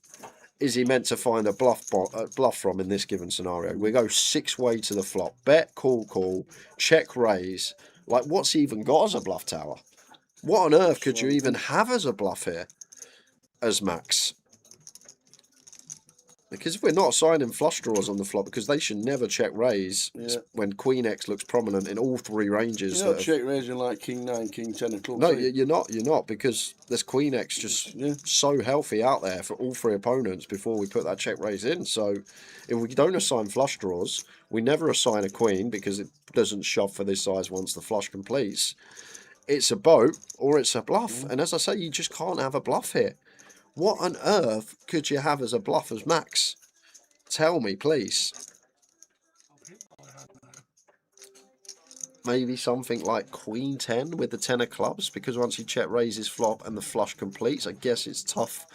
is he meant to find a bluff from in this given scenario? We go 6-way to the flop. Bet, call, check, raise. Like, what's he even got as a bluff, Tower? What on earth could you even have as a bluff here as Max? Because if we're not assigning flush draws on the flop, because they should never check raise when Queen X looks prominent in all 3 ranges. You're not check raising like King 9, King 10 of clubs. No, you're not, because there's Queen X just so healthy out there for all 3 opponents before we put that check raise in. So if we don't assign flush draws, we never assign a queen because it doesn't shove for this size once the flush completes. It's a boat or it's a bluff. And as I say, you just can't have a bluff here. What on earth could you have as a bluff as Max? Tell me, please. Maybe something like Queen 10 with the 10 of clubs, because once you check raises flop and the flush completes, I guess it's tough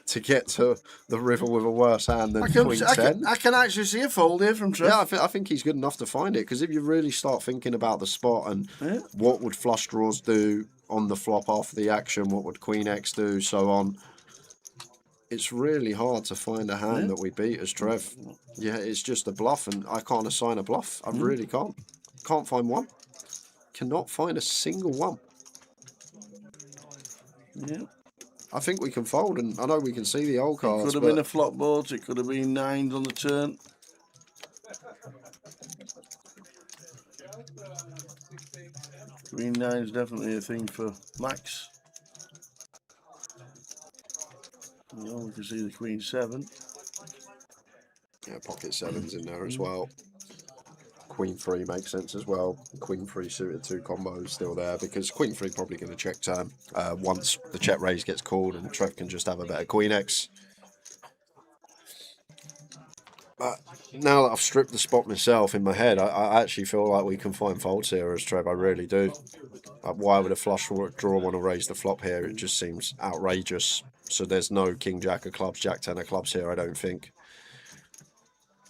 to get to the river with a worse hand than Queen 10. I can actually see a fold here from Trev. Yeah, I think he's good enough to find it, because if you really start thinking about the spot and what would flush draws do on the flop after the action, what would Queen X do, so on, it's really hard to find a hand that we beat as Trev. Yeah, it's just a bluff, and I can't assign a bluff. I really can't. Can't find one. Cannot find a single one. Yeah. I think we can fold, and I know we can see the old cards. It could have been a flop board. It could have been 9s on the turn. Queen 9 is definitely a thing for Max. Well, we can see the Queen 7. Yeah, pocket 7's in there as well. Queen 3 makes sense as well. Queen 3 suited 2 combos still there, because Queen 3 probably going to check turn once the check raise gets called, and Trev can just have a better Queen X. But now that I've stripped the spot myself in my head, I actually feel like we can find folds here as Trev. I really do. Why would a flush draw want to raise the flop here? It just seems outrageous. So there's no King Jack of clubs, Jack 10 of clubs here, I don't think.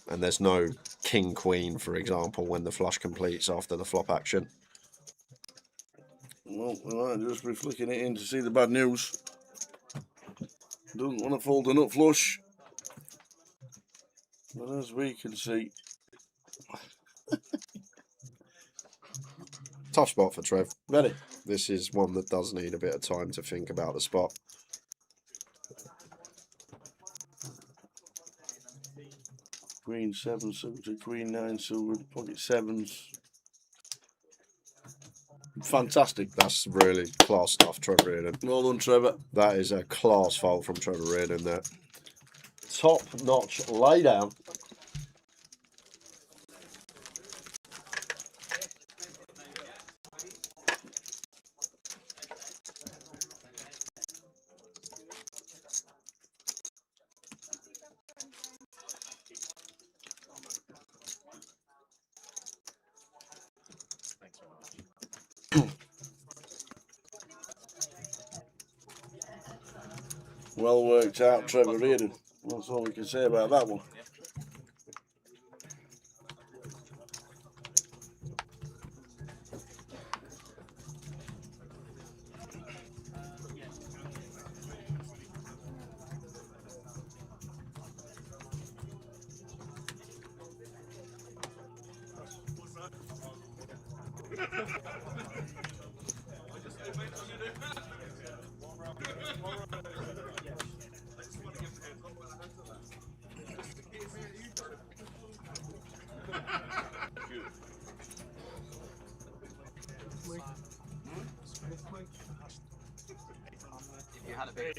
And there's no King Queen, for example, when the flush completes after the flop action. Well, we might just be flicking it in to see the bad news. Doesn't want to fold a nut flush. But as we can see, tough spot for Trev. Ready. This is one that does need a bit of time to think about the spot. Queen 7 suited, Queen 9 suited, pocket 7s. fantastic. That's really class stuff, Trevor Reardon. Well done, Trevor. That is a class foal from Trevor Reardon there. Top notch lay down. Well worked out, Trevor Reardon. That's all we can say about that one. If you had a big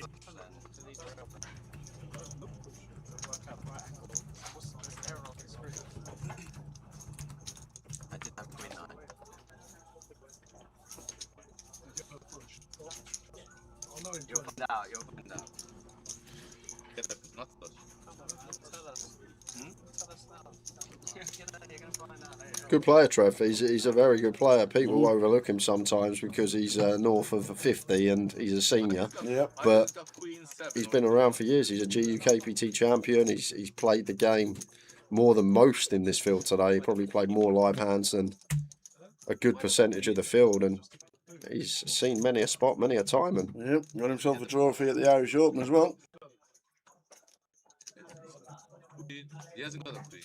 I did have a queen 9. You'll find out, you'll find out. Not touch. Tell us. Tell us now. You're gonna find out later. Good player, Trev. He's a very good player. People overlook him sometimes because he's north of 50 and he's a senior. Yep. But he's been around for years. He's a GUKPT champion. He's played the game more than most in this field today. He probably played more live hands than a good percentage of the field, and he's seen many a spot, many a time. And Yep, got himself a trophy at the Irish Open as well. He hasn't got a queen.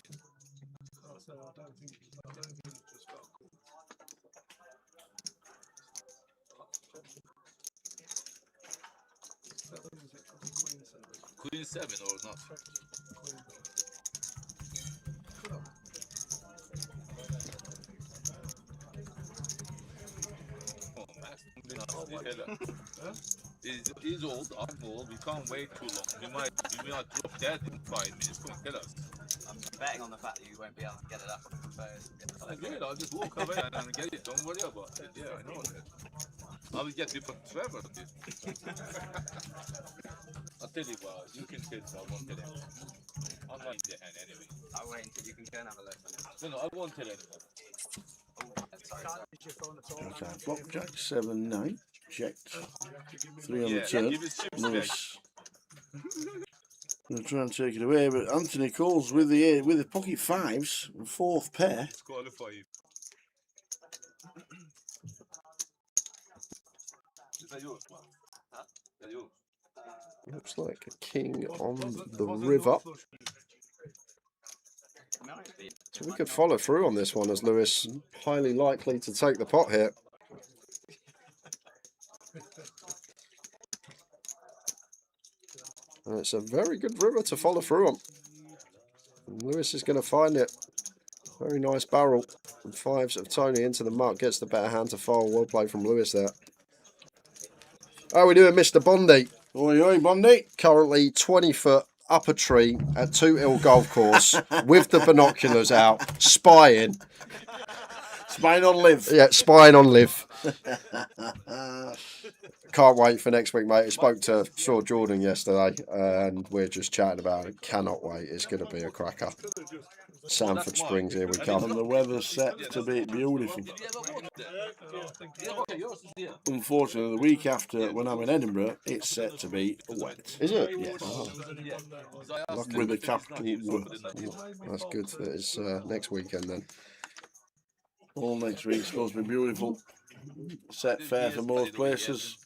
Queen 7 or not? Oh, Max, he's old, I'm old, we can't wait too long. We might drop dead in 5 minutes, come kill us. I'm betting on the fact that you won't be able to get it up on the phone. I get it, I'll just walk away and get it, don't worry about it. Yeah, I know it. I will get before Trevor. I'll tell you what, you can kill him, I won't tell him. I'm not in the hand anyway. I'll wait until you can go and have a look. No, I won't tell anyone. Okay, flop jack 7 9. Checked. 3 on the Yeah, turn. give us chips Lewis. Gonna try and take it away, but Anthony Coles with the pocket 5s, 4th pair. Let's qualify you. Is that yours? Huh? Is that yours? looks like a king on the river. So we could follow through on this one, as Lewis highly likely to take the pot here. And it's a very good river to follow through on. And Lewis is going to find it. Very nice barrel. And 5s of Tony into the muck. Gets the better hand to foul. Well played from Lewis there. How are we doing, Mr. Bondi? Oi, oi, Bondi. Currently 20 foot up a tree at 2 Hill Golf Course with the binoculars out, spying. Spying on Liv. Yeah, spying on Liv. Can't wait for next week, mate. I spoke to Shaw Jordan yesterday and we're just chatting about it. Cannot wait. It's going to be a cracker. Sanford Springs, here we come. And the weather's set to be beautiful. Unfortunately, the week after, when I'm in Edinburgh, it's set to be wet. Is it? Yes. Oh. With a capital W. That's good. It's next weekend then. All next week supposed to be beautiful. Set fair for most places.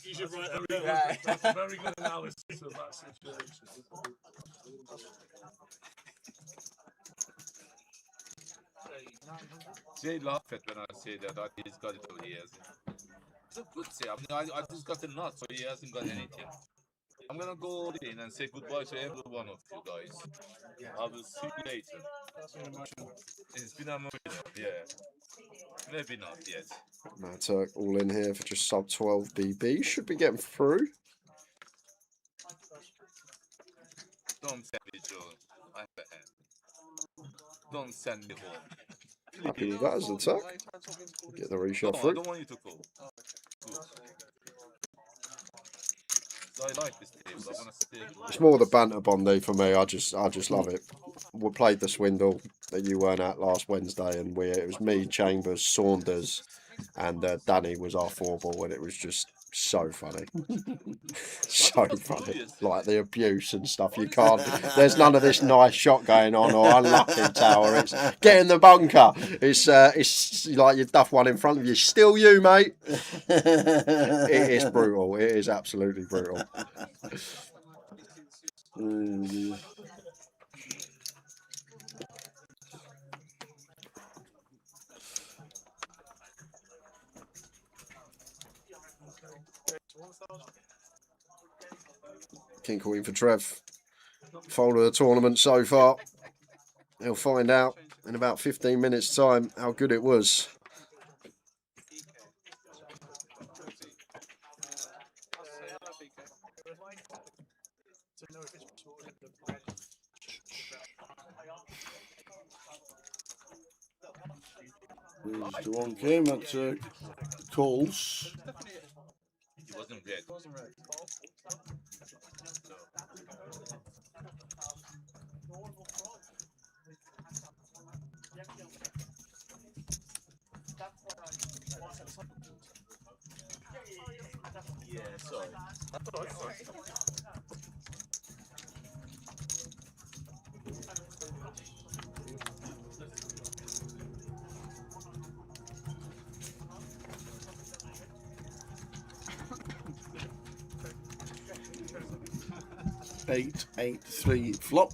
You should write that's a very good analysis of that situation. Jay laughed at when I say that he's got it over here. It's a good say. I mean, I just got the nut, so he hasn't got anything. I'm gonna go in and say goodbye to every one of you guys. I will see you later. It's been emotional, yeah. Maybe not yet. Mad Turk all in here for just sub 12 BB. Should be getting through. Don't send me, Joe. I have a hand. Don't send me home. Happy with that as the tuck. Get the reshot No, I through. don't want you to go. Good. So I like this table. I want to stay. It's more the banter Bondi for me. I just love it. We played the swindle that you weren't at last Wednesday, and it was me, Chambers, Saunders, and Danny was our four ball, and it was just so funny. So funny. Like the abuse and stuff. You can't, there's none of this nice shot going on or unlucky tower. It's get in the bunker. It's like you duff one in front of you. Still you, mate. It is brutal. It is absolutely brutal. King Queen for Trev. Fold of the tournament so far. He'll find out in about 15 minutes' time how good it was. There's the one game at Coles. It wasn't red. Yeah, sorry. Eight, 8-3 flop.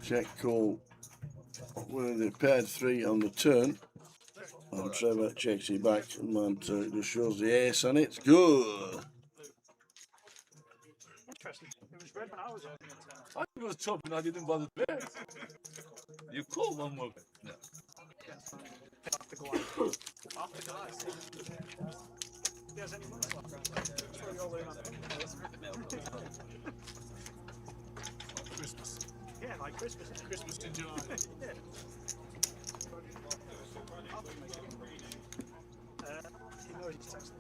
Check call with the paired 3 on the turn. And Trevor checks it back and man just shows the ace on it. Good. Interesting. It was red when I was on. I was chopping, I didn't bother there. You call one more. No. After go on. After go on. He has any money left. Throw you all in on Christmas. Yeah, like Christmas. Christmas in July. Yeah. He knows he's texting.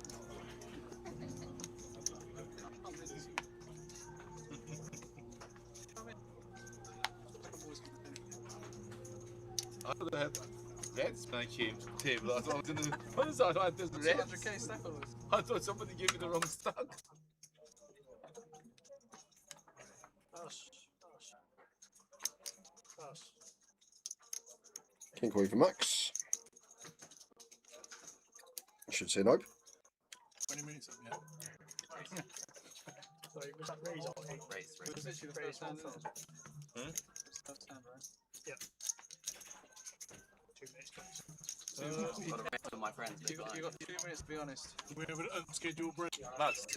I would have had reds when I came to the table. I thought, what is that? I had this reds. I thought somebody gave me the wrong stock. King Queen for Max. I should say nope. 20 minutes up, yeah. Sorry, was that raise or eight? Raise. Was this your first hand? First hand, right? Yeah. 2 minutes, please. Got a rest for my friends. You got 2 minutes to be honest. We have an unscheduled break. Max,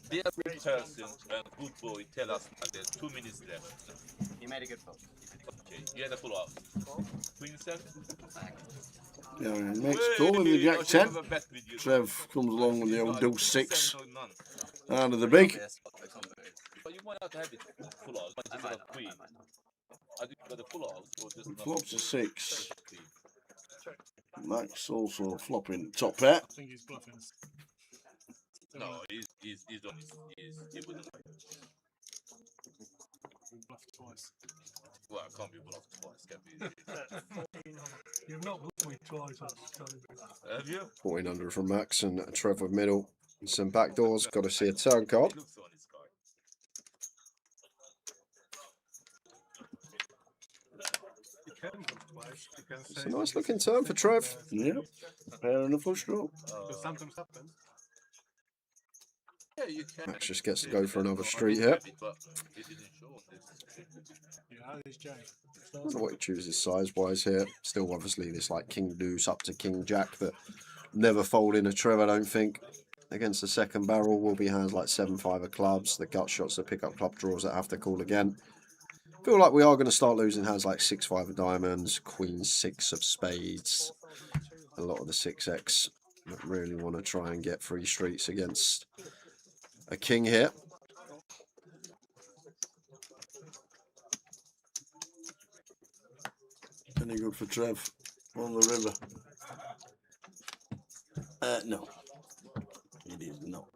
be a good person and good boy. Tell us that there's 2 minutes left. You made a good pull. Okay, you had a full out. Queen 7? Yeah, next call with the Jack 10. Trev comes along with the old deuce 6. Out of the big. But you might have to have it full out. But just not queen. I think you got a full out or just not. Flops a 6. Max also flopping top pair. I think he's bluffing. No, he's done. He wouldn't. Bluffed twice. Well, I can't be bluffed twice. Can be. You've not bluffed me twice. Have you? 1400 from Max and Trev with middle. Some back doors. Got to see a turn card. It's a nice looking turn for Trev. Yep. Pair and a flush draw. Sometimes happens. Yeah, you can. Max just gets to go for another street here. I don't know what he chooses size-wise here. Still, obviously, this like King Deuce up to King Jack that never fold in a Trev, I don't think. Against the second barrel will be hands like 7-5 of clubs. The gut shots that pick up club draws that have to call again. Feel like we are going to start losing hands like 6-5 of diamonds, Queen 6 of spades. A lot of the 6x that really want to try and get free streets against a king here. Any good for Trev on the river? No, it is not.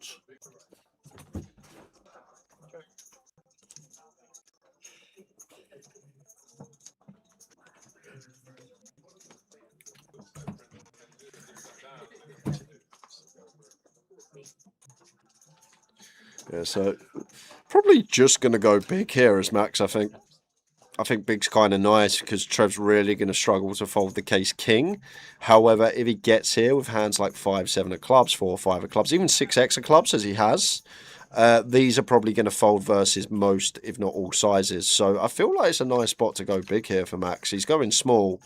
Yeah, so probably just going to go big here as Max, I think. I think big's kind of nice because Trev's really going to struggle to fold the case king. However, if he gets here with hands like 5-7 of clubs, 4-5 of clubs, even 6x of clubs as he has, these are probably going to fold versus most, if not all sizes. So I feel like it's a nice spot to go big here for Max. He's going small,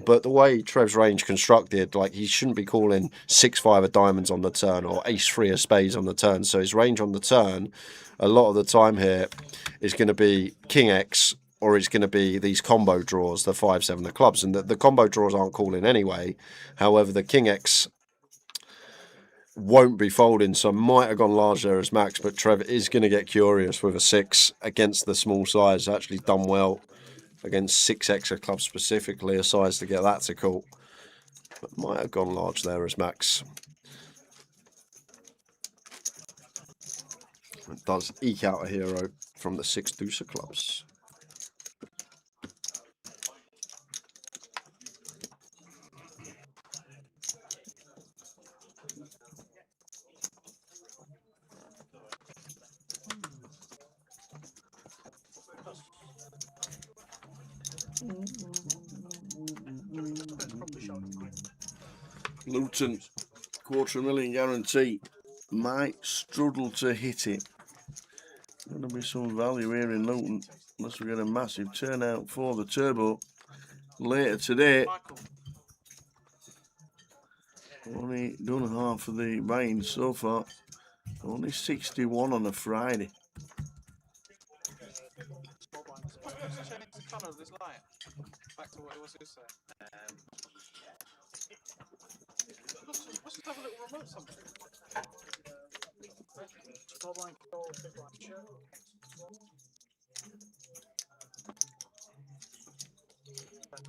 but the way Trev's range constructed, like he shouldn't be calling 6-5 of diamonds on the turn or ace-3 of spades on the turn. So his range on the turn, a lot of the time here, is going to be king X, or it's going to be these combo draws, the 5-7 of clubs. And the combo draws aren't calling anyway. However, the king X won't be folding, so I might have gone large there as Max, but Trev is going to get curious with a 6 against the small size. Actually done well against 6x of clubs specifically, a size to get that to call. But might have gone large there as Max. It does eke out a hero from the 6 deuce of clubs. Luton, $250,000 guarantee. Might struggle to hit it. Going to be some value here in Luton, unless we get a massive turnout for the turbo later today. Only done half of the buying so far. Only 61 on a Friday. Let's change the colour of this light back to what it was yesterday. Let's just have a little remote something.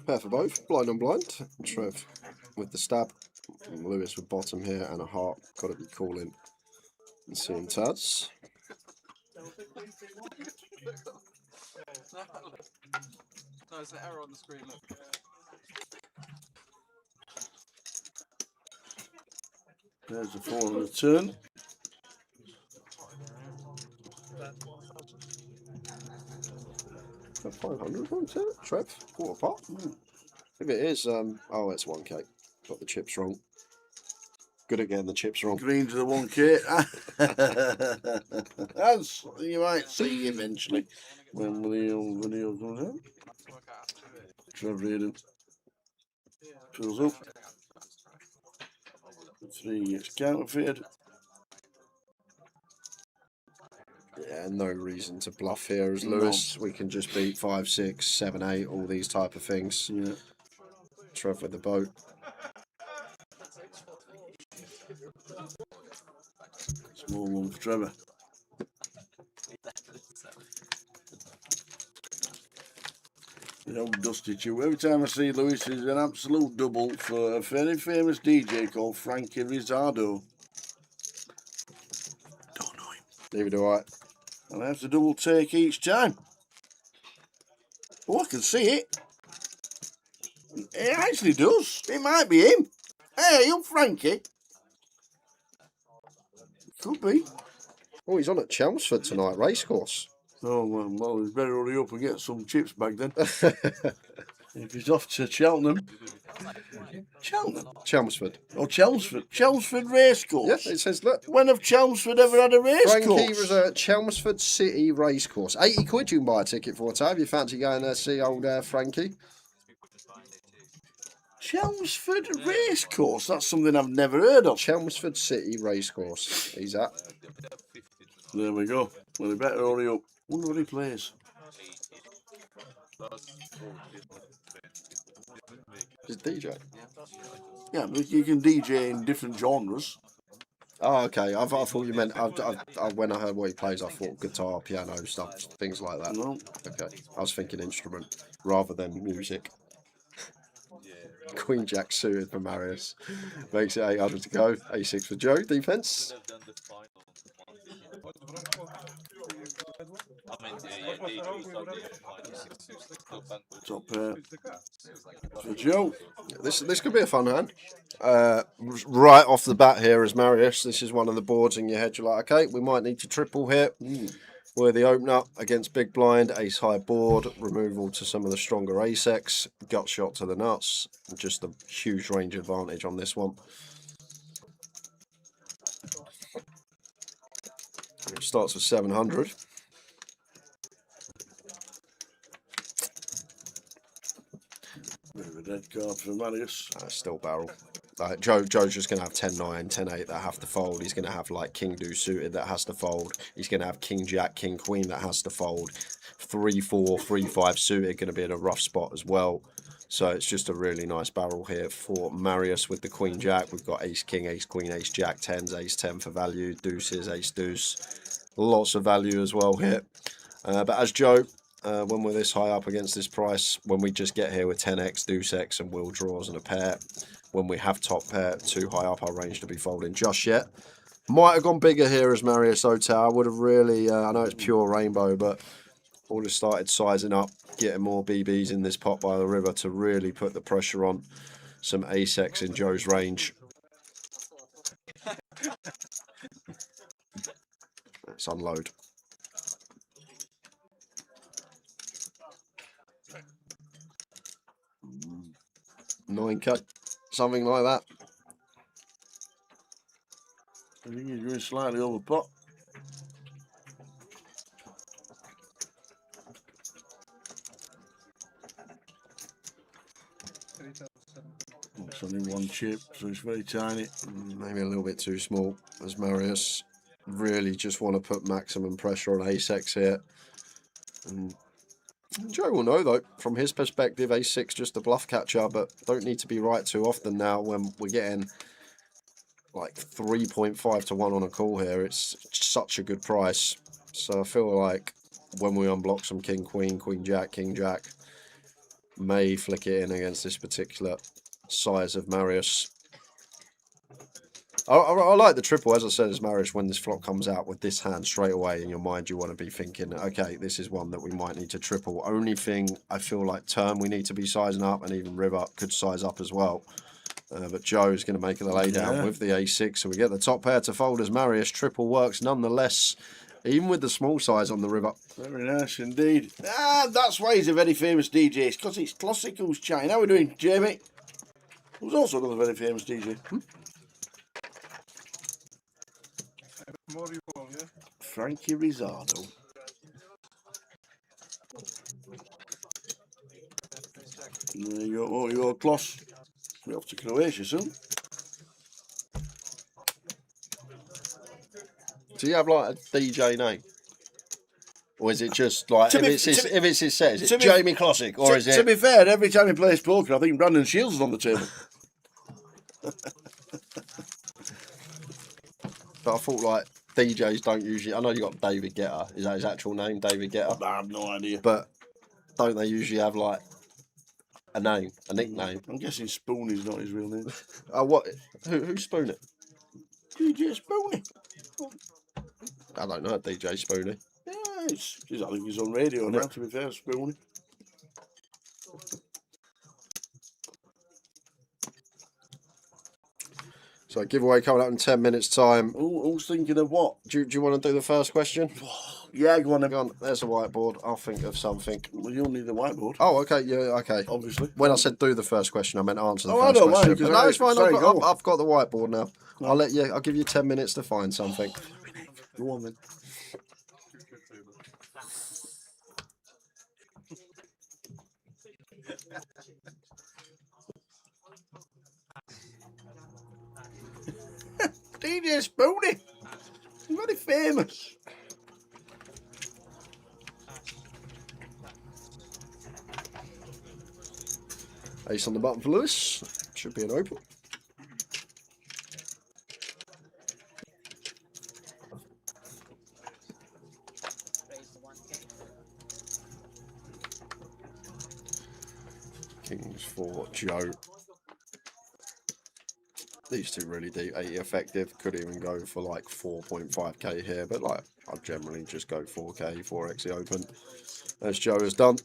Pair for both, blind on blind. Trev with the stab, and Lewis with bottom here and a heart. Got to be calling and seeing Taz. No, it's an error on the screen, look. There's a 4 on the turn. Got 500 on turn, Trev, quarter pot. If it is, oh, it's 1k. Got the chips wrong. Good at getting the chips wrong. Green to the 1k. As you might see eventually when the video comes out. Trev Reardon fills up. 3 gets counterfeited. Yeah, no reason to bluff here as Lewis. We can just beat 5, 6, 7, 8, all these type of things. Yeah. Trev with the boat. Small one for Trevor. The old Dusty Chew. Every time I see Lewis, is an absolute double for a very famous DJ called Frankie Rizzardo. Don't know him. Neither do I. And I have to double take each time. Oh, I can see it. It actually does. It might be him. Hey, you Frankie. Could be. Oh, he's on at Chelmsford tonight, racecourse. Oh, well, he's better hurry up and get some chips back then. If he's off to Cheltenham. Cheltenham? Chelmsford. Oh, Chelmsford. Chelmsford Racecourse. Yes, it says, look. When have Chelmsford ever had a racecourse? Frankie was at Chelmsford City Racecourse. 80 quid you can buy a ticket for, Tab. You fancy going there to see old Frankie? Chelmsford Racecourse? That's something I've never heard of. Chelmsford City Racecourse. He's at. There we go. Well, he better hurry up. Wonder what he plays. He's DJ. Yeah, but you can DJ in different genres. Oh, okay. I thought you meant. When I heard what he plays, I thought guitar, piano, stuff, things like that. No. Okay. I was thinking instrument rather than music. Queen Jack suited for Marius. Makes it 800 to go. A6 for Joe. Defense. Top pair. For Joe. This could be a fun hand. Right off the bat here as Marius, this is one of the boards in your head. You're like, okay, we might need to triple here. Where the open up against big blind, ace high board, removal to some of the stronger ace-x, gut shot to the nuts, just a huge range advantage on this one. It starts with 700. Bit of a dead card for Marius. Still barrel. Joe's just going to have 10-9, 10-8 that have to fold. He's going to have like King Deuce suited that has to fold. He's going to have King Jack, King Queen that has to fold. 3-4, 3-5 suited going to be in a rough spot as well. So it's just a really nice barrel here for Marius with the Queen Jack. We've got Ace King, Ace Queen, Ace Jack, 10s, Ace 10 for value, Deuces, Ace Deuce. Lots of value as well here. But as Joe, when we're this high up against this price, when we just get here with 10x, Deuce X and wheel draws and a pair, when we have top pair, too high up our range to be folding just yet. Might have gone bigger here as Marius Otar. I would have really, I know it's pure rainbow, but I would have started sizing up, getting more BBs in this pot by the river to really put the pressure on some ace-x in Joe's range. Let's unload. 9k, something like that. I think he's going slightly over pot. It's only one chip, so it's very tiny. Maybe a little bit too small as Marius. Really just want to put maximum pressure on ace-x here. And Joe will know though, from his perspective, ace-6 just a bluff catcher, but don't need to be right too often now when we're getting like 3.5 to 1 on a call here. It's such a good price. So I feel like when we unblock some King Queen, Queen Jack, King Jack, may flick it in against this particular size of Marius. I like the triple, as I said, as Marius, when this flop comes out with this hand straight away in your mind, you want to be thinking, okay, this is one that we might need to triple. Only thing I feel like turn we need to be sizing up, and even river could size up as well. But Joe's going to make the lay down with the a6, so we get the top pair to fold as Marius. Triple works nonetheless, even with the small size on the river. Very nice indeed. That's why he's a very famous DJ. It's because it's classic who's chatting. How are we doing, Jamie? Who's also another very famous DJ. Frankie Rizzardo. There you go. Oh, you go, Klos. We're off to Croatia soon. Do you have like a DJ name? Or is it just like, if it's his set, is it Jamie Classic? Or is it... To be fair, every time he plays poker, I think Brandon Shields is on the table. But I thought like DJs don't usually... I know you got David Guetta. Is that his actual name, David Guetta? I have no idea. But don't they usually have like a name, a nickname? I'm guessing Spoonie's not his real name. What? Who's Spoon it? DJ Spoonie. I don't know, DJ Spoonie. Yeah, I think he's on radio now, to be fair, Spoonie. So giveaway coming up in 10 minutes time. Who's thinking of what? Do you want to do the first question? Yeah, go on then. Go on. There's a whiteboard. I'll think of something. Well, you'll need the whiteboard. Oh, okay. Yeah, okay. Obviously. When I said do the first question, I meant answer the Oh, I first don't question. mind, But 'cause no, I- it's fine. sorry, go on. I've got the whiteboard now. Go I'll on. let you. I'll give you 10 minutes to find something. Go on then. DJ Spoony. He's very famous. Ace on the button for Lewis. Should be an open. Kings for Joe. These two really deep, 80 effective. Could even go for like 4.5k here, but like I'd generally just go 4k, 4x the open, as Joe has done.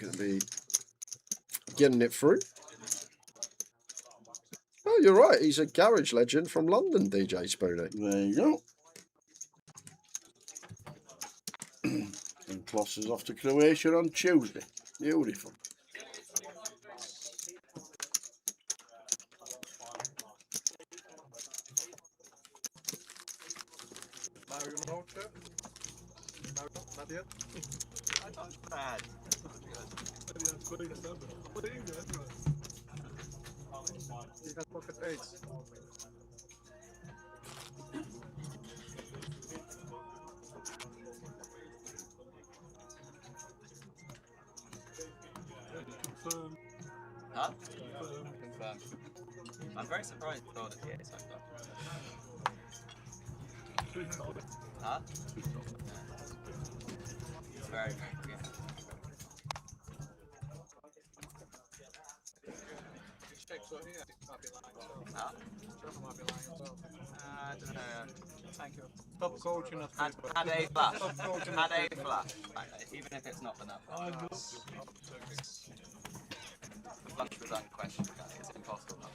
Going to be getting it through. Oh, you're right. He's a garage legend from London, DJ Spoonie. There you go. And Kloss is off to Croatia on Tuesday. Beautiful. Huh? Confirm. I'm very surprised with all the ace I've got. Huh? It's very, very good. Huh? I don't know. Thank you. Top coach in a Add A flash. Add A flash. Even if it's not enough. The flash was unquestioned. It's impossible.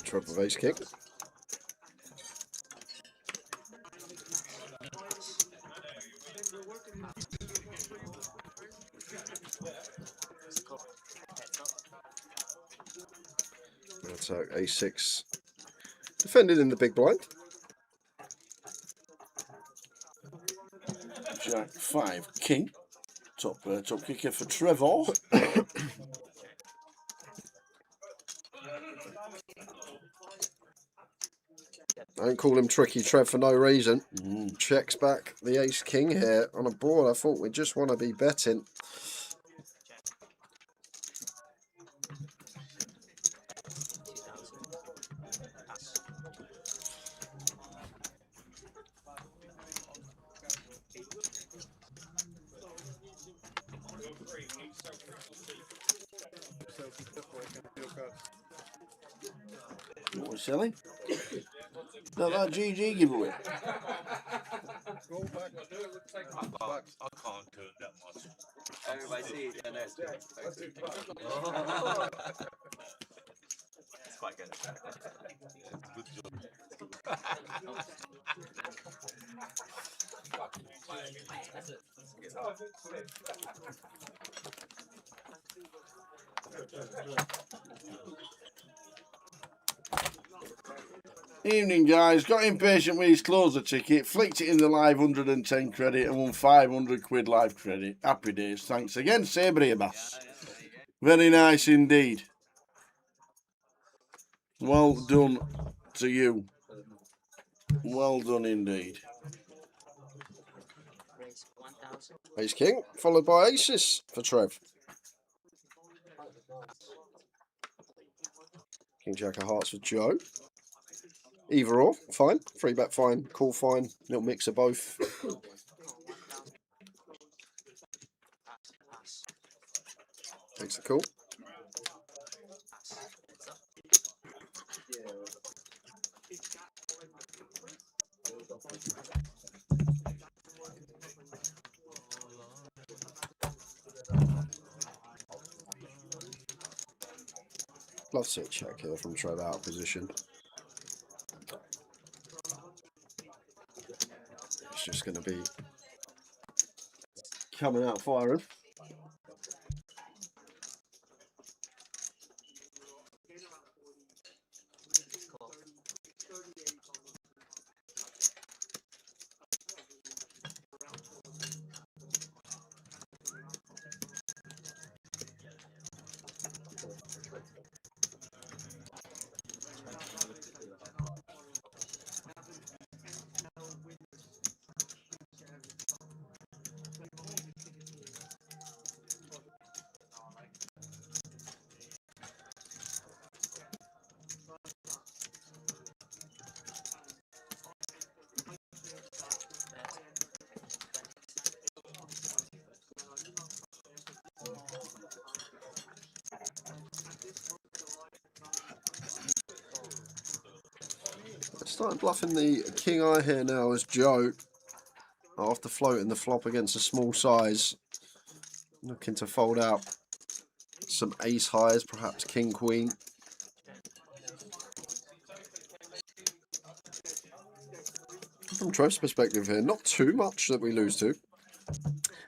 Triple ace kick. That's A6. Defended in the big blind. Jack 5 King. Top kicker for Trevor. I don't call him Tricky Trev for no reason. Checks back the ace king here on a board. I thought we just want to be betting. What we're selling? Not that GG giveaway. I can't turn that much. Everybody see it? Yeah, no, it's good. It's quite good. Good job. Evening, guys. Got impatient with his closer ticket, flicked it in the live 110 credit and won 500 quid live credit. Happy days. Thanks again, Sabriabas. Very nice indeed. Well done to you. Well done indeed. Ace king, followed by aces for Trev. King jack of hearts for Joe. Either or, fine. Free bet, fine. Call, fine. Little mix of both. Takes the call. Love to see a check here from Trev out of position. It's just going to be coming out firing. Starting bluffing the king eye here now as Joe, after floating the flop against a small size, looking to fold out some ace highs, perhaps king queen. From Trev's perspective here, not too much that we lose to.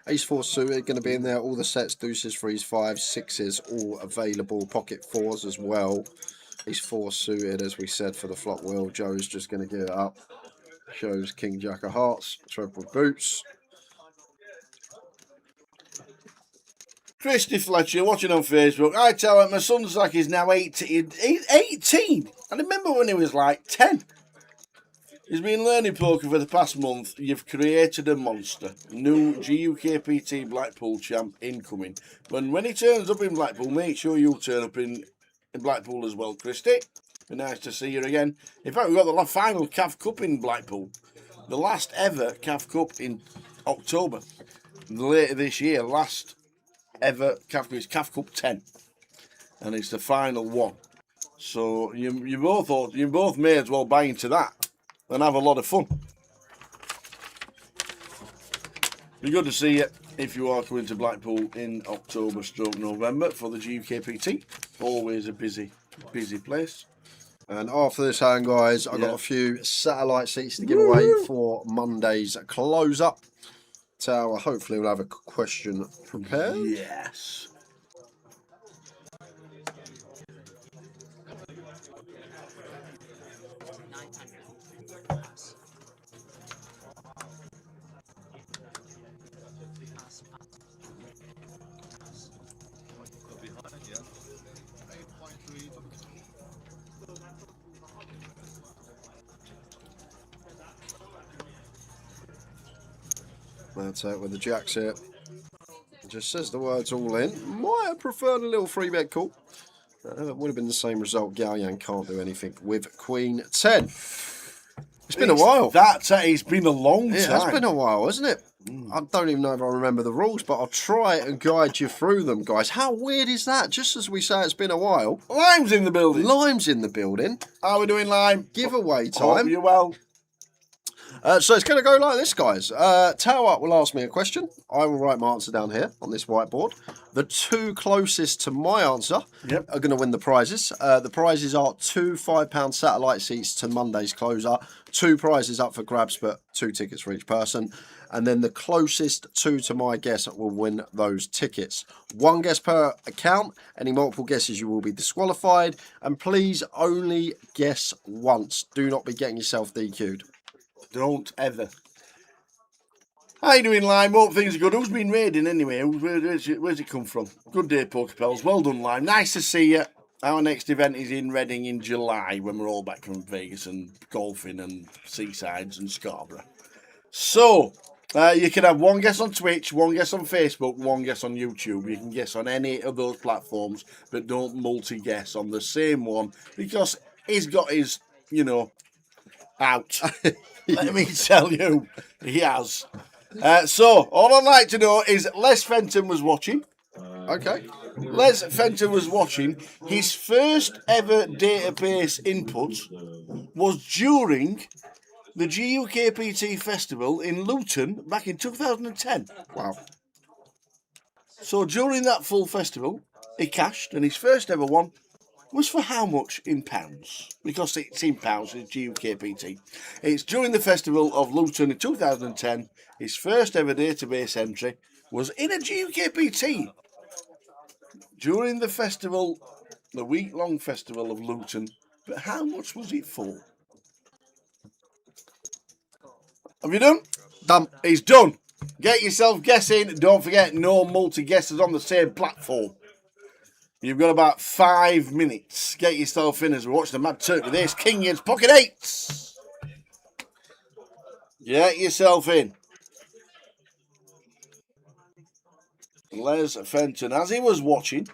Ace 4 suited, going to be in there, all the sets, deuces, threes, fives, sixes, all available, pocket fours as well. Ace 4 suited, as we said, for the flop wheel. Joe's just going to give it up. Shows king jack of hearts, Trev with boots. Christy Fletcher, watching on Facebook. I tell her my son's like he's now 18. He's 18. I remember when he was like 10. He's been learning poker for the past month. You've created a monster. New GUKPT Blackpool champ incoming. When he turns up in Blackpool, make sure you turn up in Blackpool as well, Christy. Be nice to see you again. In fact, we've got the final CAF Cup in Blackpool. The last ever CAF Cup in October. Later this year, last ever CAF Cup is CAF Cup 10. And it's the final one. So you both may as well buy into that and have a lot of fun. Be good to see you if you are coming to Blackpool in October/November for the GUKPT. Always a busy place. And after this hand, guys, I've got a few satellite seats to give away for Monday's close-up. Tower, hopefully we'll have a question prepared. Yes. That's it with the jacks here. It just says the words all in. Might have preferred a little 3-bet call. It would have been the same result. Galyan can't do anything with Queen 10. It's been a while. It's been a long time. It has been a while, hasn't it? I don't even know if I remember the rules, but I'll try and guide you through them, guys. How weird is that? Just as we say it's been a while. Lime's in the building. Lime's in the building. How are we doing, Lime? Giveaway time. Hope you're well. So it's going to go like this, guys. Tower will ask me a question. I will write my answer down here on this whiteboard. The two closest to my answer are going to win the prizes. The prizes are 2 £5 satellite seats to Monday's closer, 2 prizes up for grabs, but 2 tickets for each person. And then the closest 2 to my guess will win those tickets. 1 guess per account. Any multiple guesses, you will be disqualified. And please only guess once. Do not be getting yourself DQ'd. Don't ever. How you doing, Lime? Hope things are good. Who's been raiding anyway? Where's it come from? Good day, Poker Pals. Well done, Lime. Nice to see you. Our next event is in Reading in July when we're all back from Vegas and golfing and seasides and Scarborough. So, you can have 1 guess on Twitch, 1 guess on Facebook, 1 guess on YouTube. You can guess on any of those platforms, but don't multi-guess on the same one because he's got his, out. Let me tell you, he has. So, all I'd like to know is Les Fenton was watching. Okay. Les Fenton was watching. His first ever database input was during the GUKPT Festival in Luton back in 2010. Wow. So, during that full festival, he cashed, and his first ever one was for how much in pounds? Because it's in pounds, it's GUKPT. It's during the Festival of Luton in 2010. His first ever database entry was in a GUKPT. During the festival, the week-long Festival of Luton. But how much was it for? Have you done? Done. He's done. Get yourself guessing. Don't forget, no multi-guesses on the same platform. You've got about 5 minutes. Get yourself in as we watch the Mad Turk with Ace King against Pocket Eights. Get yourself in. Les Fenton, as he was watching.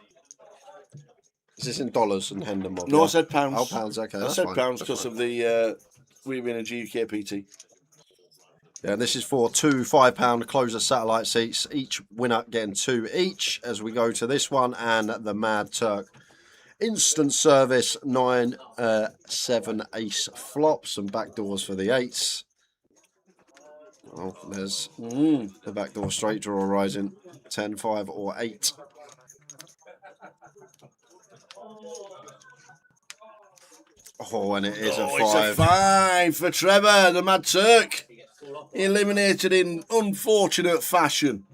Is this in dollars and Hendon Mob? No, yeah? I said pounds. Oh, pounds, okay. I said pounds because of the we win a GUKPT. Yeah, this is for 2 £5 closer satellite seats. Each winner getting 2 each as we go to this one and the Mad Turk. Instant service 9 7 ace flops and backdoors for the 8s. Oh, there's the backdoor straight draw rising 10 5 or 8. Oh, and it is a 5. It's a 5 for Trevor, the Mad Turk. Eliminated in unfortunate fashion.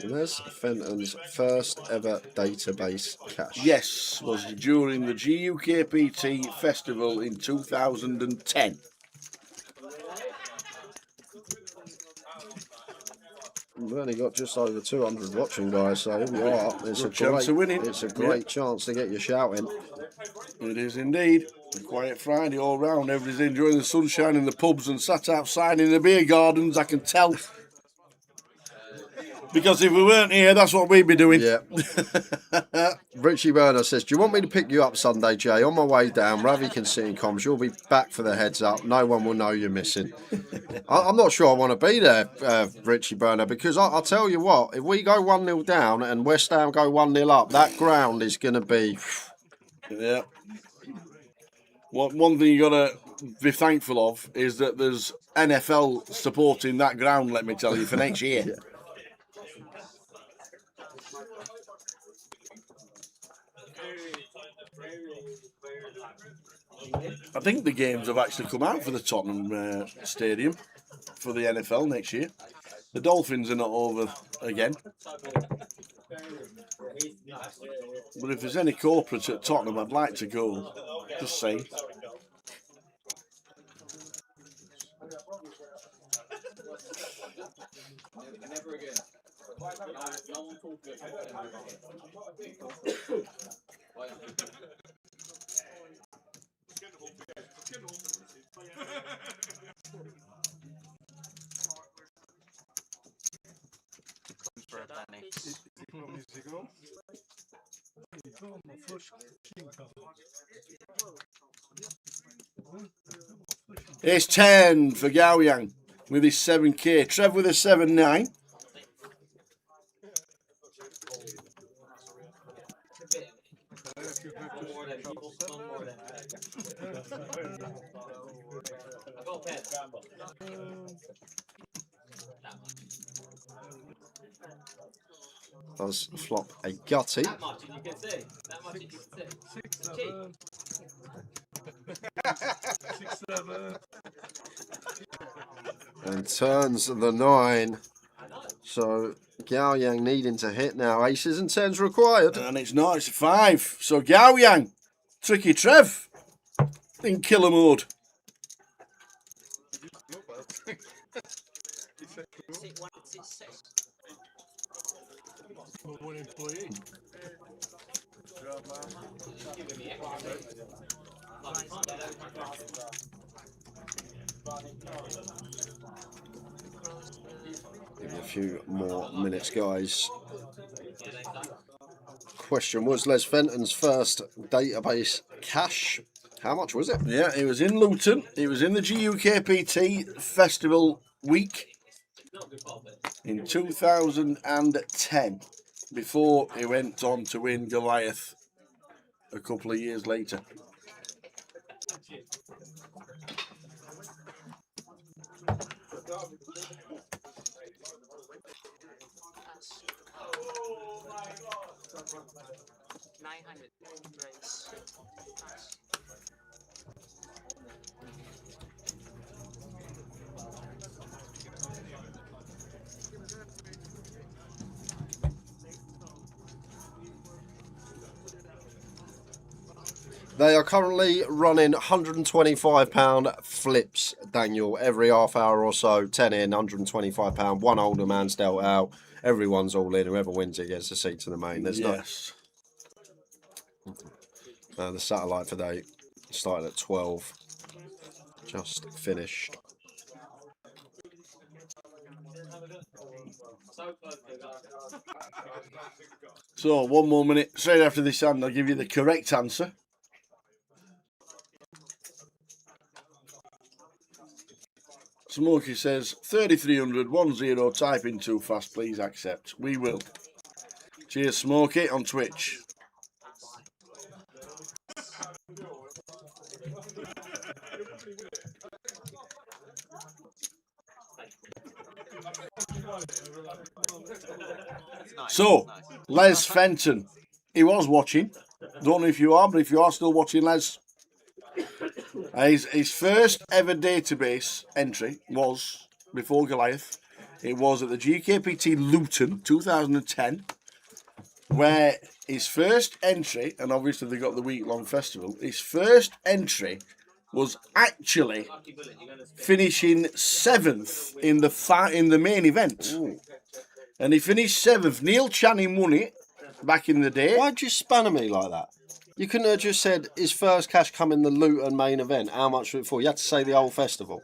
And there's Fenton's first ever database cash. Yes, was during the GUKPT Festival in 2010. We've only got just over 200 watching, guys, so here we are. It's Good chance of winning. It's a great chance to get you shouting. It is indeed. A quiet Friday all round. Everybody's enjoying the sunshine in the pubs and sat outside in the beer gardens, I can tell. Because if we weren't here, that's what we'd be doing. Yeah. Richie Burner says, do you want me to pick you up Sunday, Jay? On my way down, Ravi can sit in comms. You'll be back for the heads up. No one will know you're missing. I'm not sure I want to be there, Richie Burner, because I'll tell you what, if we go 1-0 down and West Ham go 1-0 up, that ground is going to be... Yeah. One thing you got to be thankful of is that there's NFL supporting that ground, let me tell you, for next year. Yeah. I think the games have actually come out for the Tottenham Stadium for the NFL next year. The Dolphins are not over again. But if there's any corporates at Tottenham, I'd like to go. Just saying. Never again. No one talking It's 10 for Gao Yang with his 7k. Trev with a 7-9. Does flop a gutty. That much and you can see. That much and you can see. 6, 7. And turns the 9. So Gao Yang needing to hit now. Aces and 10s required. And it's not, it's a 5. So Gao Yang, Tricky Trev in killer mode. Give me a few more minutes, guys. Question was Les Fenton's first database cash. How much was it? Yeah, it was in Luton. It was in the GUKPT Festival week in 2010, before he went on to win Goliath a couple of years later. 900. Nice. They are currently running £125 flips, Daniel, every half hour or so. 10 in, £125. One older man's dealt out. Everyone's all in. Whoever wins it gets a seat to the main. There's Yes. the satellite for day started at 12. Just finished. So, 1 more minute. Straight after this hand, I'll give you the correct answer. Smokey says, 3300, 10, typing too fast, please accept. We will. Cheers, Smokey, on Twitch. So, Les Fenton, he was watching. Don't know if you are, but if you are still watching, Les, his first ever database entry was, before Goliath, it was at the GUKPT Luton 2010, where his first entry, and obviously they got the week-long festival, his first entry was actually finishing 7th in the main event. Ooh. And he finished 7th. Neil Channing won it back in the day. Why'd you span at me like that? You couldn't have just said his first cash come in the Luton Main Event. How much was it for? You had to say the whole festival.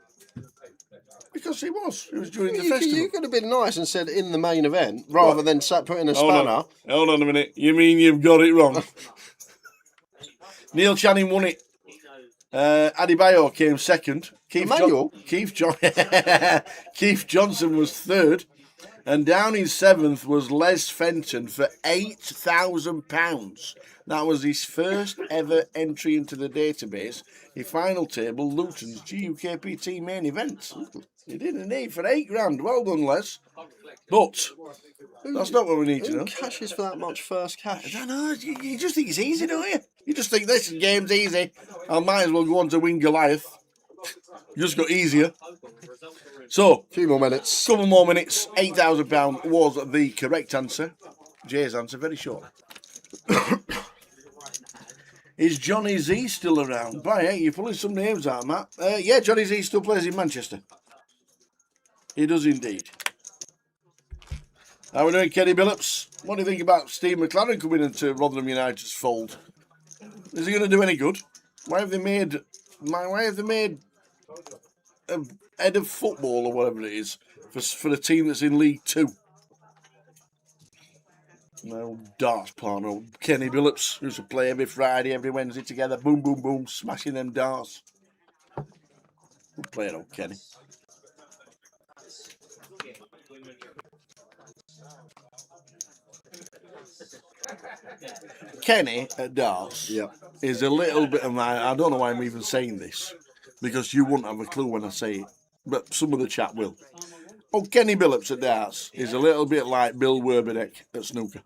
Because he was during the festival. You could have been nice and said in the main event rather than putting a spanner. Hold on a minute. You mean you've got it wrong? Neil Channing won it. Adebayo came second. Keith Johnson was third. And down in 7th was Les Fenton for £8,000. That was his first ever entry into the database. His final table, Luton's GUKPT main event. He didn't need for £8,000. Well done, Les. But that's not what we need to know. Who cashes for that much first cash? I don't know. You just think it's easy, don't you? You just think this game's easy. I might as well go on to win Goliath. Just got easier. So, a few more minutes. Couple more minutes. £8,000 was the correct answer. Jay's answer, very short. Is Johnny Z still around? By hey, you're pulling some names out, Matt. Yeah, Johnny Z still plays in Manchester. He does indeed. How are we doing, Kenny Billups? What do you think about Steve McLaren coming into Rotherham United's fold? Is he going to do any good? Why have they made a head of football or whatever it is for a team that's in League Two? My old darts partner, Kenny Billups, who used to play every Friday, every Wednesday together. Boom, boom, boom, smashing them darts. Good player, old Kenny. Kenny at darts is a little bit of my... I don't know why I'm even saying this, because you wouldn't have a clue when I say it, but some of the chat will. Oh, Kenny Billups at darts is a little bit like Bill Werbeneck at snooker.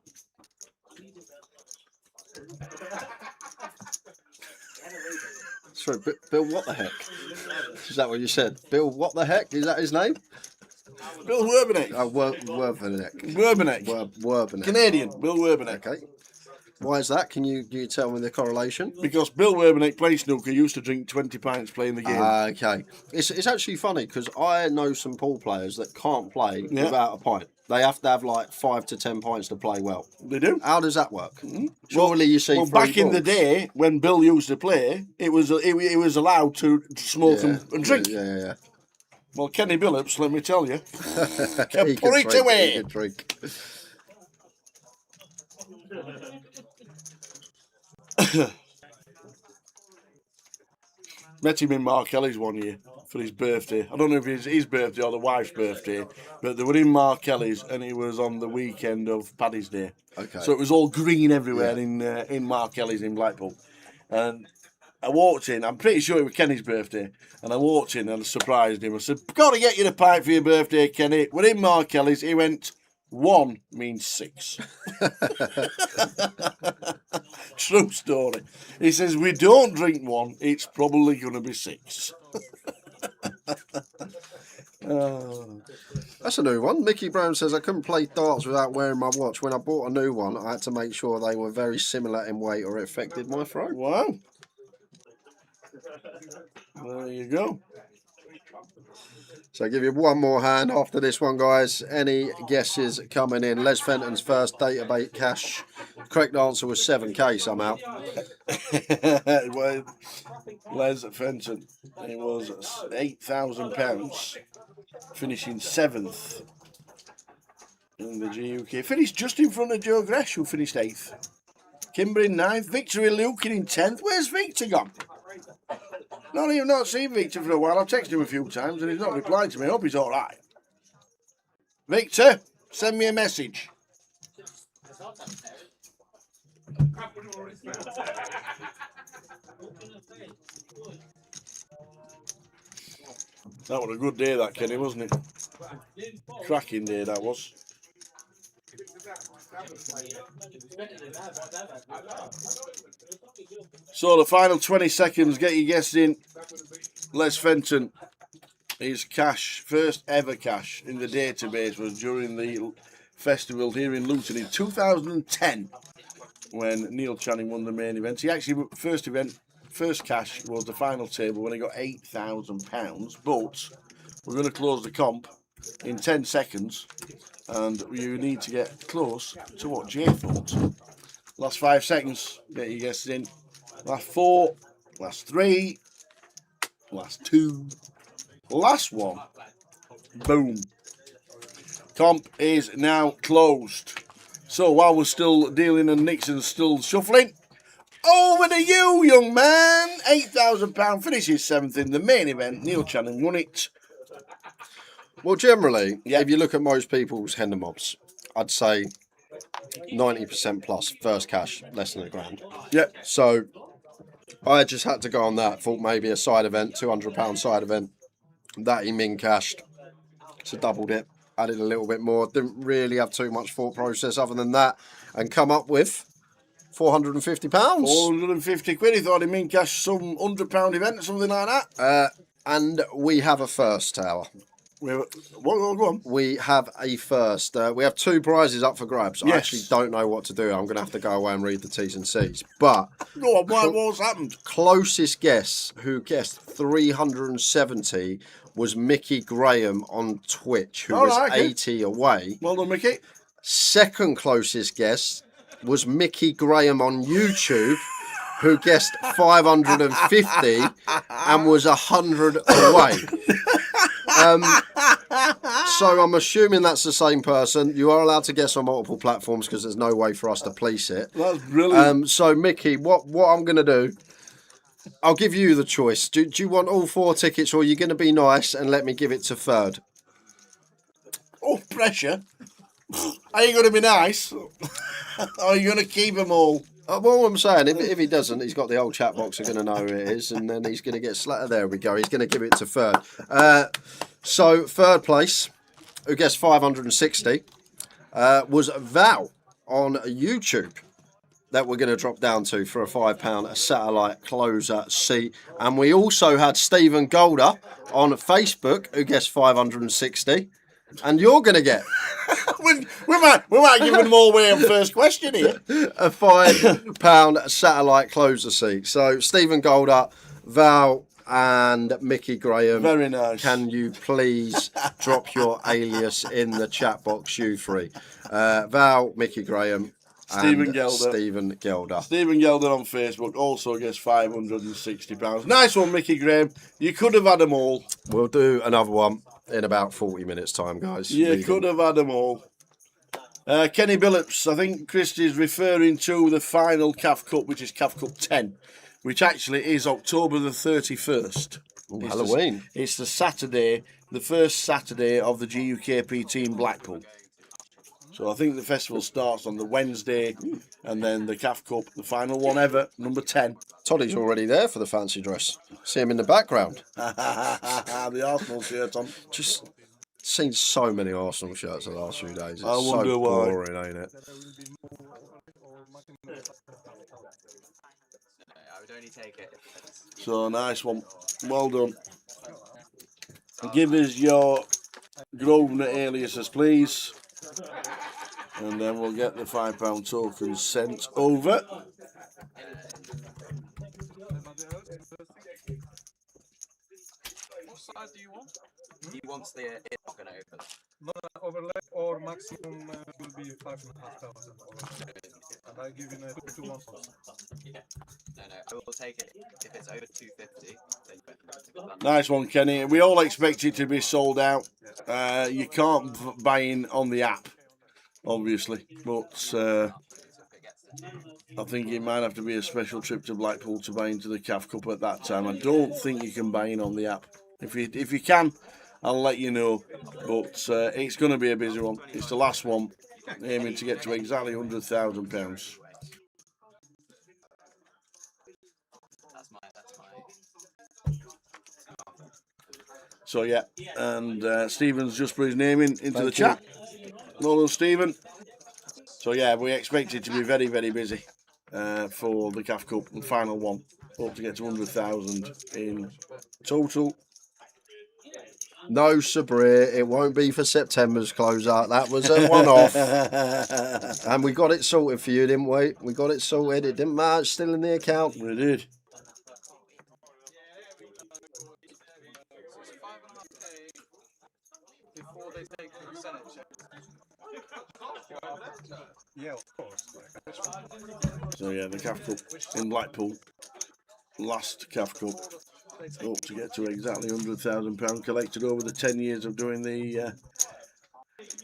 Sorry, Bill, what the heck? Is that what you said? Bill, what the heck? Is that his name? Bill Werbeneck. Werbeneck. Werbeneck. Canadian, Bill Werbeneck. Okay. Why is that? Can you tell me the correlation? Because Bill Werbeneck playing snooker used to drink 20 pints playing the game. Okay. It's actually funny because I know some pool players that can't play without a pint. They have to have like 5 to 10 pints to play well. They do. How does that work? Surely you see. Well, back in the day when Bill used to play, it was allowed to smoke and drink. Yeah. Well, Kenny Billups, let me tell you, He put it away. He could drink. Met him in Mark Kelly's one year for his birthday. I don't know if it's his birthday or the wife's birthday, but they were in Mark Kelly's and it was on the weekend of Paddy's Day. Okay. So it was all green everywhere in Mark Kelly's in Blackpool. And I walked in, I'm pretty sure it was Kenny's birthday, and I walked in and I surprised him. I said, got to get you the pipe for your birthday, Kenny. We're in Mark Kelly's. He went, 1 means 6. True story. He says, we don't drink 1, it's probably going to be 6. That's a new one. Mickey Brown says, I couldn't play darts without wearing my watch. When I bought a new one, I had to make sure they were very similar in weight or it affected my throat. Wow. There you go. So I'll give you one more hand after this one, guys. Any guesses coming in? Les Fenton's first database cash. Correct answer was 7k somehow. Well, Les Fenton, it was £8,000, finishing 7th in the GUK. Finished just in front of Joe Gresh, who finished 8th. Kimber in 9th, Victory Lukin in 10th. Where's Victor gone? Not seen Victor for a while. I've texted him a few times and he's not replied to me. I hope he's all right. Victor, send me a message. That was a good day, that, Kenny, wasn't it? Cracking day, that was. So the final 20 seconds, get your guess in. Les Fenton, his cash, first ever cash in the database was during the festival here in Luton in 2010 when Neil Channing won the main event. He actually, first cash was the final table when he got £8,000, but we're going to close the comp in 10 seconds and you need to get close to what Jay thought. Last 5 seconds, get your guesses in. Last 4, last 3, last 2, last 1. Boom. Comp is now closed. So while we're still dealing and Nixon's still shuffling, over to you, young man. £8,000, finishes 7th in the main event. Neil Channing won it. Well, generally, if you look at most people's Hender mobs, I'd say 90% plus first cash, less than £1,000. Yep. So I just had to go on that. Thought maybe a side event, £200 side event, that he min cashed. So doubled it, added a little bit more. Didn't really have too much thought process other than that, and come up with £450. 450 quid. He thought he min cashed some £100 event or something like that. And we have a first, Tower. Go on. We have a first. We have 2 prizes up for grabs. Yes. I actually don't know what to do. I'm going to have to go away and read the T's and C's. But Go on, what's happened? Closest guess, who guessed 370, was Mickey Graham on Twitch, who was 80 away. Well done, Mickey. Second closest guess was Mickey Graham on YouTube, who guessed 550 and was 100 away. So I'm assuming that's the same person. You are allowed to guess on multiple platforms because there's no way for us to police it. That's brilliant. So Mickey, what I'm going to do, I'll give you the choice. Do you want all 4 tickets, or are you going to be nice and let me give it to third? Oh, pressure. Are you going to be nice? Or are you going to keep them all? Well, I'm saying, if he doesn't, he's got the old chat box, are going to know who it is, and then he's going to get slated. There we go. He's going to give it to third. So third place, who guessed 560, was Val on YouTube. That we're going to drop down to for a £5 satellite closer seat. And we also had Stephen Golder on Facebook, who guessed 560. And you're going to get... we might give them all away on first question here. A £5 satellite closer seat. So Stephen Golder, Val and Mickey Graham. Very nice. Can you please drop your alias in the chat box, you three? Val, Mickey Graham, Stephen Gelder. Stephen Gelder. Stephen Gelder on Facebook also gets £560. Nice one, Mickey Graham. You could have had them all. We'll do another one in about 40 minutes' time, guys. You could have had them all. Kenny Billups, I think Christie's referring to the final CAF Cup, which is CAF Cup 10, which actually is October the 31st. Ooh, Halloween. It's the Saturday, the first Saturday of the GUKP team Blackpool. So I think the festival starts on the Wednesday, and then the CAF Cup, the final one ever, number 10. Toddy's already there for the fancy dress. See him in the background. The Arsenal shirt on. Just Seen so many Arsenal shirts the last few days. It's I wonder so why. boring, ain't it? I would only take it. So nice one. Well done. Give us your Grosvenor aliases, please. And then we'll get the £5 tokens sent over. What size do you want? He wants the it not going to open. No, overlap or maximum will be 5,500. And I give you a 2 to 1. Yeah. No, I will take it. If it's over 250, then Nice one, Kenny. We all expect it to be sold out. You can't buy in on the app, obviously, but I think it might have to be a special trip to Blackpool to buy into the CAF Cup at that time. I don't think you can buy in on the app. If you can, I'll let you know. But it's going to be a busy one. It's the last one, aiming to get to exactly £100,000. So yeah, and Stephen's just put his name into the chat. Well done, Stephen. So yeah, we expect it to be very, very busy for the CAF Cup, the final one. Hope to get to 100,000 in total. No, Sabri, it won't be for September's closeout. That was a one-off. And we got it sorted for you, didn't we? We got it sorted. It didn't matter. It's still in the account. We did. Before they take the percentage. Yeah, of course. So yeah, the CAF Cup in Blackpool. Last CAF Cup. Hope to get to exactly £100,000 collected over the 10 years of doing the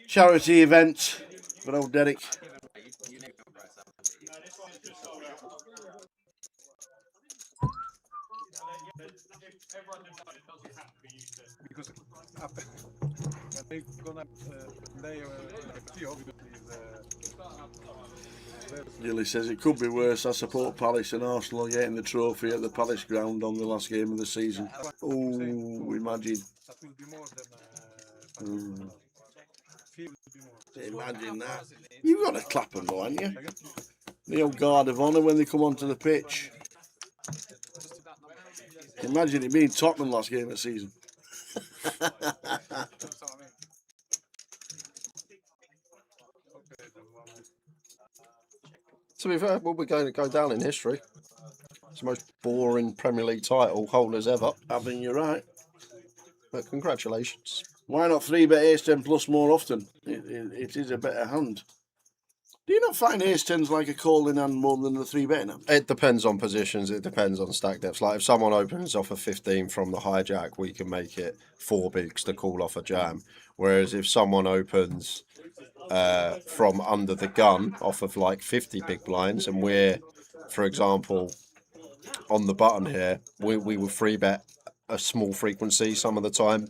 charity event for old Derek. Because after when they're gonna lay a key, obviously Gilly says it could be worse. I support Palace and Arsenal getting the trophy at the Palace ground on the last game of the season. Oh, imagine. That will be more than Imagine that. You've got a Clapham though, haven't you? The old guard of honour when they come onto the pitch. Imagine it being Tottenham last game of the season. To be fair, we're going to go down in history. It's the most boring Premier League title holders ever. I think you're right. But congratulations. Why not 3-bet Ace 10 plus more often? It is a better hand. Do you not find Ace 10's like a calling hand more than the 3-betting hand? It depends on positions. It depends on stack depths. Like if someone opens off a 15 from the hijack, we can make it 4 bigs to call off a jam. Whereas if someone opens from under the gun off of like 50 big blinds and we're, for example, on the button here, we will 3-bet a small frequency some of the time,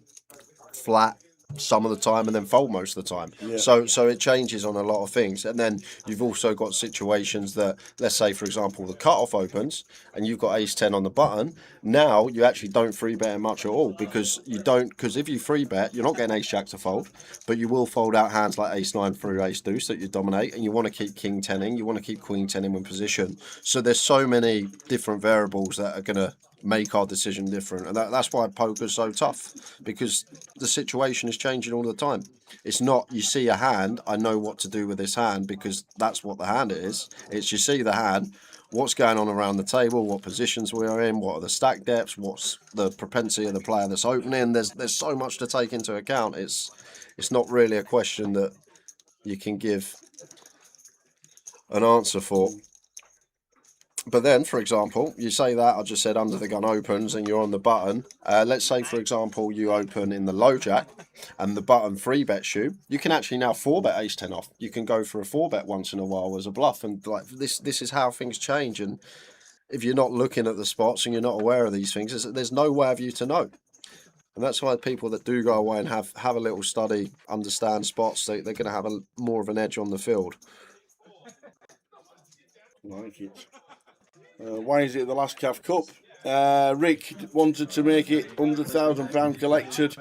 flat some of the time, and then fold most of the time. Yeah. So it changes on a lot of things. And then you've also got situations that, let's say for example the cutoff opens and you've got ace 10 on the button. Now you actually don't 3-bet much at all, because if you 3-bet you're not getting ace jack to fold, but you will fold out hands like ace 9 through ace deuce that you dominate, and you want to keep king 10ing, you want to keep queen 10ing in position. So there's so many different variables that are going to make our decision different, and that's why poker's so tough, because the situation is changing all the time. It's not you see a hand, I know what to do with this hand because that's what the hand is. It's you see the hand, what's going on around the table, what positions we are in, what are the stack depths, what's the propensity of the player that's opening. There's so much to take into account. It's not really a question that you can give an answer for. But then, for example, you say that, I just said under the gun opens and you're on the button. Let's say, for example, you open in the low jack and the button 3-bets you. You can actually now 4-bet ace 10 off. You can go for a 4-bet once in a while as a bluff. And like this is how things change. And if you're not looking at the spots and you're not aware of these things, there's no way of you to know. And that's why people that do go away and have a little study, understand spots, they're going to have more of an edge on the field. Like it. Why is it the last CAF Cup? Rick wanted to make it £100,000 collected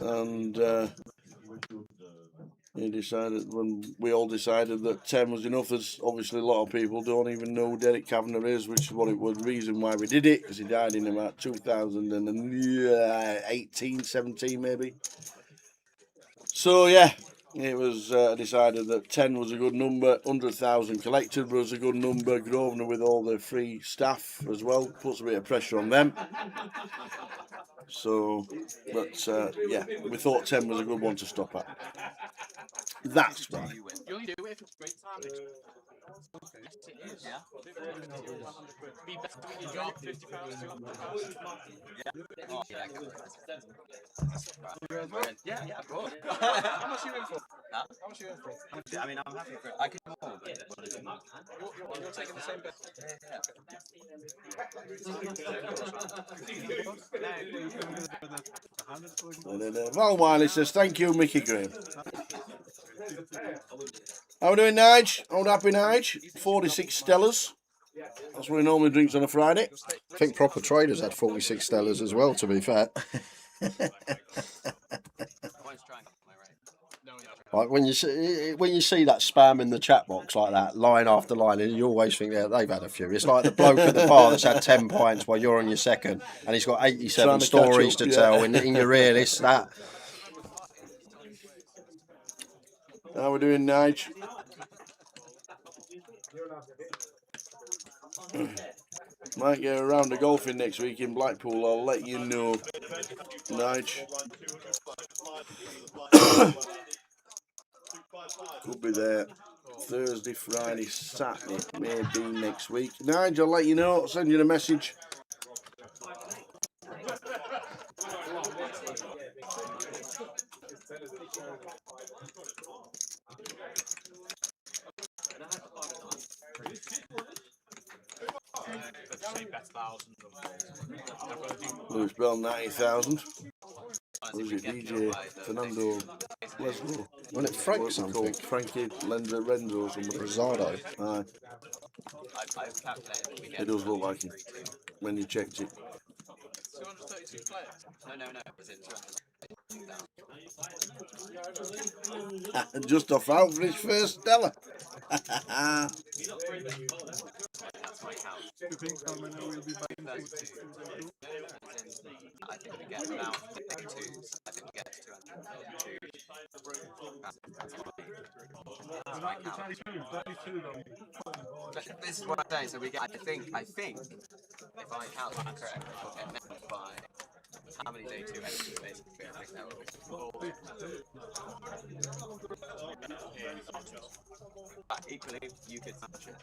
and he decided, when we all decided that 10 was enough. There's obviously a lot of people don't even know who Derek Kavanagh is, which is what it was, the reason why we did it, because he died in about 2018, 17 maybe. So yeah, it was decided that 10 was a good number, 100,000 collected was a good number. Grosvenor with all the free staff as well, puts a bit of pressure on them. So, but yeah, we thought 10 was a good one to stop at. That's right. You only do it if it's great time. Yes, it is. Yeah. Be better doing your job. £50 too. Yeah. Oh, yeah. Yeah, yeah, of course. How much are you in for? Huh? How much are you in for? I mean, I'm happy for it. I could do more, but you're taking the same bet. Val Wiley says, thank you, Mickey Graham. How are we doing, Nige? Old happy Nige? 46 Stellas. That's what he normally drinks on a Friday. I think Proper Traders had 46 Stellas as well, to be fair. Like when you see that spam in the chat box like that, line after line, and you always think they've had a few. It's like the bloke at the bar that's had 10 pints while you're on your second, and he's got 87 stories to tell in your rear list. That. How we doing, Nige? Might get around to golfing next week in Blackpool. I'll let you know, Nige. Could be there Thursday, Friday, Saturday, maybe next week. Nige, I'll let you know. I'll send you a message. Lewis Bell 90,000. Was it DJ Fernando Leslie? Wasn't it Frank something? Frankie Renzo or something. Rosado. Aye. It does look like him when you checked it. 232 players? No, it's in 200. Just off out for his first Stella. I think we get around 52s. I think we get to 202. That's my count. This is what I'm saying. So we get. I think, if I count that correctly, we'll get named by how many day 2 extras basically. I think that would be. But equally, you could match it.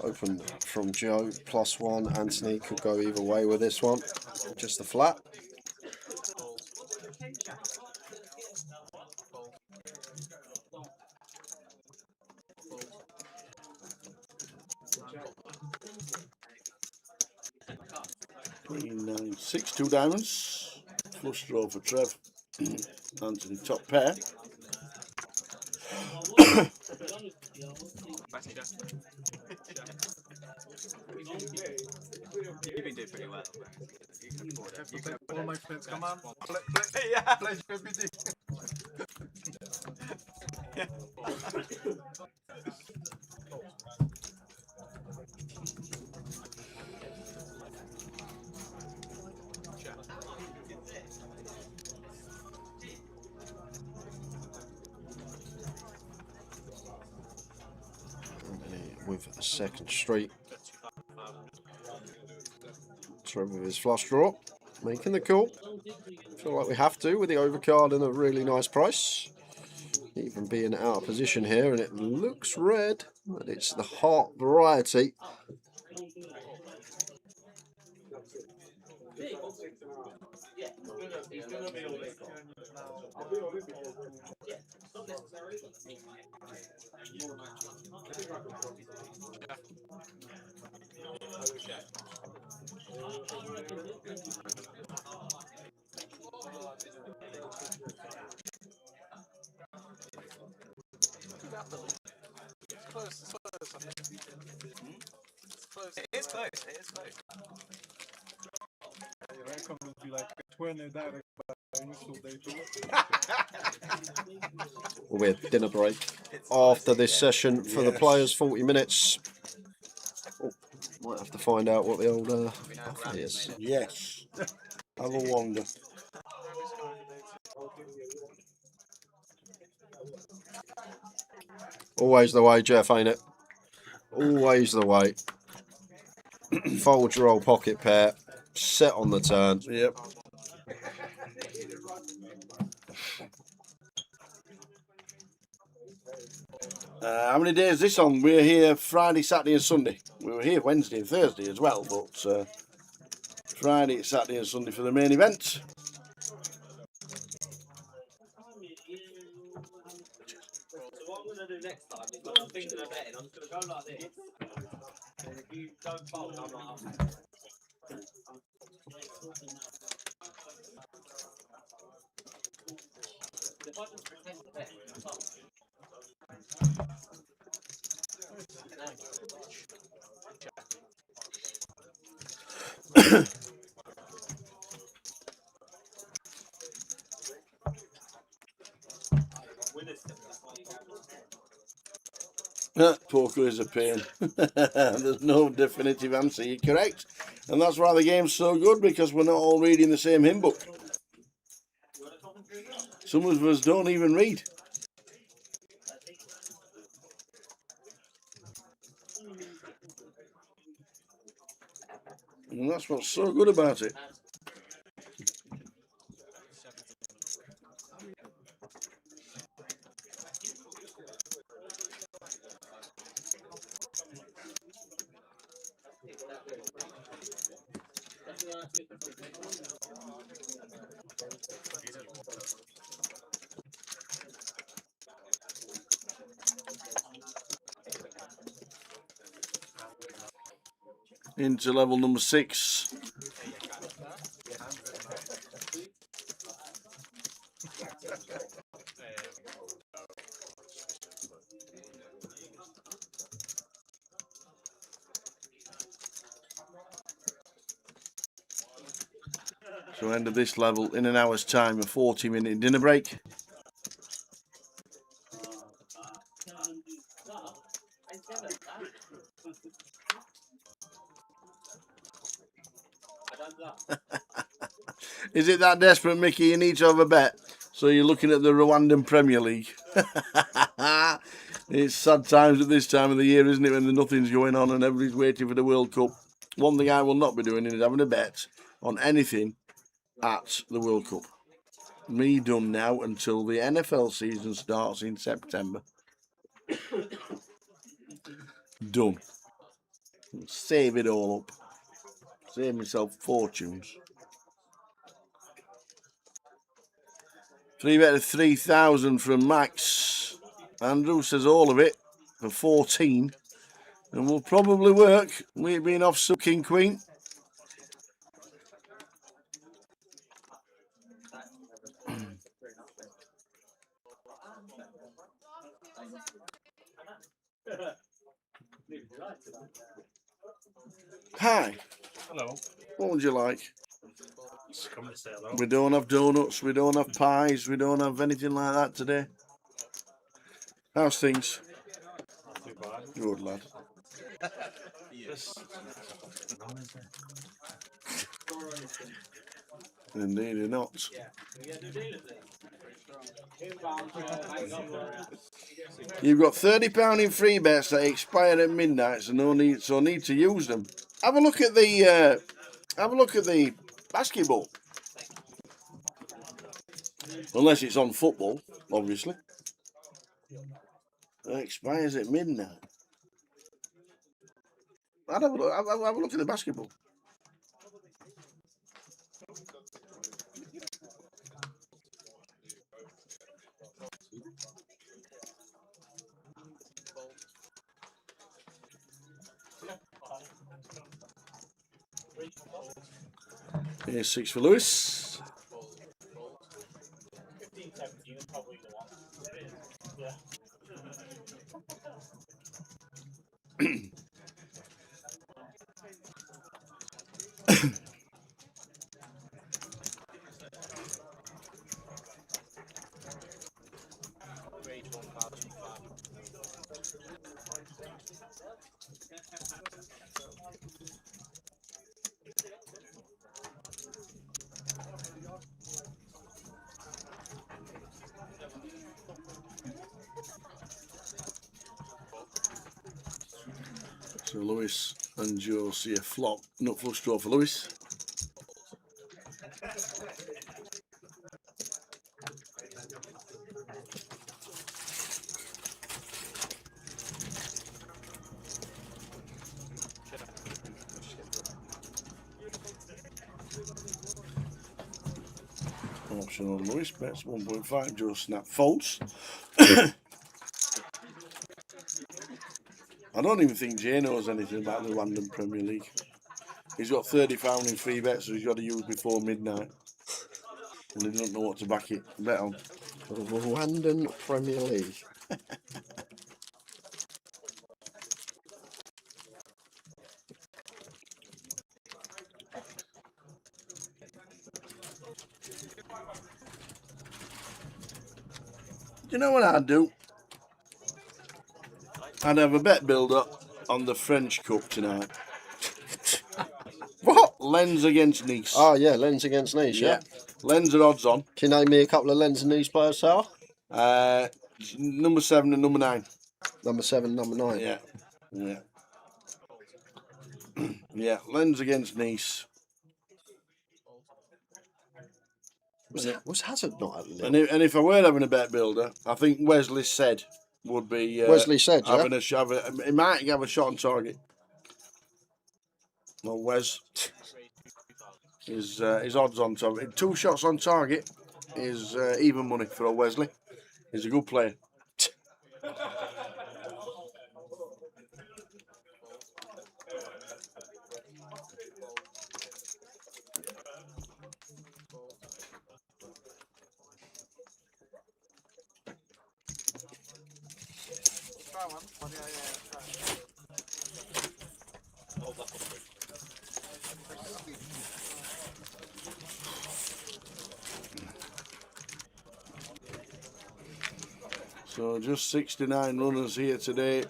Open from Joe, +1. Anthony could go either way with this one. Just the flat. Six, 2 diamonds. Flush draw for Trev. Anthony top pair. You've been doing pretty well. You can afford it. You can afford all my friends come on. Yeah, let's GUKPT. With a second street. Trevor with his flush draw, making the call. Feel like we have to with the overcard and a really nice price. Even being out of position here, and it looks red, but it's the heart variety. It is close. Very confident you like We'll be a dinner break after this session for the players, 40 minutes. Oh, might have to find out what the old buffet is. Yes. Have a wander. Always the way, Jeff, ain't it? Always the way. Fold your old pocket pair, set on the turn. Yep. How many days is this on? We're here Friday, Saturday and Sunday. We were here Wednesday and Thursday as well, but Friday, Saturday and Sunday for the main event. So what I'm going to do next time is, I'm thinking of betting, I'm just going to go like this. And if you don't fold, I'm like, if I just pretend to bet, you fold. Poker is a pain. There's no definitive answer. You're correct. And that's why the game's so good, because we're not all reading the same hymn book. Some of us don't even read. And that's what's so good about it. Into level number 6. So end of this level in an hour's time, a 40-minute dinner break. Is it that desperate, Mickey? You need to have a bet. So you're looking at the Rwandan Premier League. It's sad times at this time of the year, isn't it, when nothing's going on and everybody's waiting for the World Cup. One thing I will not be doing is having a bet on anything at the World Cup. Me done now until the NFL season starts in September. Done. Save it all up. Save myself fortunes. 3 bet of 3,000 from Max. Andrew says all of it for 14. And will probably work. We've been off King Queen. Hi. Hello. What would you like? Just coming to say hello. We don't have donuts, we don't have pies, we don't have anything like that today. How's things? Not too bad. Good lad. Yes. Indeed not. You've got £30 in free bets that expire at midnight, so need to use them. Have a look at the basketball. Unless it's on football, obviously. It expires at midnight. I'd have a look at the basketball. Here's 6 for Lewis. So Lewis and Joe see a flop, nut flush draw for Lewis. Option on Lewis, bets 1.5, Joe snap folds. I don't even think Jay knows anything about the London Premier League. He's got £30 in free bets, so he's got to use before midnight. And he doesn't know what to back it, bet on. The London Premier League. Do you know what I'd do? I'd have a bet builder on the French Cup tonight. What? Lens against Nice. Oh, yeah, Lens against Nice, yeah. Lens are odds on. Can you name me a couple of Lens and Nice players, Sarah? Number 7 and number 9. Number 7, number 9. Yeah. Yeah. Yeah, Lens against Nice. Was Hazard not at Lille? And if I were having a bet builder, I think Wesley said would be Wesley said, yeah? having a shot. He might have a shot on target. Well, Wes is odds on target. 2 shots on target is even money for old Wesley. He's a good player. So just 69 runners here today.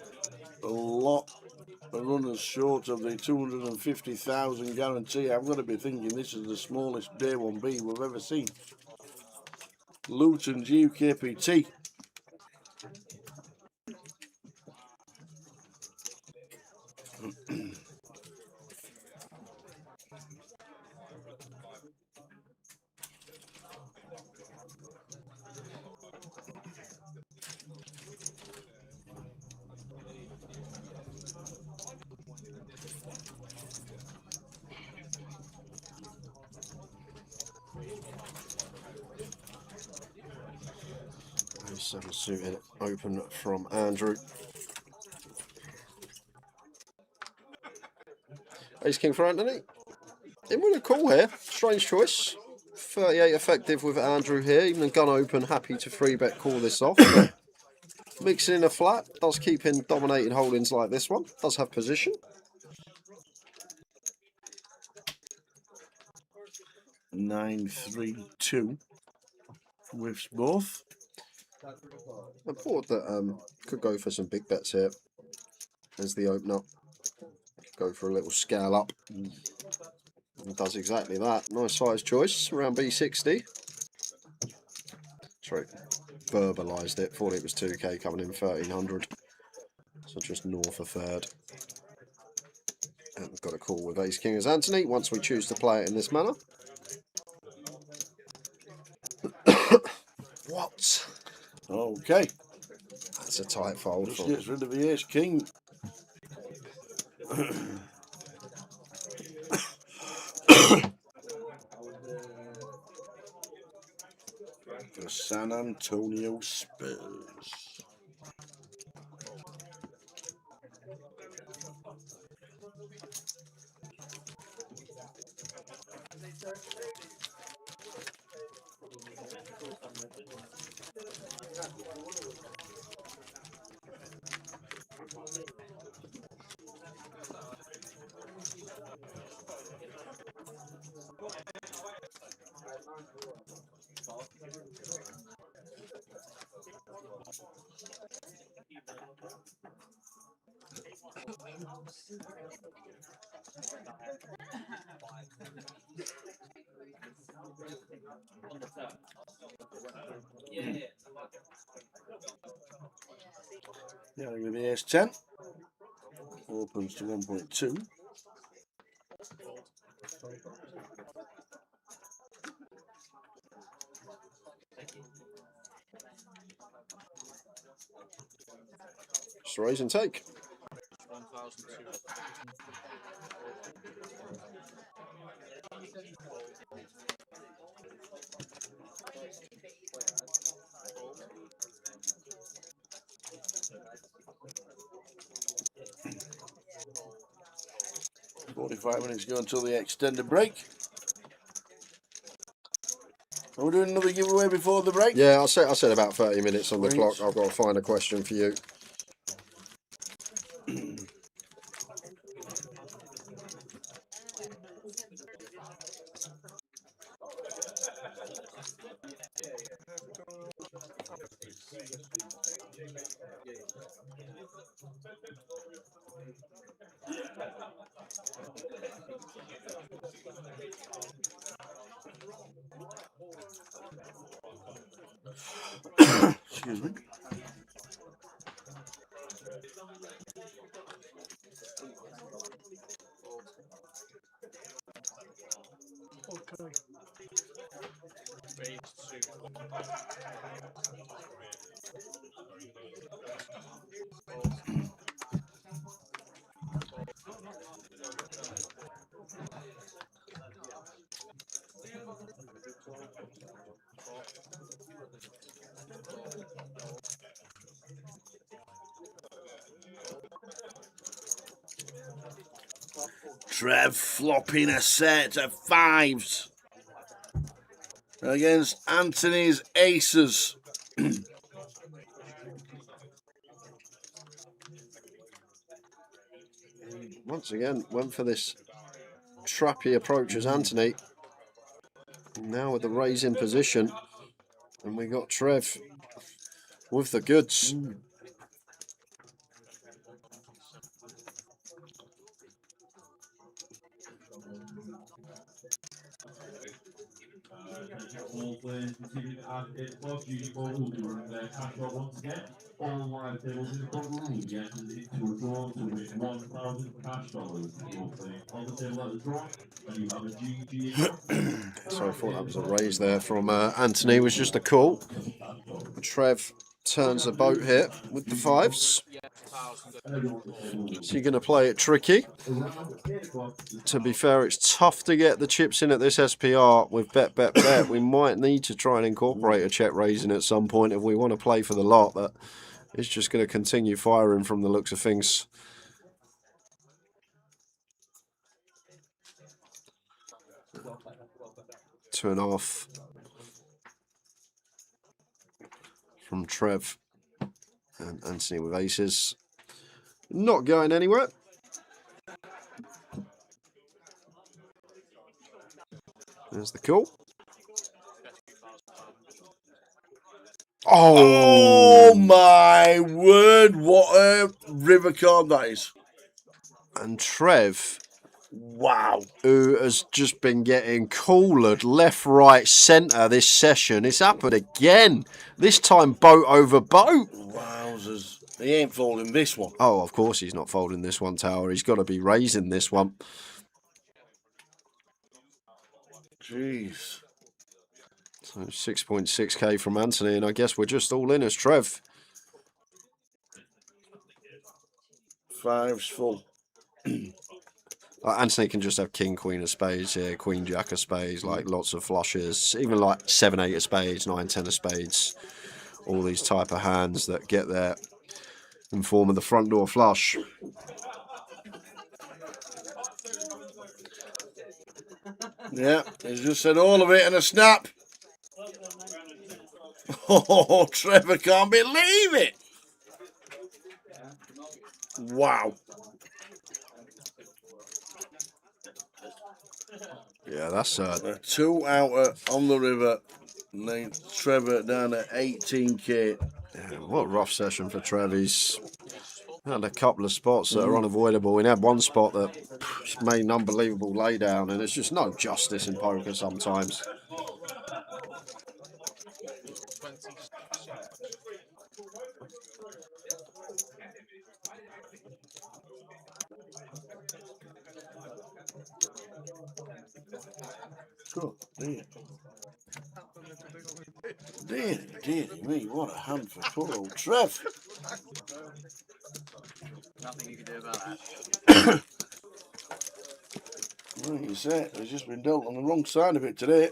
A lot of runners short of the 250,000 guarantee. I'm going to be thinking this is the smallest day 1B we've ever seen. Luton GUKPT. Seven suited open from Andrew. Ace King for Anthony. In with a call here. Strange choice. 38 effective with Andrew here. Even a gun open, happy to free bet call this off. Mixing in a flat. Does keep in dominating holdings like this one. Does have position. 9-3-2. Whiffs both. A board that could go for some big bets here as the opener. Go for a little scale up. And does exactly that. Nice size choice around B60. Sorry, verbalised it. Thought it was 2k coming in 1300. So just north of third. And we've got a call with Ace King as Anthony once we choose to play it in this manner. What? Okay. That's a tight fold. Just gets rid of the Ace King. The San Antonio Spurs. Yeah, with the ace 10. Opens to 1.2. Just raise and take. 1,200. 45 minutes go until the extended break. Are we doing another giveaway before the break? Yeah, I said about 30 minutes on the Sweet. clock. I've got to find a question for you. Excuse me. Okay. Raise 2. Trev flopping a set of fives against Anthony's aces. Once again, went for this trappy approach as Anthony. Now with the raise in position. And we got Trev with the goods. All players receiving at 8 o'clock, Unifor will be running their cash out once again. All live tables in the front room will be entered into a draw to win $1,000 cash dollars. You're playing on the table at the draw, and you have a GG account. So I thought that was a raise there from Anthony. It was just a call. Trev turns the boat here with the fives. So you're going to play it tricky. To be fair, it's tough to get the chips in at this SPR with bet, bet, bet. We might need to try and incorporate a check raising at some point if we want to play for the lot, but it's just going to continue firing from the looks of things. Two and a half from Trev and Anthony with aces. Not going anywhere. There's the call. Oh my word, what a river card that is. And Trev, wow, who has just been getting collared left, right, centre this session. It's happened again. This time boat over boat. Wowzers. He ain't folding this one. Oh, of course he's not folding this one, Tower. He's got to be raising this one. Jeez. So 6.6k from Anthony, and I guess we're just all in as Trev. Fives full. Anthony can just have king, queen of spades here, queen, jack of spades, like lots of flushes, even like 7, 8 of spades, 9, 10 of spades. All these type of hands that get there in form of the front door flush. Yeah, he's just said all of it in a snap. Oh, Trevor can't believe it. Wow. Yeah, that's a 2-outer on the river. And then Trevor down at 18k. Yeah, what a rough session for Trev. He's Had a couple of spots that are unavoidable. We had one spot that made an unbelievable laydown, and there's just no justice in poker sometimes. God dear. Dear me, what a hand for poor old Trev. Nothing you can do about that. Like you said, he's just been dealt on the wrong side of it today.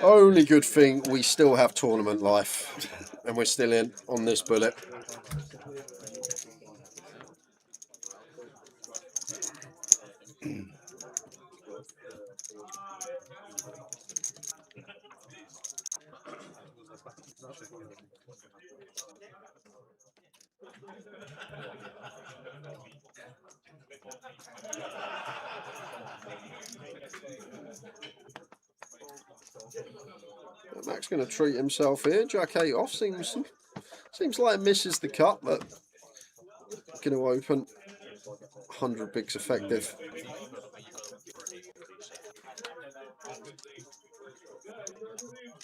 Only good thing, we still have tournament life, and we're still in on this bullet. Mac's going to treat himself here. Jack 8 off seems like misses the cut, but going to open 100 bigs effective.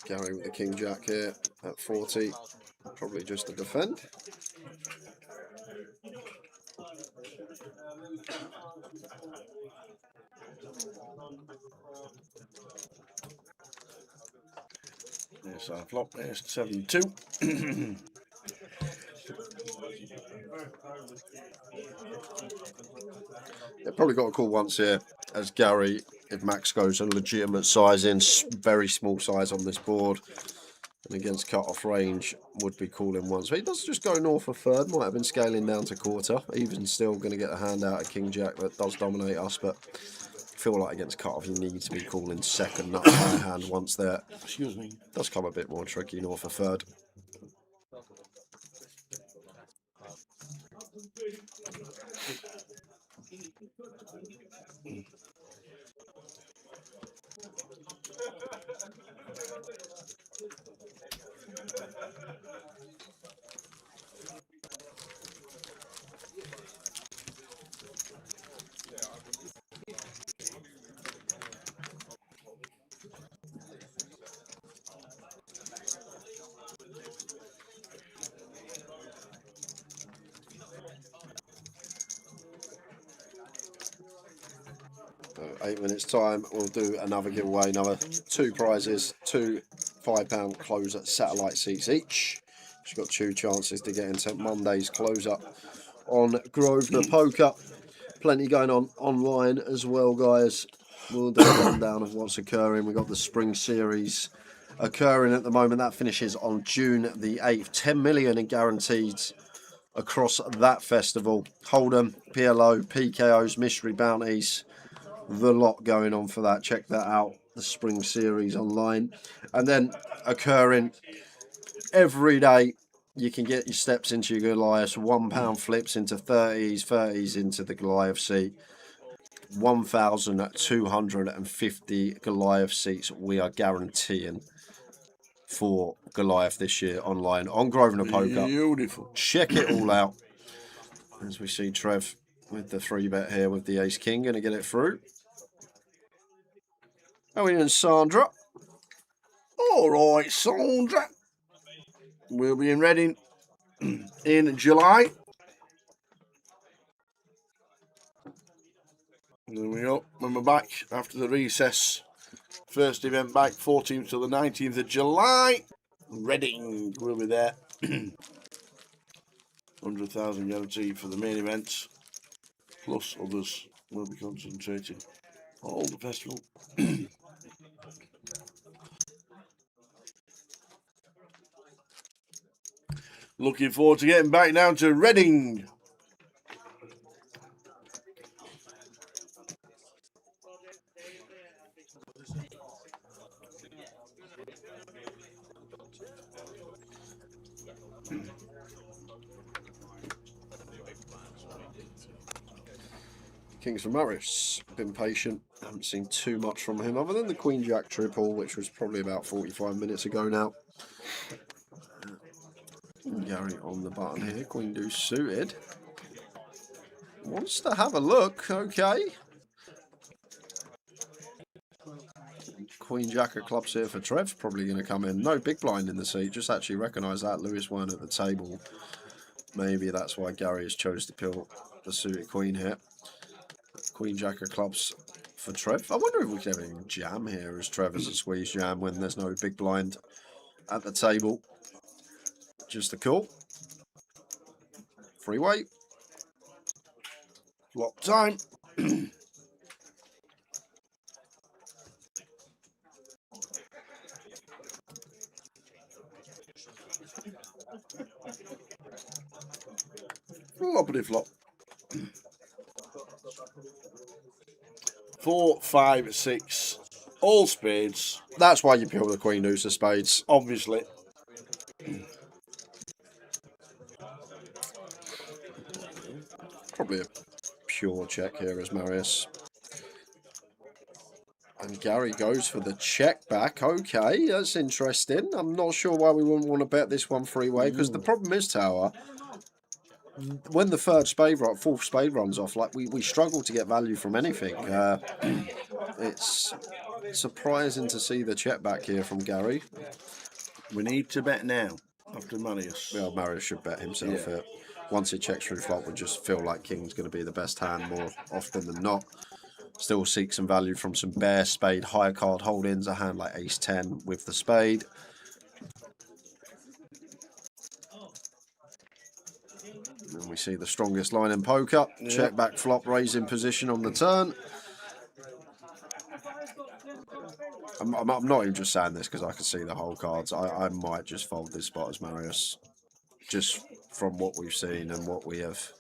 Gary with the King Jack here at 40, probably just to defend. Yes, I flop there's 7-2. Yeah, probably got a call once here as Gary, if Max goes a legitimate size in, very small size on this board, and against cut-off range, would be calling once. But he does just go north of third, might have been scaling down to quarter, even still going to get a hand out of King Jack that does dominate us, but I feel like against cut-off you need to be calling second, not high hand once there. Excuse me. Does come a bit more tricky north of third. 8 minutes time, we'll do another giveaway, another 2 prizes, 2 £5 closer satellite seats each. She's got 2 chances to get into Monday's closer on Grosvenor Poker. Plenty going on online as well, guys. We'll do a rundown of what's occurring. We've got the spring series occurring at the moment. That finishes on June the 8th. 10 million in guarantees across that festival. Hold'em, PLO, PKOs, mystery bounties. The lot going on for that. Check that out, the spring series online. And then occurring every day, you can get your steps into your Goliaths. £1 flips into 30s, 30s into the Goliath seat. 1,250 Goliath seats we are guaranteeing for Goliath this year online on Grosvenor Poker. Beautiful. Check it all out. As we see Trev with the 3-bet here with the Ace King, going to get it through. Owen and Sandra. All right, Sandra. We'll be in Reading in July. There we go. When we're back after the recess. First event back, 14th to the 19th of July. Reading, we'll be there. 100,000 guarantee for the main event. Plus others will be concentrating all the festival. Looking forward to getting back down to Reading. Kings for Morris. been patient. Haven't seen too much from him other than the Queen Jack triple, which was probably about 45 minutes ago now. Gary on the button here. Queen Deuce suited. Wants to have a look. Okay. Queen Jack of clubs here for Trev. Probably going to come in. No big blind in the seat. Just actually recognise that Lewis weren't at the table. Maybe that's why Gary has chose to pill the suited Queen here. Queen Jack of clubs for Trev. I wonder if we can have a jam here as Trev as a squeeze jam when there's no big blind at the table. Just a call. Freeway. Flop time. Floppity flop. 4, 5, 6. All spades. That's why you peel the Queen Deuce of spades. Obviously. Probably a pure check here as Marius. And Gary goes for the check back. Okay, that's interesting. I'm not sure why we wouldn't want to bet this one freeway, because the problem is, Tower, when the fourth spade runs off, like we struggle to get value from anything. It's surprising to see the check back here from Gary. We need to bet now after Marius. Well, Marius should bet himself here. Once it checks through flop, we just feel like King's going to be the best hand more often than not. Still seek some value from some bare spade high card holdings. A hand like Ace 10 with the spade. And we see the strongest line in poker. Check back flop, raising position on the turn. I'm not even just saying this because I can see the whole cards. I might just fold this spot as Marius. Just from what we've seen and what we have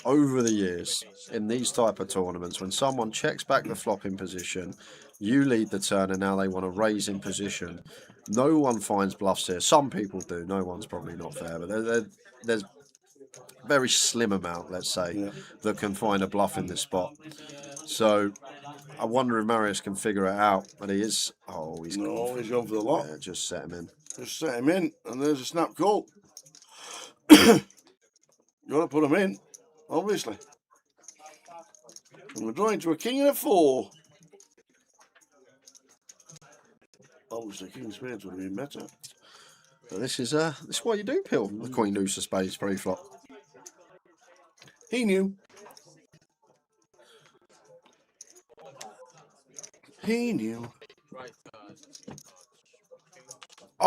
over the years in these type of tournaments, when someone checks back the flop in position, you lead the turn and now they want to raise in position. No one finds bluffs here. Some people do. No one's probably not fair, but there's a very slim amount, let's say, that can find a bluff in this spot. So I wonder if Marius can figure it out. But he is. Oh, he's gone. He's gone for the lot. Yeah, just set him in. Just set him in, and there's a snap call. You want to put him in, obviously. And we're drawing to a king and a 4. Obviously, king of spades would have been better. But this is what you do, Pill. The Queen Deuce of spades pre-flop. He knew. He knew.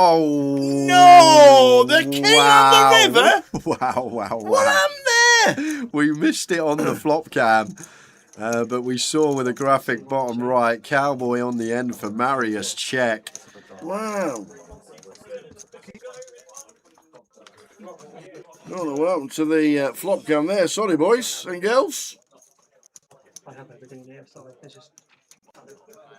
Oh no! The king on the river. Wow! What happened there? We missed it on the flop cam, but we saw with a graphic bottom right, cowboy on the end for Marius check. Wow! Don't know what happened to the flop cam there. Sorry, boys and girls. I have everything there, sorry. It's just...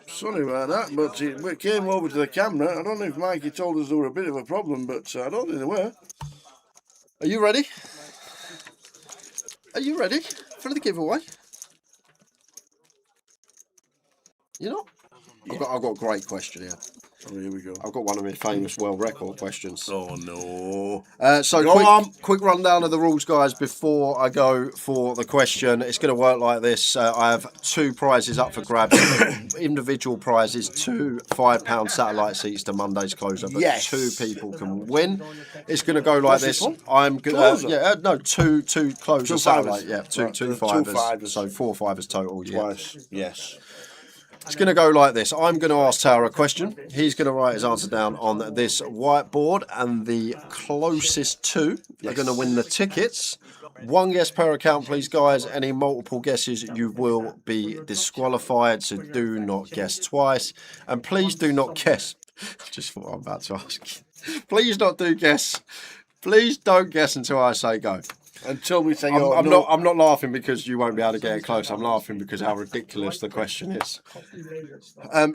Sorry about that, but it came over to the camera. I don't know if Mikey told us there were a bit of a problem, but I don't think there were. Are you ready? Are you ready for the giveaway? You know? I've got a great question here. Oh, here we go. I've got one of my famous world record questions. Oh, no. So quick rundown of the rules, guys, before I go for the question. It's going to work like this. I have 2 prizes up for grabs. Individual prizes, 2 £5 satellite seats to Monday's closer, but 2 people can win. It's going to go like this. I'm going to... 2 closer satellite. Yeah, two fivers. So 4 fivers total. Twice, yes. It's going to go like this. I'm going to ask Tara a question. He's going to write his answer down on this whiteboard, and the closest 2 are going to win the tickets. 1 guess per account, please, guys. Any multiple guesses, you will be disqualified, so do not guess twice. And please do not guess. Just what I'm about to ask. Please don't guess. Please don't guess until I say go. Until we say I'm not laughing because you won't be able to get it close. I'm laughing because how ridiculous the question is.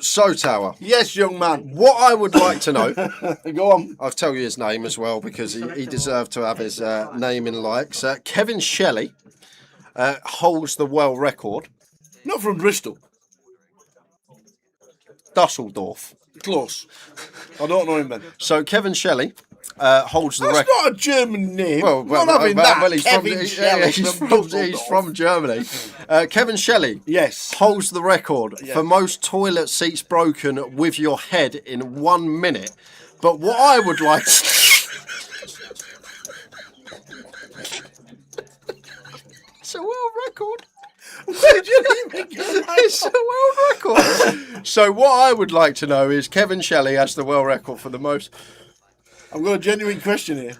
So, Tower. Yes, young man. What I would like to know... Go on. I'll tell you his name as well because he deserved to have his name in likes. Kevin Shelley holds the world record Not from Bristol. Dusseldorf. Close. I don't know him then. So Kevin Shelley holds the That's record. not a German name. Not having that. He's Kevin Shelley he's from Germany. Kevin Shelley holds the record for most toilet seats broken with your head in 1 minute. But what I would like it's a world record. It's a world record. So what I would like to know is Kevin Shelley has the world record for the most. I've got a genuine question here.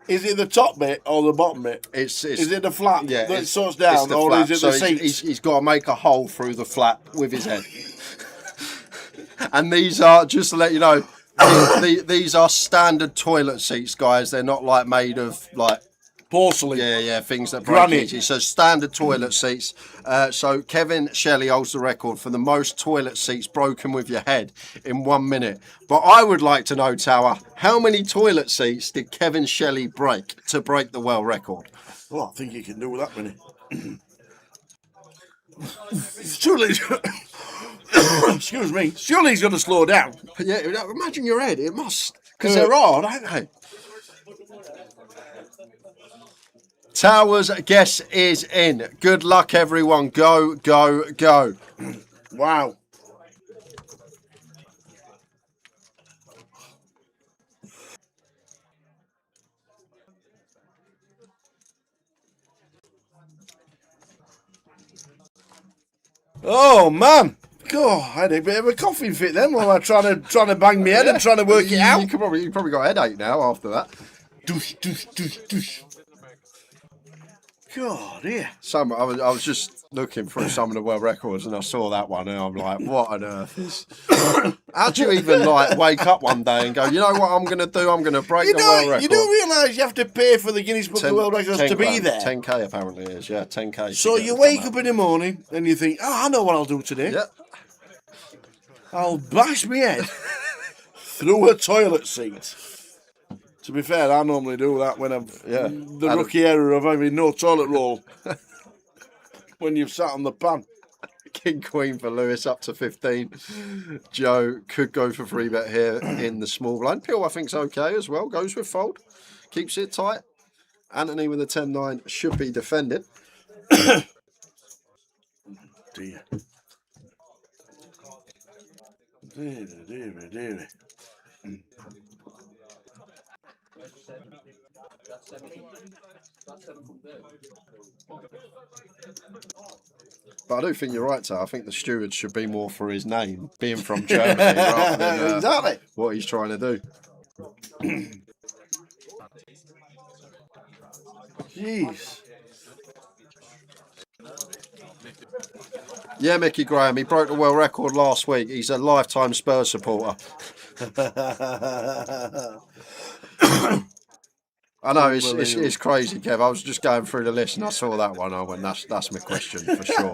Is it the top bit or the bottom bit? Is it the flap that it's sorts down, the or flap. is it the So seat? he's got to make a hole through the flap with his head. And these are, just to let you know, these are standard toilet seats, guys. They're not like made of like porcelain. Yeah, things that break Granite. easy. So standard toilet seats. So Kevin Shelley holds the record for the most toilet seats broken with your head in 1 minute. But I would like to know, Tower, how many toilet seats did Kevin Shelley break to break the world record? Well, I think he can do that many. Surely, excuse me. Surely he's going to slow down. Yeah, imagine your head. It must, because they're hard, aren't they? Tower's guess is in. Good luck, everyone. Go, go, go. Wow. Oh man! God, I had a bit of a coughing fit then while I trying to bang my head and trying to work it out. You probably got a headache now after that. Douche, douche, douche, douche. God, yeah. I was just looking through some of the world records and I saw that one and I'm like, what on earth is? How do you even like wake up one day and go, you know what I'm going to do? I'm going to break the world record. You don't realise you have to pay for the Guinness Book of World Records to be there. 10k apparently is, yeah, 10k. So you wake up in the morning and you think, oh, I know what I'll do today. Yeah. I'll bash my head through a toilet seat. To be fair, I normally do that when I'm the rookie era of having no toilet roll. When you've sat on the pan. King Queen for Lewis up to 15. Joe could go for 3-bet here in the small blind. Pill I think's okay as well. Goes with fold. Keeps it tight. Anthony with a 10-9 should be defended. Dear. Dear. But I do think you're right, Tar. I think the stewards should be more for his name, being from Germany, rather than exactly what he's trying to do. Jeez. Yeah, Mickey Graham, he broke the world record last week. He's a lifetime Spurs supporter. I know, it's crazy, Kev. I was just going through the list and I saw that one. I went, that's my question for sure.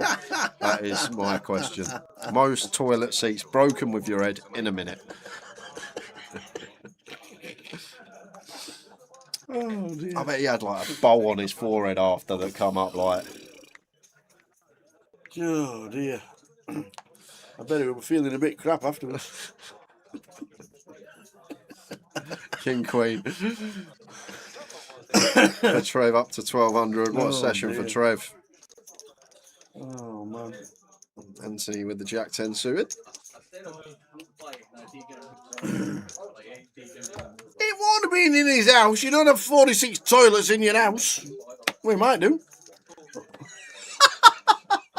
That is my question. Most toilet seats broken with your head in a minute. Oh, dear. I bet he had like a bowl on his forehead after that come up like. Oh dear. I bet he was feeling a bit crap afterwards. King Queen. For Trev up to 1200. What a session for Trev. Oh man. Anthony with the Jack 10 suited. It won't have been in his house. You don't have 46 toilets in your house. We might do.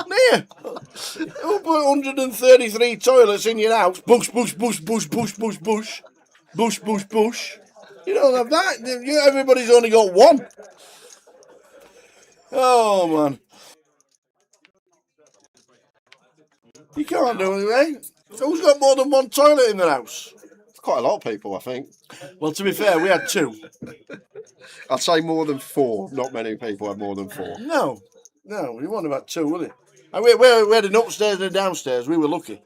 There. Who put 133 toilets in your house? Bush, bush, bush, bush, bush, bush, bush. Bush, bush, bush. You don't have that. Everybody's only got one. Oh, man. You can't do anything. Who's got more than one toilet in their house? Quite a lot of people, I think. Well, to be fair, we had 2. I'd say more than 4. Not many people have more than 4. No, you want about 2, will you? And we had an upstairs and a downstairs. We were lucky.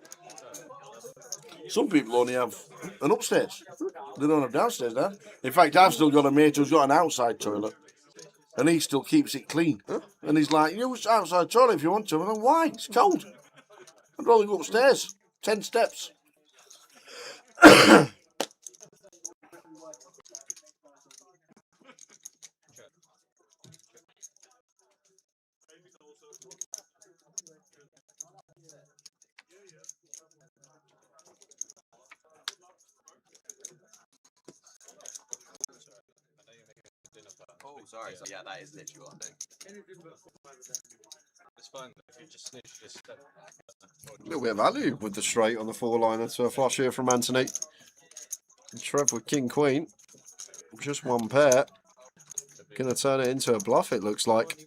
Some people only have an upstairs. They don't have downstairs now. In fact, I've still got a mate who's got an outside toilet. And he still keeps it clean. And he's like, use outside toilet if you want to. I'm like, why? It's cold. I'd rather go upstairs. 10 steps. Oh, sorry. So, yeah, that is literally what I do. It's fine. If you just snitch, just step. A little bit of value with the straight on the 4-liner to a flush here from Anthony. And Trev with King Queen. Just one pair. Going to turn it into a bluff, it looks like.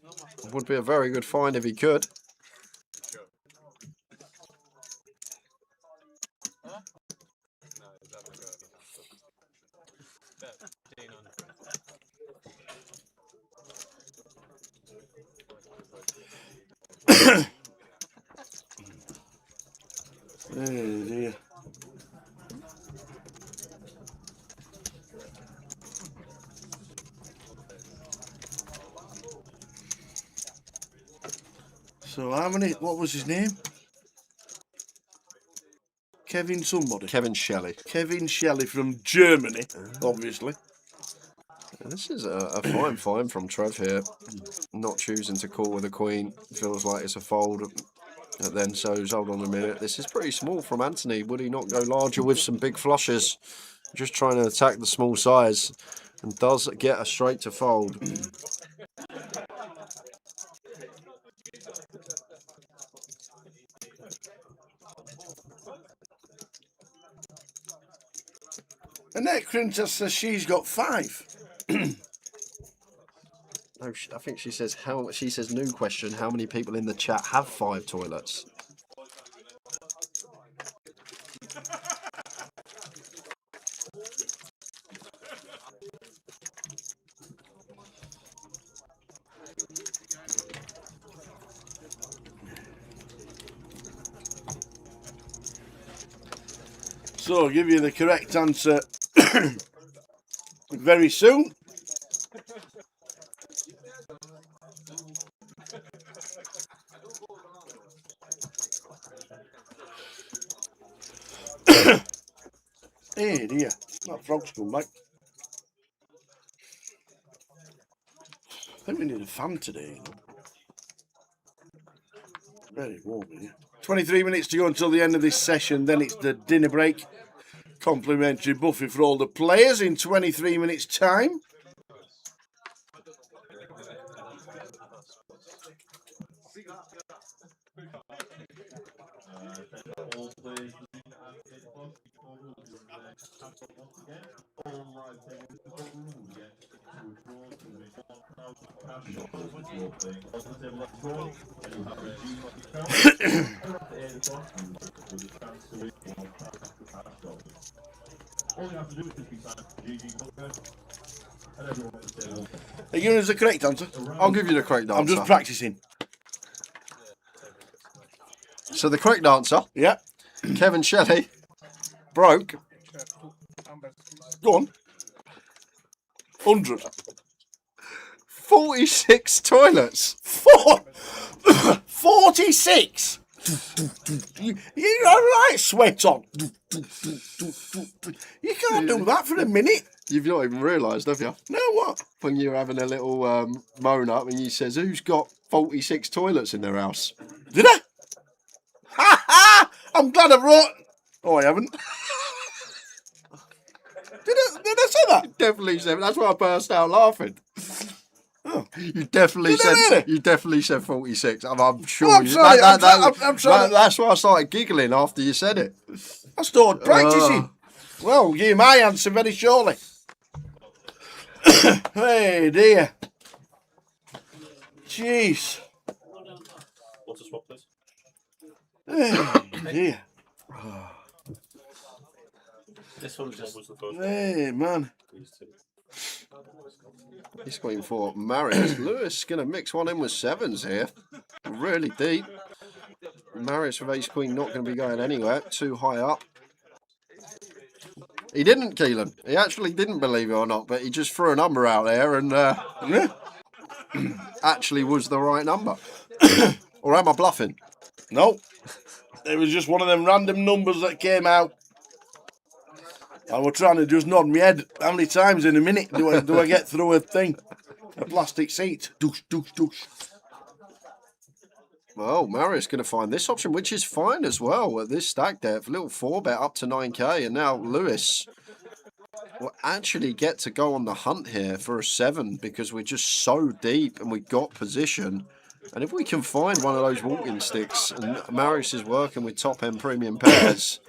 Would be a very good find if he could. Oh dear. So how many, what was his name? Kevin somebody. Kevin Shelley. Kevin Shelley from Germany, obviously. This is a fine find from Trev here. Not choosing to call with a queen. Feels like it's a fold. And then shows, hold on a minute. This is pretty small from Anthony. Would he not go larger with some big flushes? Just trying to attack the small size. And does get a straight to fold. Annette Crinter says she's got 5. No, I think she says new question. How many people in the chat have 5 toilets? So I'll give you the correct answer very soon. Hey dear, that frog's come back. I think we need a fan today. You know? Very warm in here. 23 minutes to go until the end of this session, then it's the dinner break. Complimentary buffet for all the players in 23 minutes time. Are you giving us the correct answer? I'll give you the correct answer. I'm just practicing. So the correct answer, yeah, Kevin Shelley broke. Go on. 100. 46 toilets. 46. You got right sweat on. You can't do that for a minute. You've not even realised, have you? No, what? When you're having a little moan up and you says, who's got 46 toilets in their house? Did I? Ha ha! I'm glad I wrote. Oh, I haven't. Did I say that? You definitely said. That's why I burst out laughing. Oh. You definitely Did I said. really? You definitely said 46. I'm sure. I'm you, sorry, that, I'm sorry. That's why I started giggling after you said it. I started practicing. Well, I'll give you my answer very shortly. Hey dear. Jeez. What's a swap, please? Hey dear. This one just was the first. Hey man. He's going for Marius. Lewis going to mix one in with 7s here. Really deep. Marius with ace queen not going to be going anywhere. Too high up. He didn't, Keelan. He actually didn't, believe it or not, but he just threw a number out there and... Yeah. actually was the right number. Or am I bluffing? No. It was just one of them random numbers that came out. I was trying to just nod my head. How many times in a minute do I get through a thing? A plastic seat. Douche, douche, douche. Well, Marius going to find this option, which is fine as well at this stack depth. Little 4-bet up to 9k, and now Lewis will actually get to go on the hunt here for a 7 because we're just so deep and we got position. And if we can find one of those walking sticks, and Marius is working with top end premium pairs,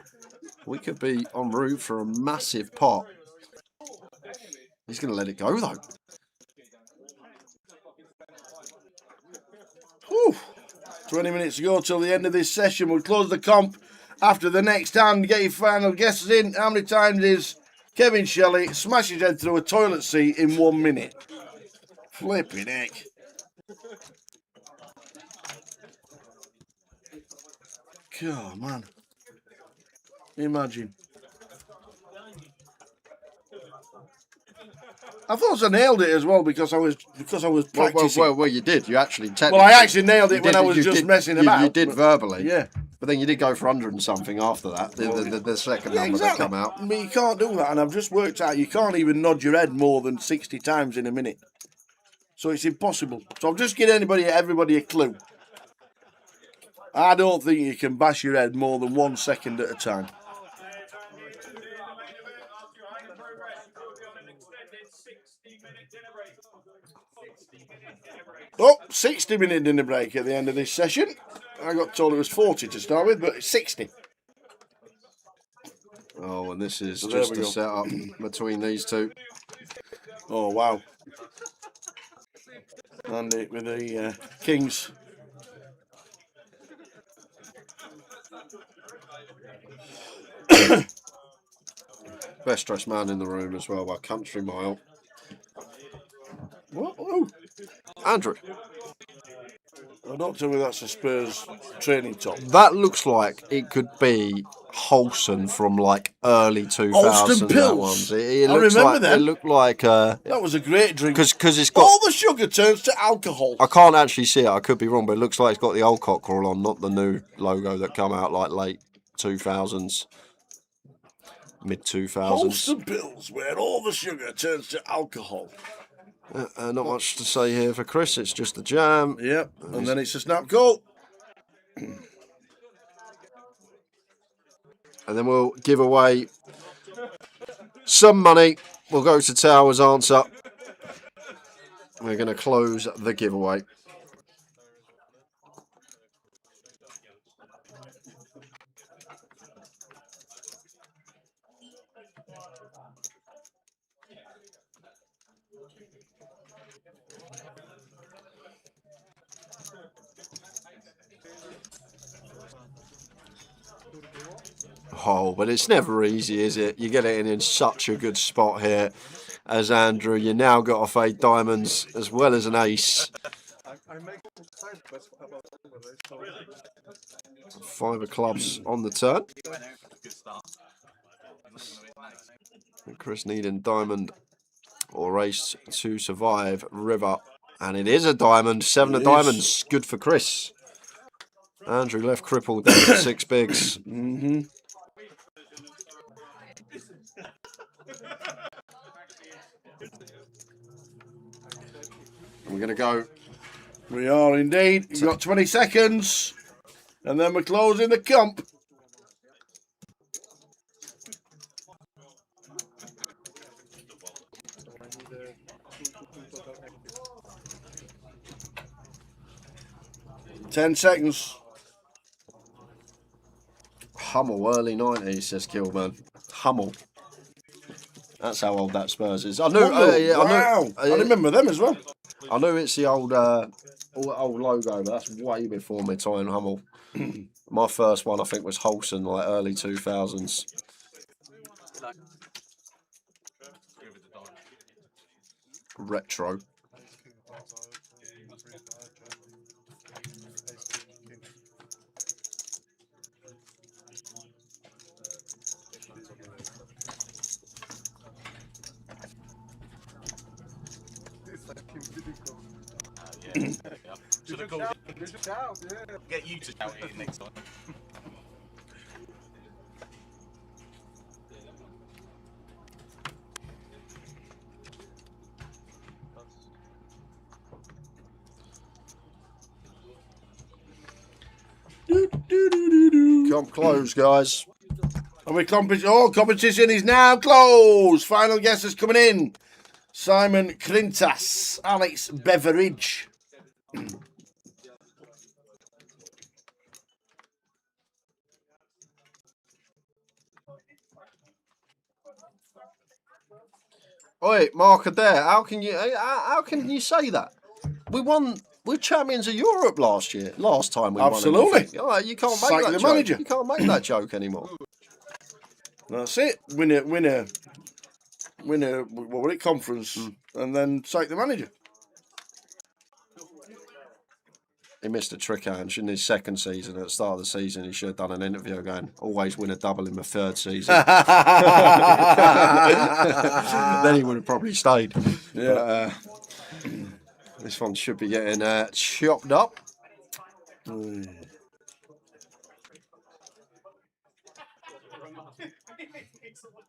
we could be en route for a massive pot. He's going to let it go though. Whew. 20 minutes to go till the end of this session. We'll close the comp after the next hand. Get your final guesses in. How many times is Kevin Shelley smash his head through a toilet seat in 1 minute? Flipping heck. God, man. Imagine. I thought I nailed it as well because I was practicing. Well, you did. You actually Well, I actually nailed it when I was just messing about. You did verbally. Yeah. But then you did go for 100 and something after that. The second number that come out. I mean, you can't do that, and I've just worked out you can't even nod your head more than 60 times in a minute. So it's impossible. So I'll just give everybody a clue. I don't think you can bash your head more than 1 second at a time. Oh, 60-minute dinner break at the end of this session. I got told it was 40 to start with, but it's 60. Oh, and this is So just a setup between these two. Oh, wow. And it with the kings. Best dressed man in the room as well by a country mile. What? Oh. Andrew. Well, don't tell me that's a Spurs training top. That looks like it could be Holson from like early 2000s. Holston Pills. It I looks remember like, them. It looked like that was a great drink. Because it's got all the sugar turns to alcohol. I can't actually see it. I could be wrong, but it looks like it's got the old cockerel on, not the new logo that come out like late 2000s, mid 2000s. Holston Pills, where all the sugar turns to alcohol. Not much to say here for Chris. It's just the jam. Yep, and then it's a snap goal. And then we'll give away some money. We'll go to Tower's answer. We're going to close the giveaway. Oh, but it's never easy, is it? You get it in such a good spot here as Andrew. You now got to fade diamonds as well as an ace. 5 of clubs on the turn. And Chris needing diamond or ace to survive. River. And it is a diamond. 7 of diamonds. Good for Chris. Andrew left crippled down to 6 bigs. Mm-hmm. We're going to go. We are indeed. We've got 20 seconds. And then we're closing the comp. Ten seconds. Hummel, early 90s, says Killman. Hummel. That's how old that Spurs is. I knew. Wow. I remember them as well. I knew it's the old logo, but that's way before my time, Hummel. My first one, I think, was Holson, like early 2000s. Retro. Should have called Get you to shout it next time. Comp close, guys. And we competition is now closed. Final guesses coming in. Simon Crintas, Alex Beveridge. Oi, Mark Adair, how can you say that? We're champions of Europe last time we Absolutely. won anything. Oh, you can't make Sack that the joke. manager. You can't make that joke anymore. That's it. Win a what were it, conference, and then sack the manager. He missed a trick, Ange, in his second season. At the start of the season, he should have done an interview going, always win a double in my third season. Then he would have probably stayed. Yeah. But, this one should be getting chopped up.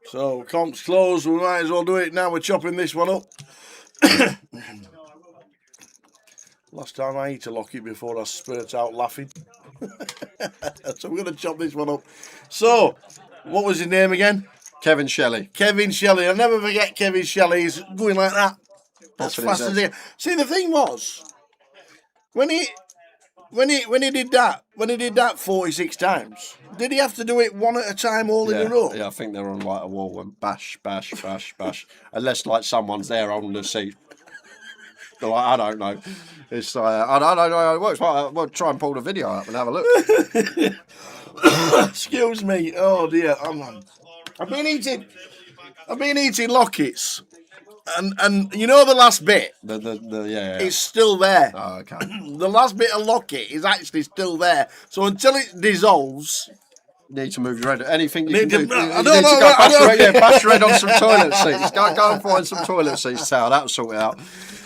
So, comp's closed. We might as well do it now. We're chopping this one up. Last time I ate a locket before I spurt out laughing. So we're going to chop this one up. So, what was his name again? Kevin Shelley. Kevin Shelley. I'll never forget Kevin Shelley. He's going like that. As That's fast as he. See, the thing was, when he did that 46 times, did he have to do it one at a time all in a row? Yeah, I think they're on like a wall and bash, bash, bash, bash. Unless like someone's there holding the seat. They're like, I don't know. It's I don't know how it works. We'll try and pull the video up and have a look. Excuse me. Oh dear. I've been eating lockets. And you know the last bit? Yeah. It's still there. Oh, okay. The last bit of locket is actually still there. So until it dissolves, need to move your head. Anything you Need can to- do. I You don't need know, to go I bash don't- your bash your head on some toilet seats. Go and find some toilet seats, Sal. That'll sort it out.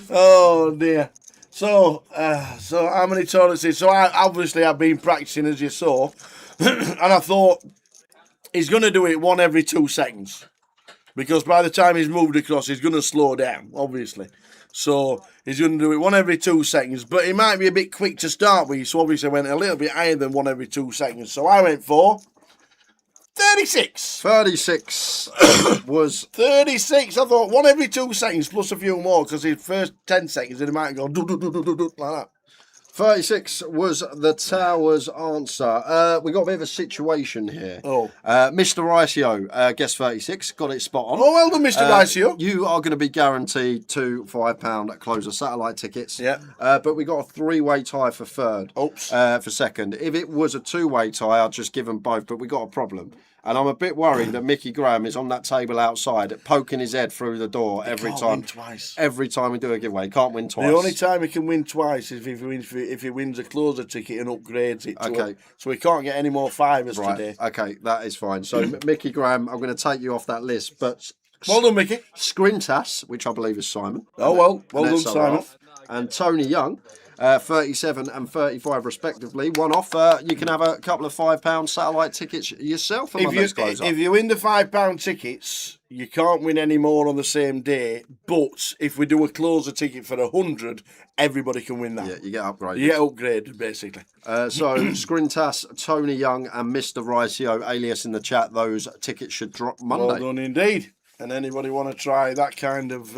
oh dear. So how many toilet seats? So I've been practicing, as you saw, and I thought he's going to do it one every 2 seconds. Because by the time he's moved across, he's going to slow down, obviously. So he's going to do it one every 2 seconds. But he might be a bit quick to start with, so obviously I went a little bit higher than one every 2 seconds. So I went for 36. 36 was 36. I thought one every 2 seconds plus a few more, because his first 10 seconds, he might go do, like that. 36 was the Towers answer. We got a bit of a situation here. Oh. Mr. Ricio, guess 36, got it spot on. Oh, well done, Mr. Ricio. You are going to be guaranteed two £5 closer satellite tickets. Yeah. But we got a three-way tie for third. Oops. For second. If it was a two-way tie, I'd just give them both, but we got a problem. And I'm a bit worried that Mickey Graham is on that table outside, poking his head through the door every can't time. win twice. Every time we do a giveaway, he can't win twice. The only time he can win twice is if he wins a closer ticket and upgrades it. Okay. So he can't get any more fivers Right. today. Okay, that is fine. So Mickey Graham, I'm going to take you off that list, but Well done, Mickey. Scrintas, which I believe is Simon. Oh, well done, Annette's Simon. off. And Tony Young, 37 and 35 respectively. One off. You can have a couple of £5 satellite tickets yourself for my next close up. If you win the £5 tickets, you can't win any more on the same day. But if we do a closer ticket for 100, everybody can win that. Yeah, you get upgraded. You get upgraded, basically. So Scrintas, Tony Young, and Mr. Ricio, alias in the chat. Those tickets should drop Monday. Well done indeed. And anybody want to try that kind of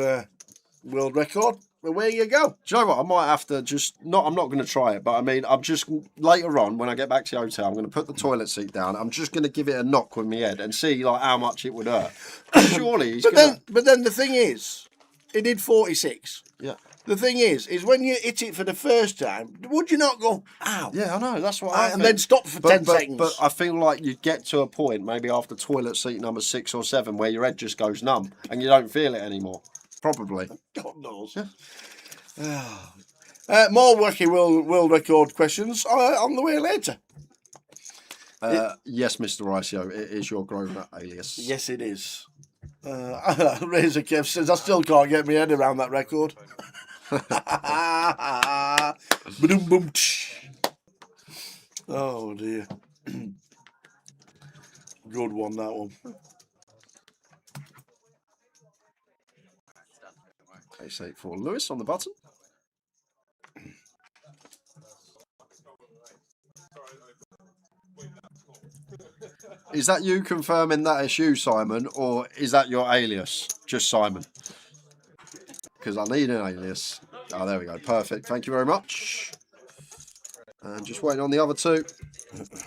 world record? Away you go. Do you know what? I might have to I'm not going to try it, but I mean, I'm just, later on, when I get back to the hotel, I'm going to put the toilet seat down. I'm just going to give it a knock with my head and see like how much it would hurt. Surely he's But then the thing is, he did 46. Yeah. The thing is when you hit it for the first time, would you not go, ow? Yeah, I know. That's what I And think. then stop for 10 seconds. But I feel like you get to a point, maybe after toilet seat number 6 or 7, where your head just goes numb and you don't feel it anymore. Probably. God knows. More wacky world record questions on the way later. Yes, Mr. Ricio, it is your Grosvenor alias. Yes, it is. Razor Kev says, I still can't get my head around that record. Ba-dum-bum. Oh dear. Good one, that one. Ace 8 for Lewis on the button. Is that you confirming that it's you, Simon, or is that your alias? Just Simon. Because I need an alias. Oh, there we go. Perfect. Thank you very much. And just waiting on the other two.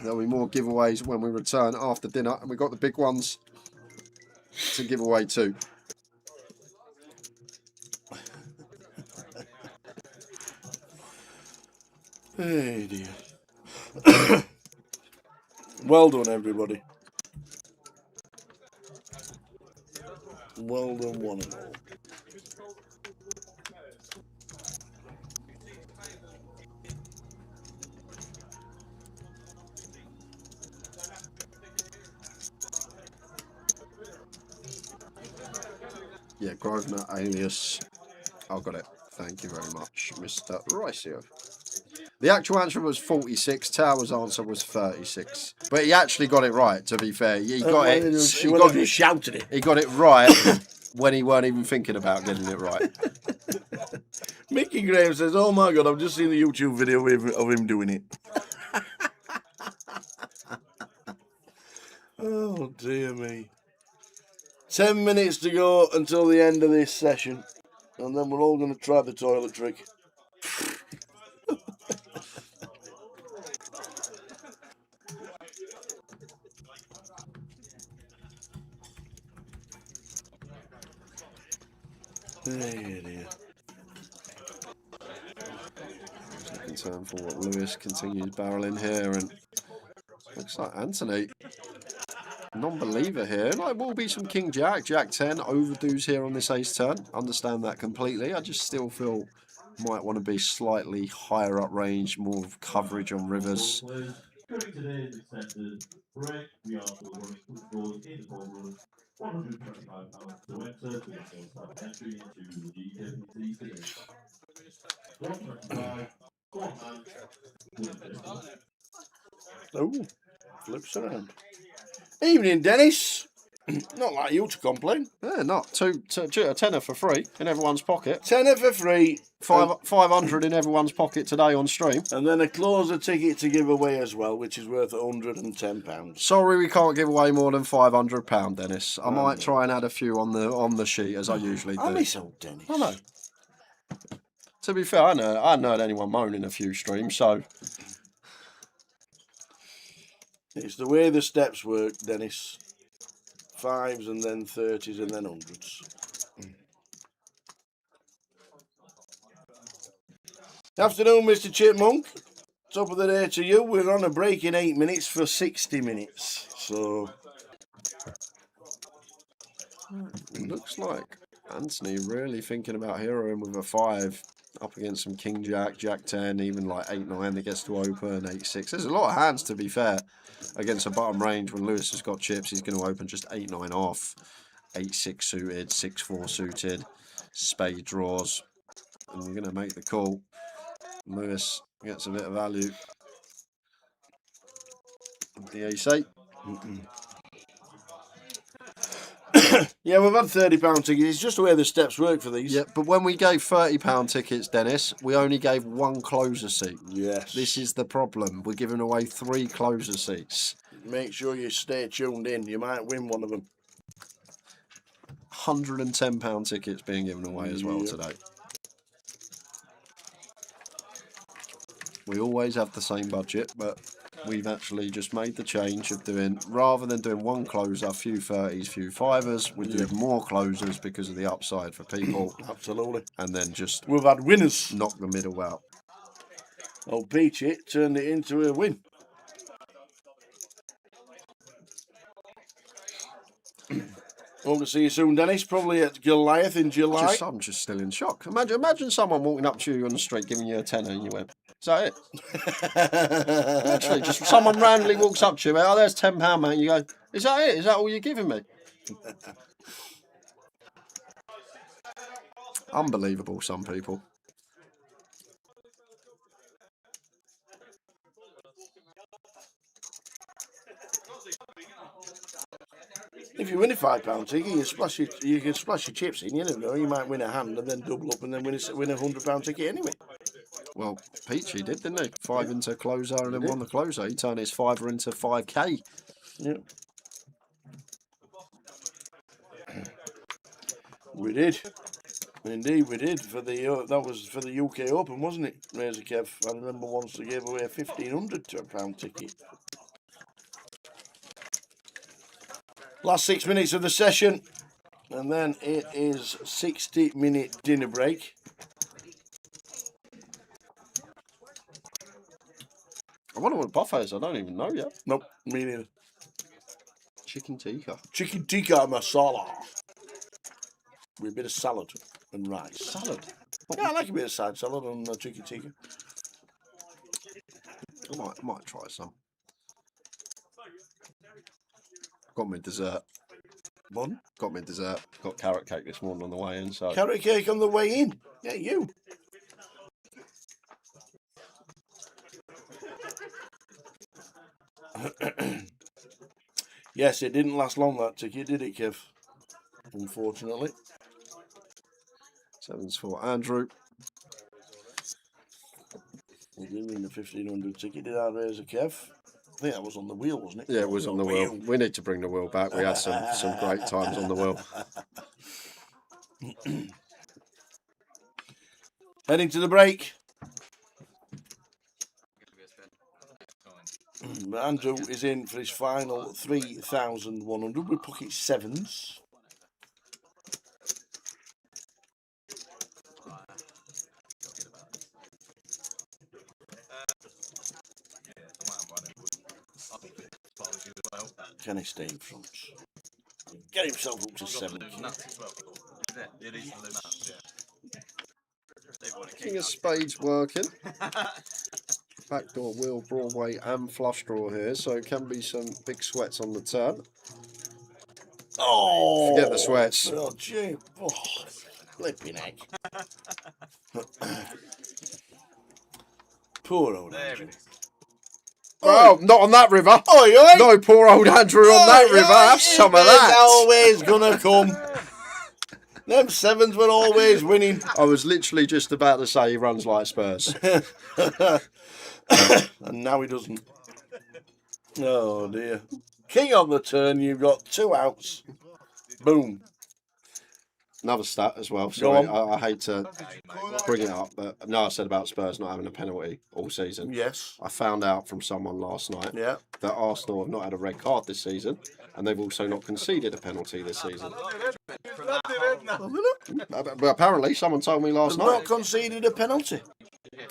There'll be more giveaways when we return after dinner. And we've got the big ones to give away too. Hey dear. Well done, everybody. Well done, one and all. Yeah, Grosvenor alias. I've got it. Thank you very much, Mr. Ricio. The actual answer was 46. Tower's answer was 36. But he actually got it right, to be fair. He got it. He shouted it. He got it right when he weren't even thinking about getting it right. Mickey Graham says, "Oh my God, I've just seen the YouTube video of him doing it." Oh dear me. 10 minutes to go until the end of this session, and then we're all going to try the toilet trick. Hey dear. Second turn for Lewis, continues barreling here, and looks like Anthony, non-believer here. Like, will be some King Jack, Jack 10, overdoes here on this ace turn. Understand that completely. I just still feel might want to be slightly higher up range, more coverage on rivers. Oh, flips around. Evening, Dennis. Not like you to complain. Yeah, not a tenner for free in everyone's pocket. Tenner for free. 500 in everyone's pocket today on stream. And then a closer ticket to give away as well, which is worth £110. Sorry, we can't give away more than £500, Dennis. I might try and add a few on the sheet as I usually do. I miss old Dennis. I know. To be fair, I hadn't heard anyone moaning a few streams, so it's the way the steps work, Dennis. 5s and then 30s and then 100s. Afternoon, Mr. Chipmunk. Top of the day to you. We're on a break in 8 minutes for 60 minutes. So it looks like Anthony really thinking about heroing with a 5 up against some King Jack, Jack 10, even like 8-9 that gets to open, 8-6. There's a lot of hands, to be fair, against a bottom range. When Lewis has got chips, he's going to open just 8-9 off, 8-6 suited, 6-4 suited, spade draws, and we're going to make the call. Lewis gets a bit of value. The ace 8. yeah, we've had £30 tickets. It's just the way the steps work for these. Yeah, but when we gave £30 tickets, Dennis, we only gave 1 closer seat. Yes. This is the problem. We're giving away 3 closer seats. Make sure you stay tuned in. You might win one of them. £110 tickets being given away as well today. We always have the same budget, but we've actually just made the change of doing, rather than doing 1 closer, few 30s, few 5ers, we're doing more closers because of the upside for people. Absolutely. And then just we've had winners. Knock the middle out. Oh, Peachy turned it into a win. Hope to see you soon, Dennis. Probably at Goliath in July. I'm just still in shock. Imagine someone walking up to you on the street giving you a tenner and you went, "Is that it?" Literally, just someone randomly walks up to you, "Oh, there's £10, mate." And you go, "Is that it? Is that all you're giving me?" Unbelievable, some people. If you win a £5 ticket, you can splash your chips in. You never know. You might win a hand and then double up and then win a £100 ticket anyway. Well, Peachy did, didn't he? 5 into closer and then did. won the closer. He turned his fiver into 5k. Yeah. We did. Indeed, we did. For the that was for the UK Open, wasn't it, Razor Kev? I remember once they gave away a £1,500 ticket. Last 6 minutes of the session, and then it is 60-minute dinner break. I wonder what a buffet is. I don't even know yet. Nope, me neither. Chicken tikka. Chicken tikka masala. With a bit of salad and rice. Salad? Yeah, I like a bit of side salad on chicken tikka. I might try some. Got me dessert. Bun? Got me dessert. Got carrot cake this morning on the way in. So Carrot cake on the way in. Yeah, you. Yes, it didn't last long, that ticket, did it, Kev? Unfortunately. 7's for Andrew. We didn't win the 1,500 ticket, did I, Razor Kev? I think that was on the wheel, wasn't it? Yeah, it was on the wheel. We need to bring the wheel back. We had some great times on the wheel. Heading to the break. Andrew is in for his final 3,100 with pocket sevens. Can he stay in front? Get himself up to 7. King of Spades working. Backdoor wheel, Broadway and flush draw here, so it can be some big sweats on the turn. Oh! Forget the sweats. Oh, gee. Oh, flipping heck. Poor old Andrew. Oh, not on that river. Oh, no, poor old Andrew on that river. Have some of that. Always gonna come. Them sevens were always winning. I was literally just about to say he runs like Spurs. And now he doesn't. Oh dear. King on the turn, you've got 2 outs. Boom. Another stat as well. Sorry, I hate to bring it up, but no, I said about Spurs not having a penalty all season. Yes. I found out from someone last night that Arsenal have not had a red card this season, and they've also not conceded a penalty this season. But apparently, someone told me last night. Not conceded a penalty.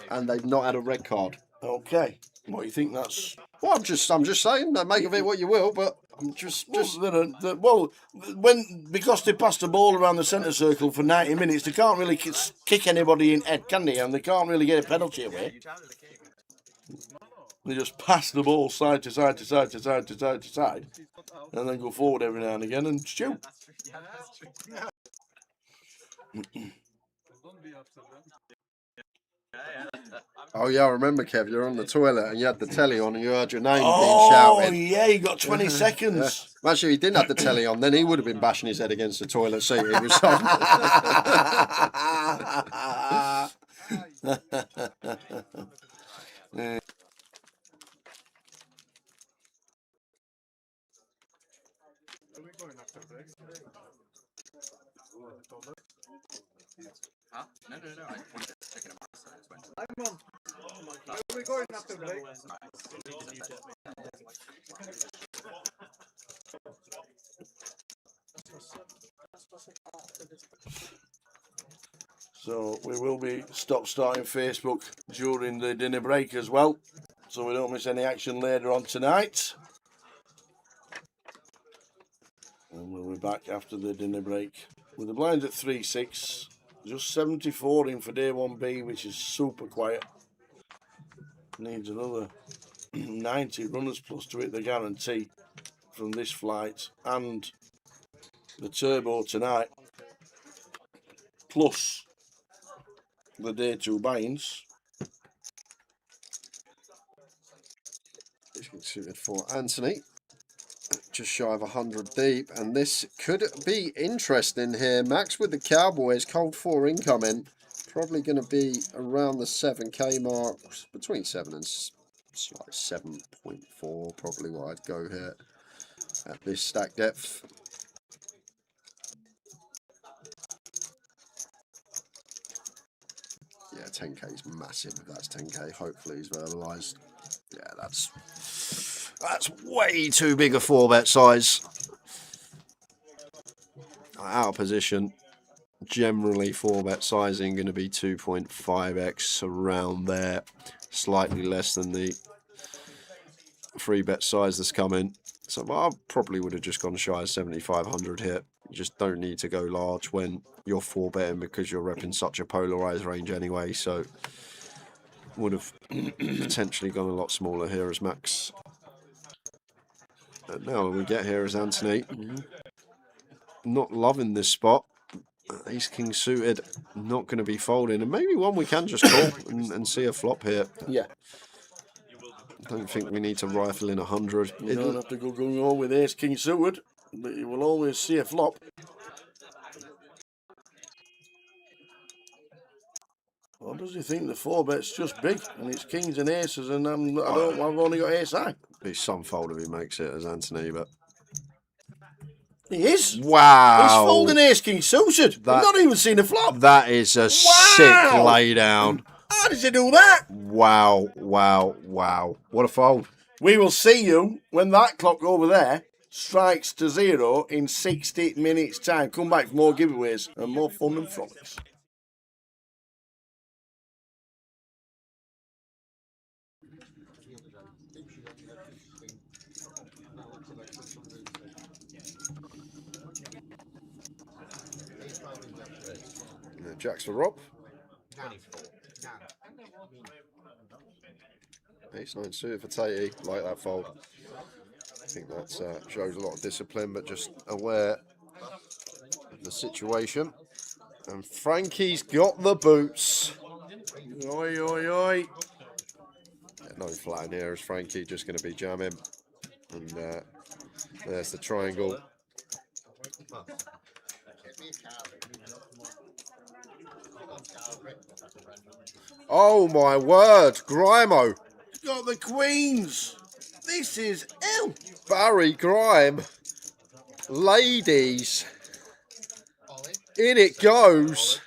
And they've not had a red card. Okay. What do you think that's? Well, I'm just saying. Make of it what you will, but I'm just. Because they passed the ball around the centre circle for 90 minutes, they can't really kick anybody in head, can they? And they can't really get a penalty away. They just pass the ball side to side to side to side to side to side, and then go forward every now and again and shoot. Oh yeah, I remember, Kev. You're on the toilet and you had the telly on and you heard your name being shouted. Oh yeah, you got 20 seconds. Yeah. Actually, he didn't have the telly on. Then he would have been bashing his head against the toilet seat. He was on. Yeah. Huh? No. I wanted to check it out. So it's went. I'm on. We're going after break. So we will be starting Facebook during the dinner break as well, so we don't miss any action later on tonight. And we'll be back after the dinner break with the blinds at 3-6. Just 74 in for day 1B, which is super quiet. Needs another 90 runners plus to hit the guarantee from this flight and the turbo tonight, plus the day 2 buy-ins. It's suited for Anthony. just shy of 100 deep, and this could be interesting here. Max with the Cowboys, cold 4 incoming. Probably going to be around the 7k mark, between 7 and like 7.4, probably what I'd go here at this stack depth. Yeah, 10k is massive if that's 10k. Hopefully he's verbalised. Yeah, that's way too big a 4-bet size. Out of position. Generally 4-bet sizing going to be 2.5x, around there. Slightly less than the 3-bet size that's coming. So I probably would have just gone shy of 7,500 here. You just don't need to go large when you're 4-betting because you're repping such a polarized range anyway. So would have potentially gone a lot smaller here as Max. And now we get here as Anthony. Not loving this spot. Ace King suited, not going to be folding. And maybe one we can just call and see a flop here. Yeah. I don't think we need to rifle in 100. You don't have to go on with Ace King suited, but you will always see a flop. Or does he think the 4-bet's just big and it's kings and aces and I've only got ace high? Be some fold if he makes it as Anthony, but he is. Wow. He's folding Ace King suited. He's not even seen a flop. That is a sick laydown. How does he do that? Wow, wow, wow. What a fold. We will see you when that clock over there strikes to 0 in 60 minutes time. Come back for more giveaways and more fun and frolics. Jacks for Rob. Ace 9 suited for Tatey. Like that fold. I think that shows a lot of discipline, but just aware of the situation. And Frankie's got the boots. Oi, oi, oi. Yeah, no flat in here as Frankie just going to be jamming. And there's the triangle. Oh my word, Grimo. Got the queens. This is ill. Barry Grime. Ladies. In it goes.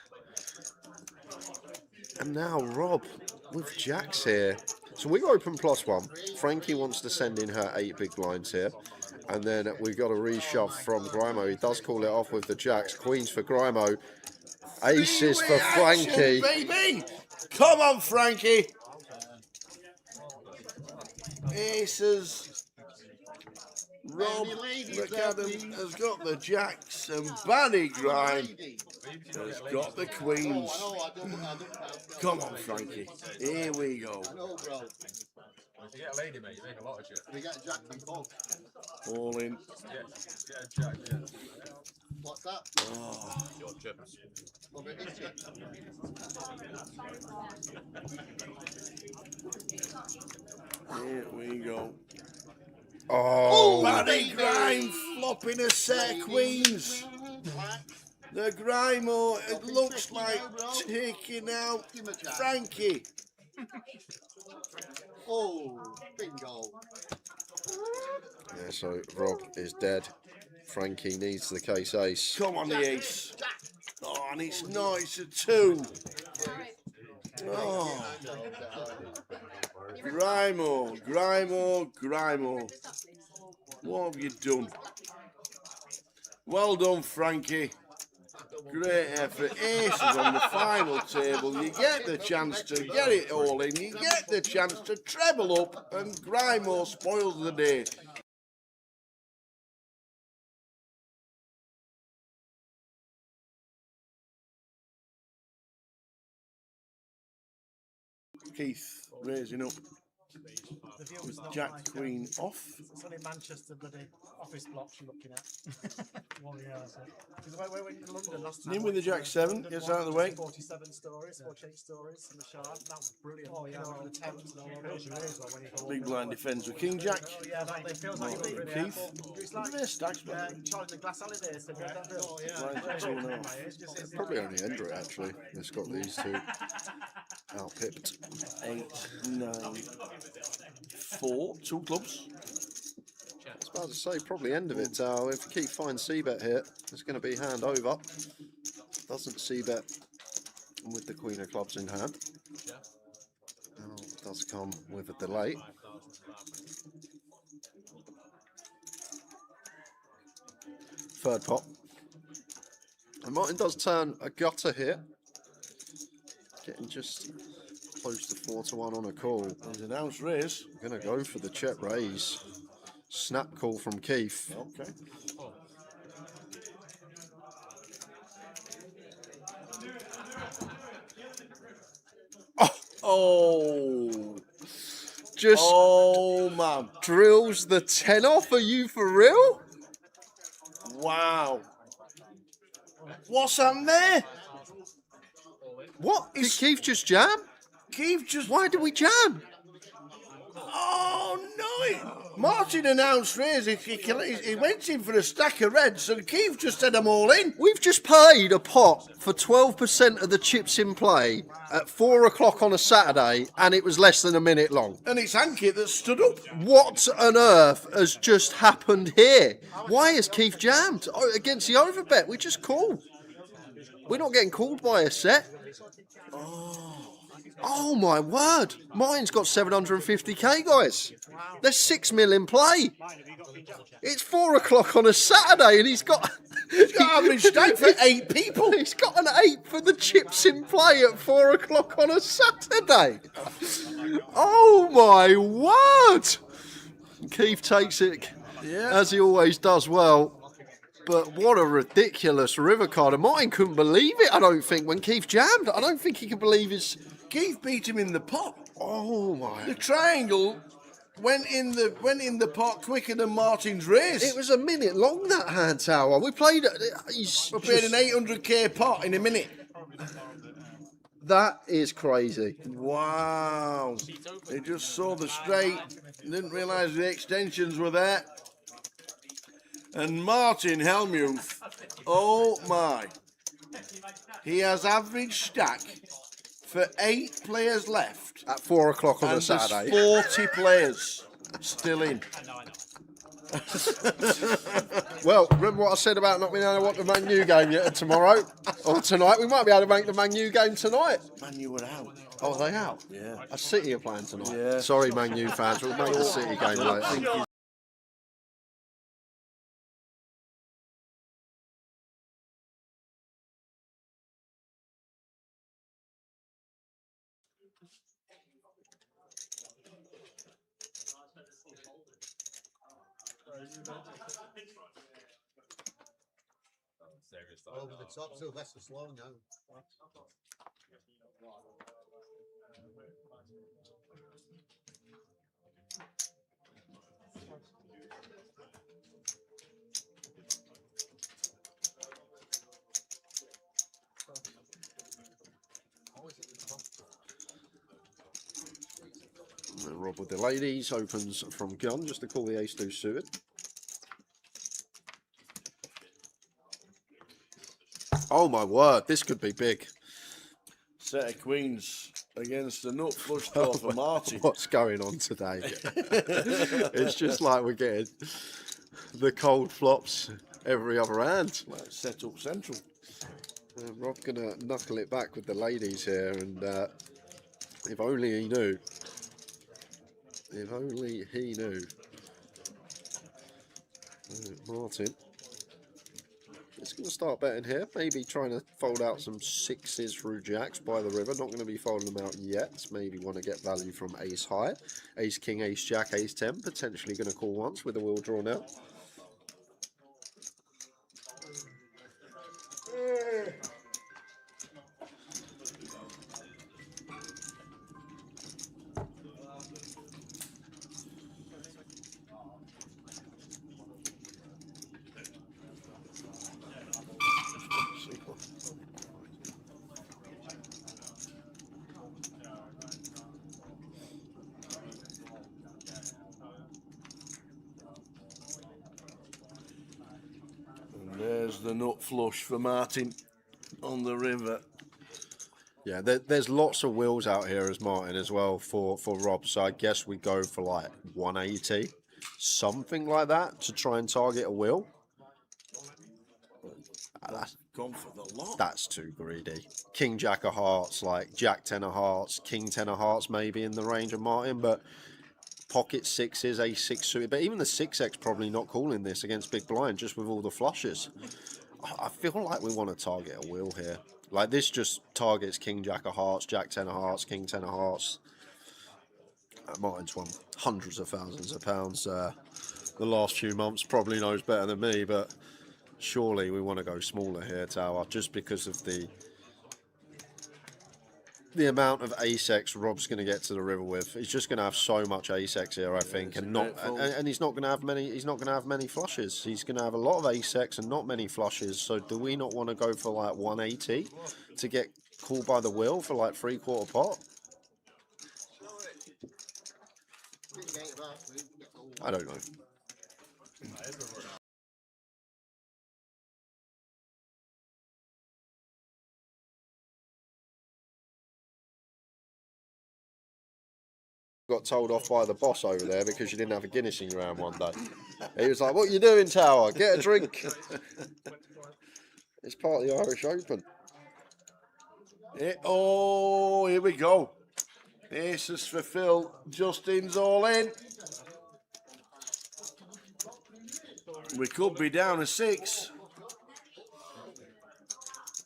And now Rob with jacks here. So we've opened +1. Frankie wants to send in her 8 big blinds here. And then we've got a reshove from Grimo. He does call it off with the jacks. Queens for Grimo. Aces for Frankie. Baby. Come on, Frankie. Aces. Rob McAdam has got the jacks and Barry Grime has got the queens. Come on, Frankie. Here we go. If you get a lady, mate, you make a lot of shit. We get a jack and both. All in. Get a jack, yeah. What's that? Oh. Your chips. Well, it is jack. Here we go. Oh, Barry Grime flopping a set of queens. The Grimo, it looks like taking out Frankie. Oh, bingo. yeah, so Rob is dead. Frankie needs the case ace. Come on, the ace. Oh, and it's not, it's a 2. Oh. Grimo, Grimo, Grimo. What have you done? Well done, Frankie. Great effort. Aces on the final table. You get the chance to get it all in. You get the chance to treble up, and Grimo spoils the day. Keith raising up. The view was not Jack like, Queen off. it's only Manchester bloody office blocks you're looking at. Well, yeah, so. Because when we went to London last time. In with the Jack 7, gets out of the way. 47 stories, 48 stories in the Shard. That was brilliant. Oh, yeah. Over the Thames and all over the Big blind defends with King Jack. Oh, yeah, it feels like Martin you're and really Keith. It's Look like at their stacks, man. Charlie the Glass Holidays. So that bill. Oh, Blind yeah. 2.5. Probably only ender it actually. It's got these two outpipped. 8, 9, 4, 2 clubs. I was about to say, probably end of it, Tao. If Keith finds C-bet here, it's going to be hand over. Doesn't C-bet with the Queen of Clubs in hand. Oh, it does come with a delay. Third pot. And Martin does turn a gutter here. Getting just close to 4-1 on a call. There's an ounce raise. Going to go for the check raise. Snap call from Keith. Okay. Oh! Just man. Drills the 10 off. Are you for real? Wow. What's happened there? What? Did Keith just jam? Keith just... Why did we jam? Oh, no. Martin announced raise. He went in for a stack of reds and Keith just said them all in. We've just paid a pot for 12% of the chips in play at 4 o'clock on a Saturday and it was less than a minute long. And it's Hankett that stood up. What on earth has just happened here? Why has Keith jammed? Oh, against the overbet, we just call. We're not getting called by a set. Oh my word. Mine's got 750k, guys. There's 6 mil in play. It's 4 o'clock on a Saturday and he's got... He's got average stake for 8 people. He's got an 8 for the chips in play at 4 o'clock on a Saturday. Oh my word. Keith takes it as he always does well. But what a ridiculous river card. And Martin couldn't believe it, I don't think, when Keith jammed. I don't think he could believe his... Keith beat him in the pot. Oh my... The triangle went in the pot quicker than Martin's race. It was a minute long, that hand tower. We played... We played an 800k pot in a minute. That is crazy. Wow. They just saw the straight, didn't realise the extensions were there. And Martin Helmuth, oh my. He has average stack for 8 players left. At 4 o'clock on a Saturday. There's 40 players still in. Well, remember what I said about not being able to watch the Man U game yet tomorrow? Or tonight? We might be able to make the Man U game tonight. Man U were out. Oh, are they out? Yeah. A City are playing tonight. Yeah. Sorry, Man U fans. We'll make the City game later. Over the top, Sylvester slow now. Rob with the ladies opens from gun just to call the ace-2 suited. Oh my word, this could be big. Set of queens against the nut flush draw for Martin. What's going on today? It's just like we're getting the cold flops every other hand. Well, set up central. Rob's gonna knuckle it back with the ladies here, and if only he knew. If only he knew. Martin. It's going to start betting here. Maybe trying to fold out some 6s through jacks by the river. Not going to be folding them out yet. Maybe want to get value from ace high. Ace king, ace jack, ace 10. Potentially going to call once with the wheel drawn out. There's the nut flush for Martin on the river. Yeah, there's lots of wheels out here as Martin as well for Rob. So I guess we go for like 180, something like that, to try and target a wheel. That's gone for the lot. That's too greedy. King Jack of Hearts, like Jack 10 of Hearts, King 10 of Hearts, maybe in the range of Martin, but pocket sixes, A6 suited. But even the 6X probably not calling this against big blind, just with all the flushes. I feel like we want to target a wheel here. Like this just targets King Jack of Hearts, Jack 10 of Hearts, King 10 of Hearts. Martin's won hundreds of thousands of pounds the last few months. Probably knows better than me, but surely we want to go smaller here, Tower, just because of the amount of ace-X Rob's going to get to the river with. He's just going to have so much ace-X here, I think, and he's not going to have many. He's not going to have many flushes. He's going to have a lot of ace-X and not many flushes. So do we not want to go for like 180 to get called by the wheel for like 3/4 pot? I don't know. Got told off by the boss over there because you didn't have a Guinness in your hand one day. He was like, "What are you doing, Tower? Get a drink." It's part of the Irish Open. Oh, here we go. Aces for Phil. Justin's all in. We could be down a 6.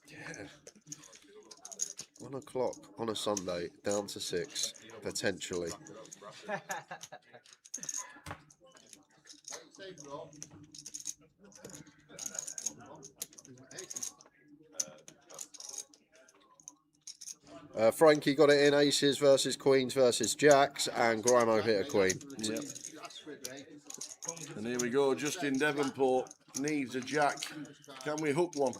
Yeah. 1 o'clock on a Sunday, down to 6, potentially. Frankie got it in aces versus queens versus jacks, and Grimo hit a queen. Yep. And here we go. Justin Devonport needs a jack. Can we hook one?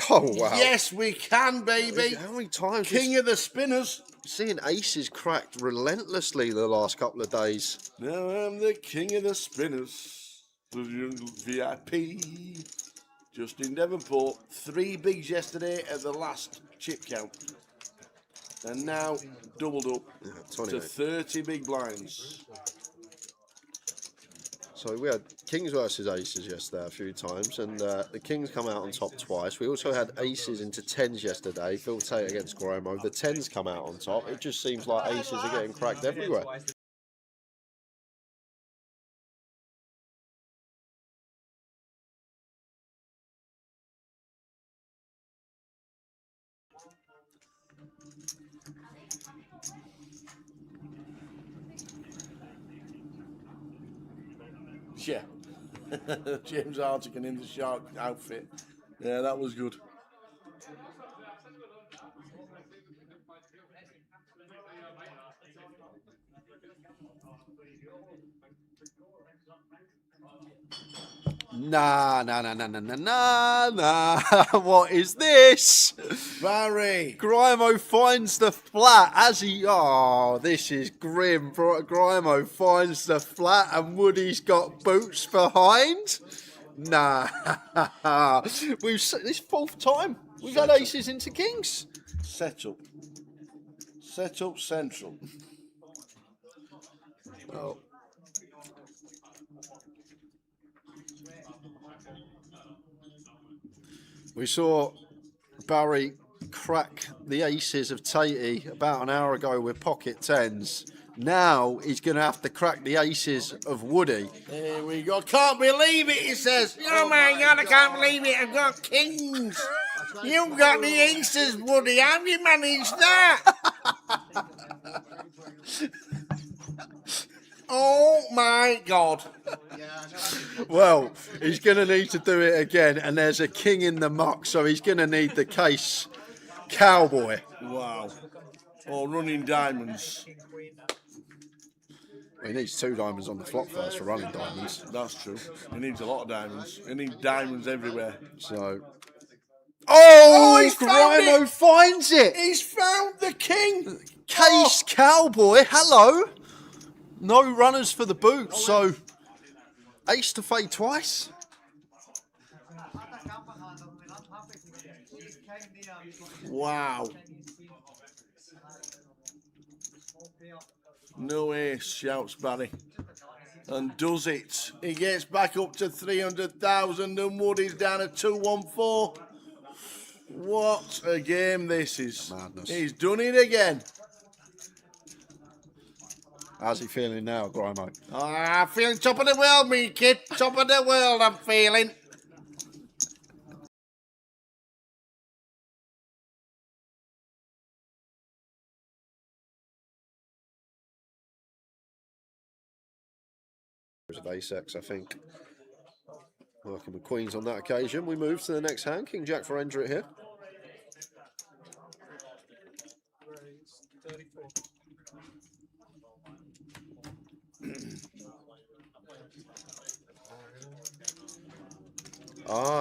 Oh, wow. Yes, we can, baby. How many times? King of the spinners. Seeing aces cracked relentlessly the last couple of days. Now I'm the king of the spinners. VIP. Justin Devonport. 3 bigs yesterday at the last chip count. And now doubled up to 30 big blinds. So we had kings versus aces yesterday a few times, and the kings come out on top twice. We also had aces into 10s yesterday. Phil Tate against Grimo. The 10s come out on top. It just seems like aces are getting cracked everywhere. Yeah. James Artigan in the shark outfit. Yeah, that was good. Nah. What is this? Barry. Grimo finds the flat as he... Oh, this is grim. Grimo finds the flat and Woody's got boots behind. Nah. This 4th time we've had aces into kings. Set up central. Oh. We saw Barry crack the aces of Tatey about an hour ago with pocket 10s. Now he's going to have to crack the aces of Woody. Here we go. Can't believe it, he says. Oh my God, I can't believe it. I've got kings. You've got the aces, Woody. How have you managed that? Oh my God. Well, he's going to need to do it again, and there's a king in the muck, so he's going to need the case cowboy. Wow. Or running diamonds. He needs 2 diamonds on the flop first for running diamonds. That's true. He needs a lot of diamonds. He needs diamonds everywhere. So... Oh, Grimo finds it! He's found the king! Case cowboy, hello! No runners for the boot, so... Ace to fade twice. Wow. No ace, shouts Barry. And does it. He gets back up to 300,000 and Woody's down at 214. What a game this is. Madness. He's done it again. How's he feeling now, Grimo? I'm feeling top of the world, me kid. Top of the world, I'm feeling. Of ace-x, I think. Working with queens on that occasion. We move to the next hand. King Jack for Endrit here.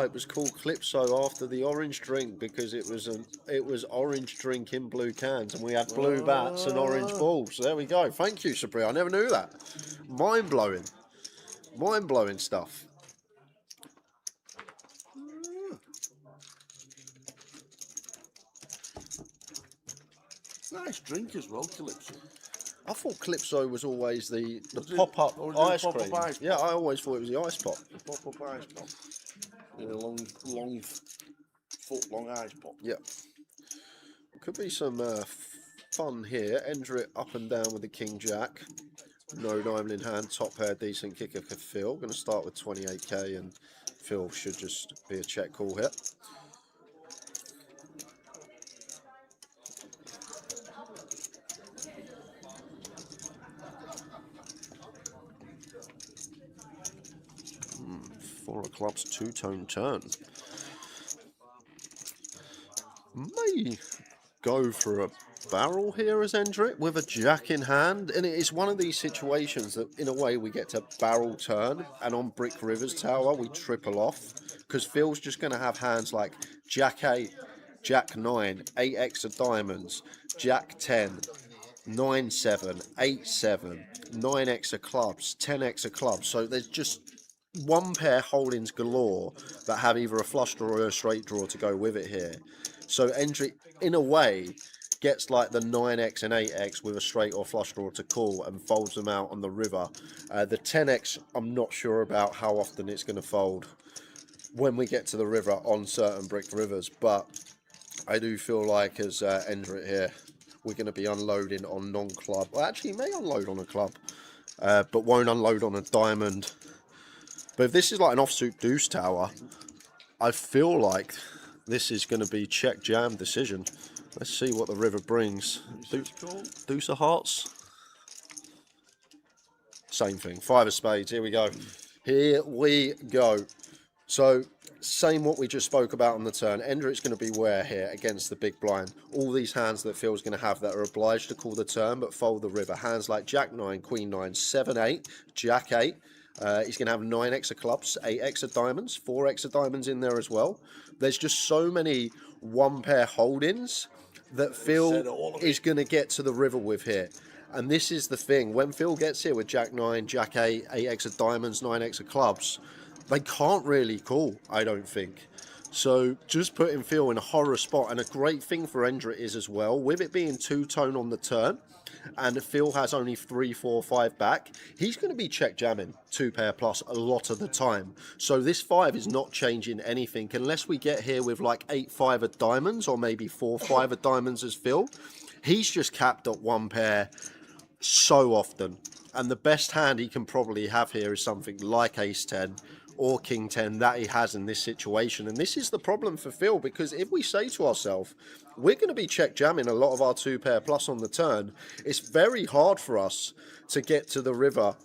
It was called Calypso after the orange drink because it was orange drink in blue cans and we had blue bats and orange balls. So there we go. Thank you, Sabri. I never knew that. Mind blowing. Mind blowing stuff. Nice drink as well, Calypso. I thought Calypso was always the pop-up ice cream. Yeah, I always thought it was the ice pop. The pop-up ice pop. In a long foot-long ice pop. Yeah. Could be some fun here. Endrit up and down with the King Jack. No diamond in hand. Top pair, decent kicker for Phil. Going to start with 28k and Phil should just be a check call here. Four of clubs, two-tone turn. May go for a barrel here as Endrit with a jack in hand, and it is one of these situations that in a way we get to barrel turn, and on Brick Rivers Tower we triple off because Phil's just going to have hands like Jack 8, Jack 9, 8x of diamonds, Jack 10, 9-7, 8-7, 9x of clubs, 10x of clubs. So there's just one pair holdings galore that have either a flush draw or a straight draw to go with it here. So Endrit, in a way, gets like the 9x and 8x with a straight or flush draw to call and folds them out on the river. The 10x, I'm not sure about how often it's going to fold when we get to the river on certain brick rivers, but I do feel like as Endrit here, we're going to be unloading on non-club. Well, actually, he may unload on a club, but won't unload on a diamond. But if this is like an offsuit deuce tower, I feel like this is going to be check jam decision. Let's see what the river brings. Deuce of hearts. Same thing. Five of spades. Here we go. Here we go. So, same what we just spoke about on the turn. Endrit's going to be where here against the big blind. All these hands that Phil's going to have that are obliged to call the turn but fold the river. Hands like Jack 9, Queen 9, 7, 8, Jack 8. He's going to have 9x of clubs, 8x of diamonds, 4x of diamonds in there as well. There's just so many one pair holdings that Phil is going to get to the river with here. And this is the thing. When Phil gets here with Jack 9, Jack 8, 8x of diamonds, 9x of clubs, they can't really call, I don't think. So just putting Phil in a horror spot. And a great thing for Endrit is as well, with it being two-tone on the turn, and Phil has only 3, 4, 5 back, he's going to be check jamming 2 pair plus a lot of the time. So this 5 is not changing anything unless we get here with like 8, 5 of diamonds or maybe 4, 5 of diamonds as Phil. He's just capped at 1 pair so often. And the best hand he can probably have here is something like Ace 10 or King 10 that he has in this situation. And this is the problem for Phil, because if we say to ourselves, we're going to be check jamming a lot of our 2 pair plus on the turn, it's very hard for us to get to the river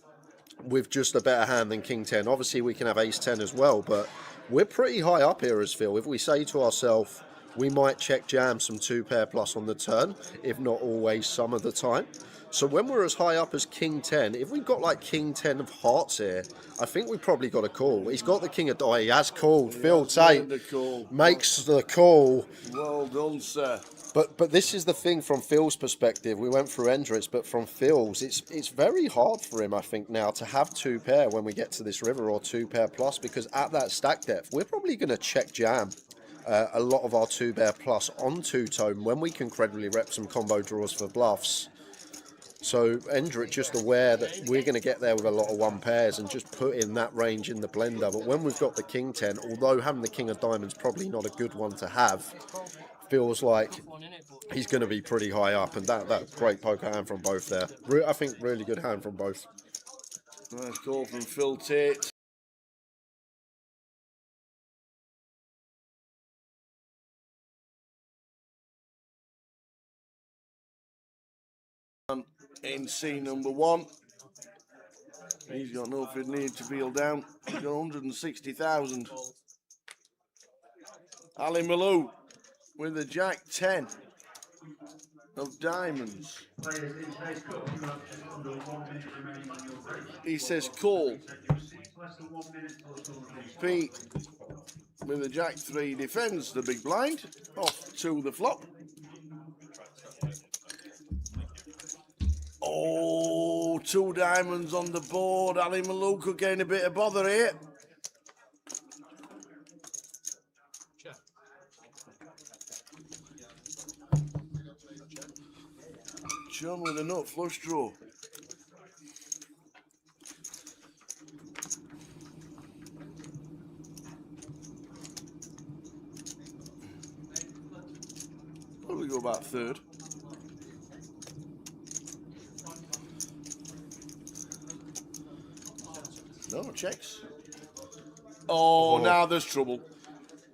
with just a better hand than King 10. Obviously we can have Ace 10 as well, but we're pretty high up here as Phil. If we say to ourselves, we might check jam some 2 pair plus on the turn, if not always some of the time. So when we're as high up as King 10, if we've got like King 10 of hearts here, I think we probably got a call. He's got the King of he has called. Phil Tate makes the call. Well done, sir. But this is the thing from Phil's perspective. We went through Endrit's, but from Phil's, it's very hard for him, I think, now to have 2 pair when we get to this river, or 2 pair plus, because at that stack depth, we're probably going to check jam a lot of our 2-bear plus on 2-tone when we can credibly rep some combo draws for bluffs. So Endrick just aware that we're going to get there with a lot of 1-pairs and just put in that range in the blender. But when we've got the king 10, although having the king of diamonds probably not a good one to have, feels like he's going to be pretty high up. And that great poker hand from both there. I think really good hand from both. Nice call from Phil Tate. In C number 1. He's got nothing need to feel down. He's got 160,000. Ali Malou with the Jack 10 of diamonds. He says call. Pete with the Jack 3 defends the big blind. Off to the flop. Oh, 2 diamonds on the board. Ali Malou could gain a bit of bother here. John with a nut flush draw. Probably go about 3rd. No, checks. Oh, now there's trouble.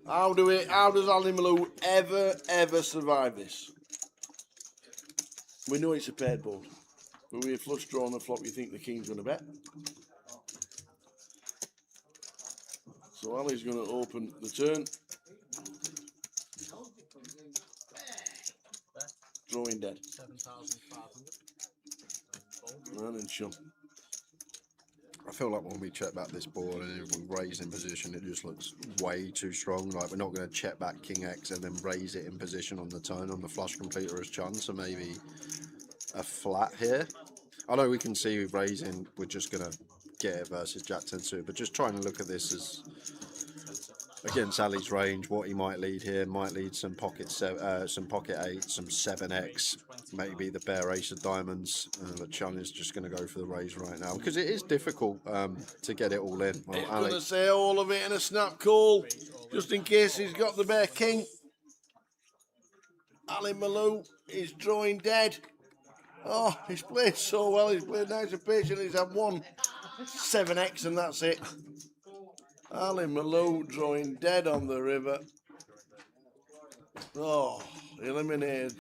How does Ali Malou ever survive this? We know it's a paired board. But with a flush draw on the flop, you think the king's going to bet. So Ali's going to open the turn. Drawing dead. 7,500. And then shove. I feel like when we check back this board and if we raise in position, it just looks way too strong. Like we're not going to check back King X and then raise it in position on the turn on the flush completer as Chun. So maybe a flat here. I know we can see raising, we're just going to get it versus Jack 10 suited, but just trying to look at this as against Ali's range, what he might lead here, might lead some pocket 8, some 7x, maybe the bare ace of diamonds. But Chun is just going to go for the raise right now because it is difficult to get it all in. Well, I'm going to say all of it in a snap call, just in case he's got the bare king. Ali Malou is drawing dead. Oh, he's played so well. He's played nice and patient. He's had 1 7x and that's it. Ali Malou drawing dead on the river. Oh, eliminated